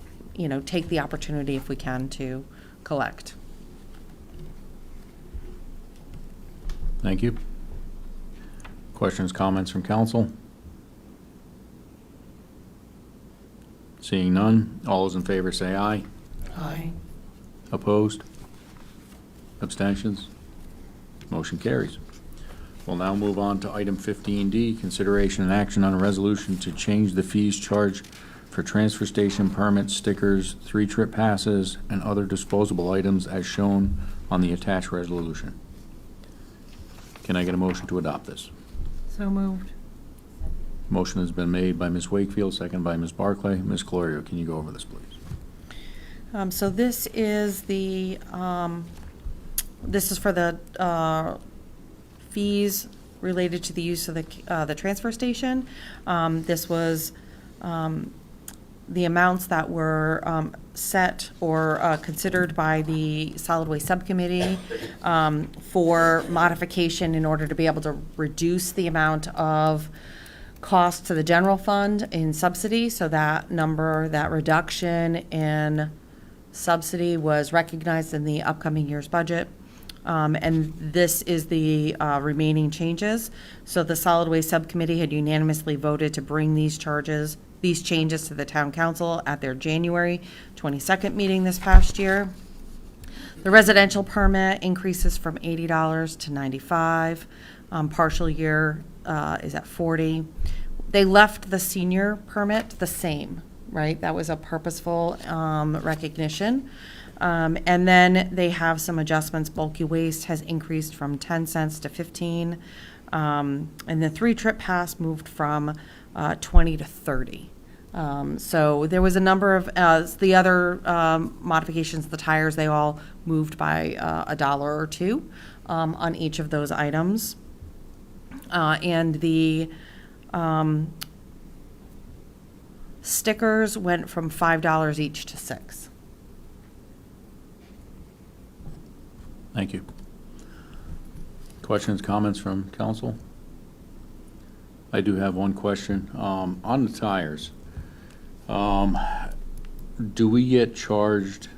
take the opportunity if we can to collect. Thank you. Questions, comments from council? Seeing none, all those in favor say aye. Aye. Opposed? Abstentions? Motion carries. We'll now move on to item 15D, consideration and action on a resolution to change the fees charged for transfer station permits, stickers, 3-trip passes, and other disposable items as shown on the attached resolution. Can I get a motion to adopt this? So moved. Motion has been made by Ms. Wakefield, second by Ms. Barclay. Ms. Clorio, can you go over this, please? So this is this is for the fees related to the use of the transfer station. This was the amounts that were set or considered by the Solid Waste Subcommittee for modification in order to be able to reduce the amount of cost to the general fund in subsidy. So that reduction in subsidy was recognized in the upcoming year's budget. And this is the remaining changes. So the Solid Waste Subcommittee had unanimously voted to bring these changes to the Town Council at their January 22nd meeting this past year. The residential permit increases from $80 to $95. Partial year is at $40. They left the senior permit the same, right? That was a purposeful recognition. And then they have some adjustments. Bulky waste has increased from 10 cents to 15. And the 3-trip pass moved from 20 to 30. So there was a number of, the other modifications, the tires, they all moved by $1 or $2 on each of those items. And the stickers went from $5 each to $6. Thank you. Questions, comments from council? I do have one question. On the tires, do we get charged,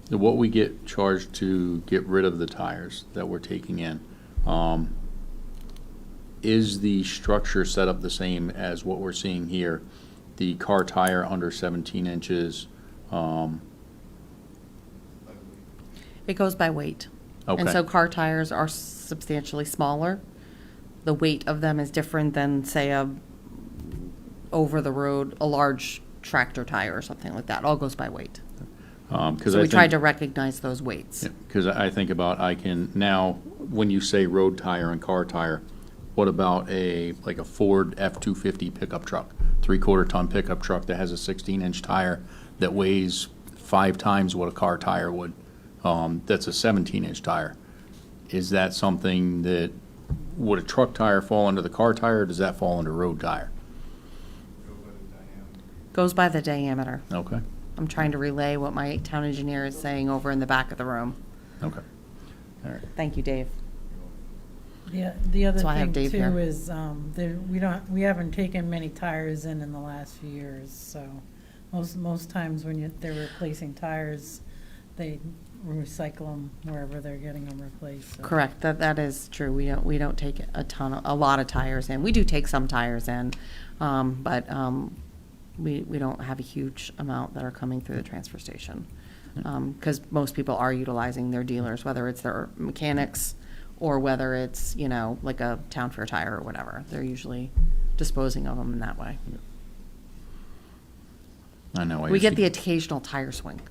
what we get charged to get rid of the tires that we're taking in? Is the structure set up the same as what we're seeing here? The car tire under 17 inches? It goes by weight. And Okay. so car tires are substantially smaller. The weight of them is different than, say, a over-the-road, a large tractor tire or something like that. All goes by weight. So we tried to recognize those weights. Because I think about, I can, now, when you say road tire and car tire, what about like a Ford F-250 pickup truck, 3/4-ton pickup truck that has a 16-inch tire that weighs 5 times what a car tire would? That's a 17-inch tire. Is that something that, would a truck tire fall under the car tire, or does that fall under road tire? Goes by the diameter. Okay, I'm trying to relay what my town engineer is saying over in the back of the room. okay. All right. Thank you, Dave. The other That's why I have thing Dave here. too is, we haven't taken many tires in the last few years, so most times when they're replacing tires, they recycle them wherever they're getting them replaced. So. Correct. That is true. We don't take a lot of tires in. We do take some tires in, but we don't have a huge amount that are coming through the transfer station. Because most people are utilizing their dealers, whether it's their mechanics or whether it's, like a town fair tire or whatever. They're usually disposing of them in that way. I know. We get the occasional tire swing.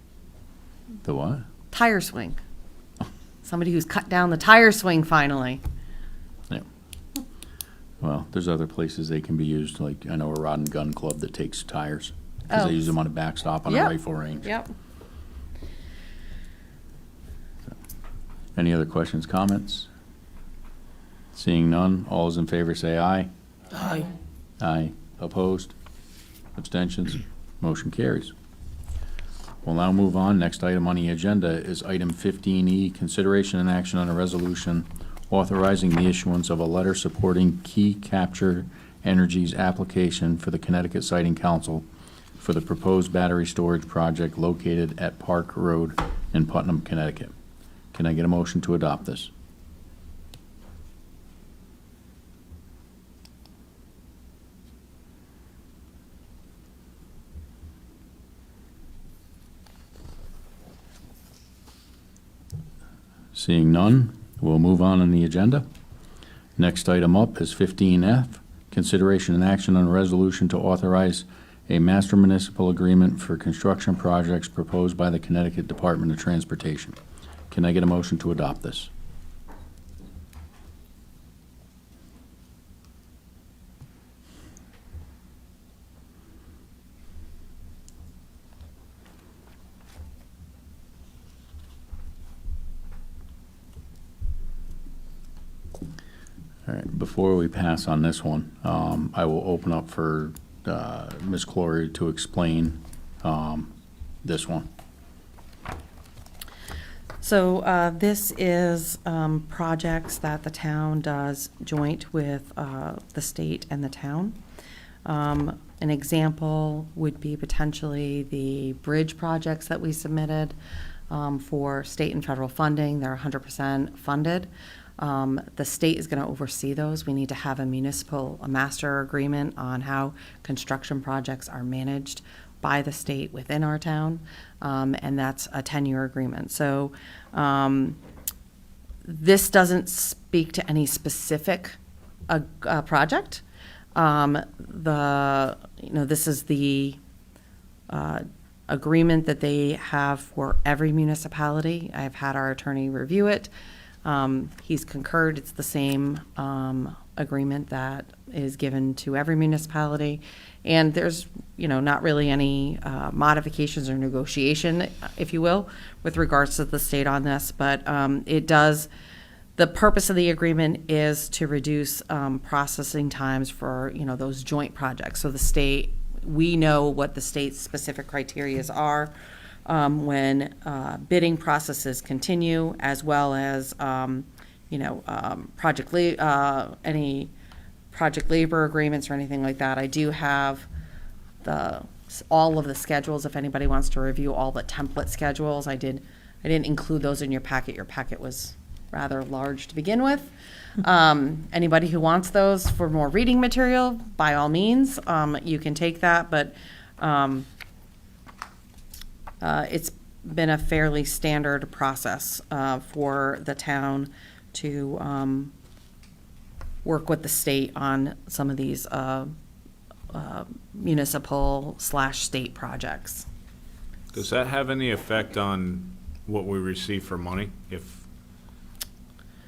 The what? Tire swing. Somebody who's cut down the tire swing finally. Yeah. Well, there's other places they can be used, like I know a rod and gun club that takes tires, because Oh. they use them on a backstop on a Yep. rifle range. Yep. Any other questions, comments? Seeing none, all those in favor say aye. Aye. Aye. Opposed? Abstentions? Motion carries. We'll now move on. Next item on the agenda is item 15E, consideration and action on a resolution authorizing the issuance of a letter supporting Key Capture Energy's application for the Connecticut Siting Council for the proposed battery storage project located at Park Road in Putnam, Connecticut. Can I get a motion to adopt this? Seeing none, we'll move on the agenda. Next item up is 15F, consideration and action on a resolution to authorize a master municipal agreement for construction projects proposed by the Connecticut Department of Transportation. Can I get a motion to adopt this? All right, before we pass on this one, I will open up for Ms. Clory to explain this one. So this is projects that the town does joint with the state and the town. An example would be potentially the bridge projects that we submitted for state and federal funding. They're 100% funded. The state is going to oversee those. We need to have a master agreement on how construction projects are managed by the state within our town, and that's a 10-year agreement. So this doesn't speak to any specific project. This is the agreement that they have for every municipality. I've had our attorney review it. He's concurred. It's the same agreement that is given to every municipality. And there's, not really any modifications or negotiation, if you will, with regards to the state on this. But the purpose of the agreement is to reduce processing times for, those joint projects. So the state, we know what the state's specific criterias are when bidding processes continue, as well as, any project labor agreements or anything like that. I do have all of the schedules, if anybody wants to review all the template schedules. I didn't include those in your packet. Your packet was rather large to begin with. Anybody who wants those for more reading material, by all means, you can take that, but it's been a fairly standard process for the town to work with the state on some of these municipal/state projects. Does that have any effect on what we receive for money?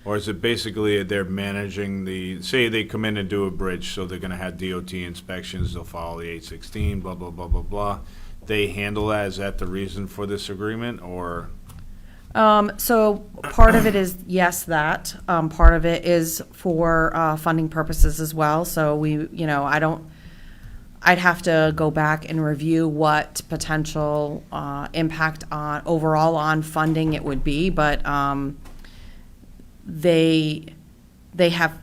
Or is it basically they're managing say they come in and do a bridge, so they're gonna have DOT inspections, they'll follow the 816, blah, blah, blah, blah, blah. They handle that, is that the reason for this agreement, or? So part of it is, yes, that. Part of it is for funding purposes as well. So I'd have to go back and review what potential impact overall on funding it would be, but they have,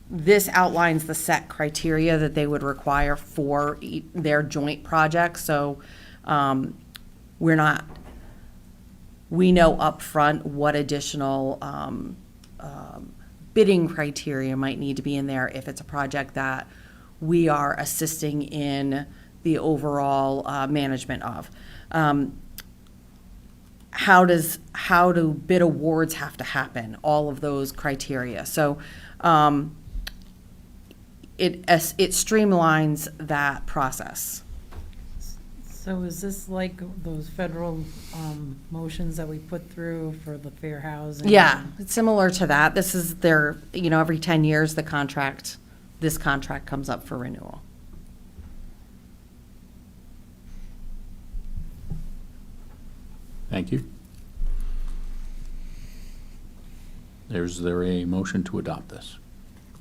this outlines the set criteria that they would require for their joint projects. So we know upfront what additional bidding criteria might need to be in there if it's a project that we are assisting in the overall management of. How do bid awards have to happen? All of those criteria. So it streamlines that process. So is this like those federal motions that we put through for the fair housing? Yeah, it's similar to that. This is every 10 years, this contract comes up for renewal. Thank you. Is there a motion to adopt this?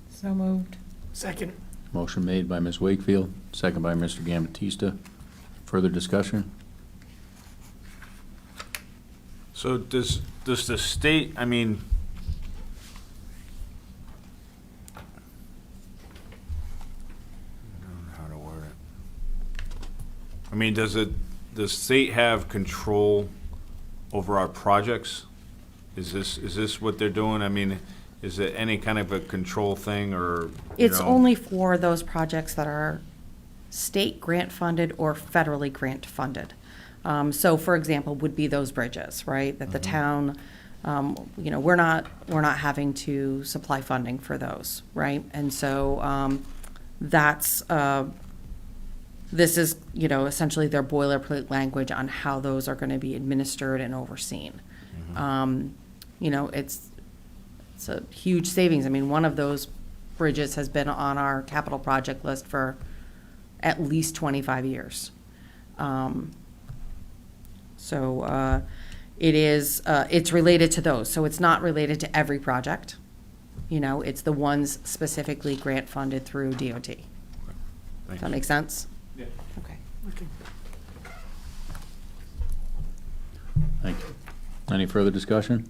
So moved. Second. Motion made by Ms. Wakefield, second by Mr. Gambatista. Further discussion? So does the state, I don't know how to word it. Does the state have control over our projects? Is this what they're doing? Is it any kind of a control thing, or? It's only for those projects that are state grant funded or federally grant funded. So for example, would be those bridges, right? That the town, we're not having to supply funding for those, right? And so this is, essentially their boilerplate language on how those are going to be administered and overseen. It's a huge savings. One of those bridges has been on our capital project list for at least 25 years. It's related to those. So it's not related to every project. It's the ones specifically grant funded through DOT. Does that make sense? Yeah. Okay. Thank you. Any further discussion?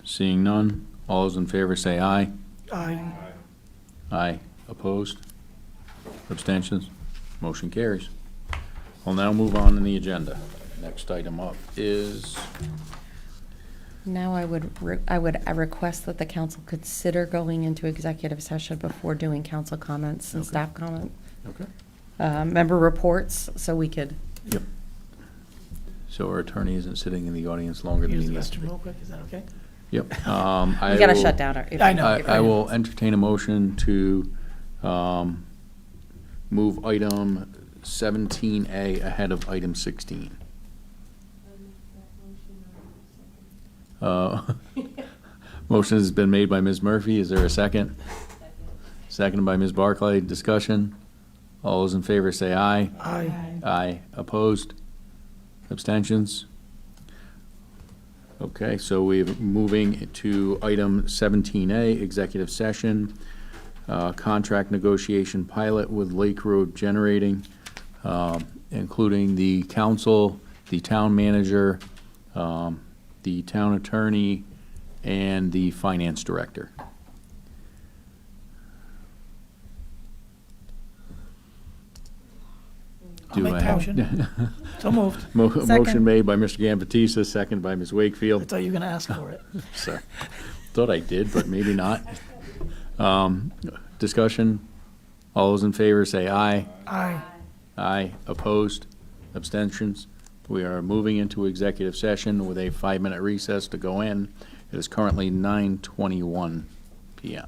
Seeing none, all those in favor say aye. Aye. Aye. Opposed? Abstentions? Motion carries. We'll now move on to the agenda. Next item up is, Now I request that the council consider going into executive session before doing council comments and staff comment. okay. Member reports, so we could. Yep. So our attorney isn't sitting in the audience longer than Use he the needs to restroom be. real quick, is that okay? Yep. We gotta shut down our. I know. I will entertain a motion to move item 17A ahead of item 16. Motion has been made by Ms. Murphy. Is there a second? Seconded by Ms. Barclay. Discussion? All those in favor say aye. Aye. Aye. Opposed? Abstentions? Okay, so we're moving to item 17A, executive session, contract negotiation pilot with Lake Road Generating, including the council, the town manager, the town attorney, and the finance director. I'll make the motion. So moved. Motion Second. made by Mr. Gambatisa, second by Ms. I Wakefield. thought you were going to ask for it. Sorry. Thought I did, but maybe not. Discussion? All those in favor say aye. Aye. Aye. Opposed? Abstentions? We are moving into executive session with a 5-minute recess to go in. It is currently 9:21 PM.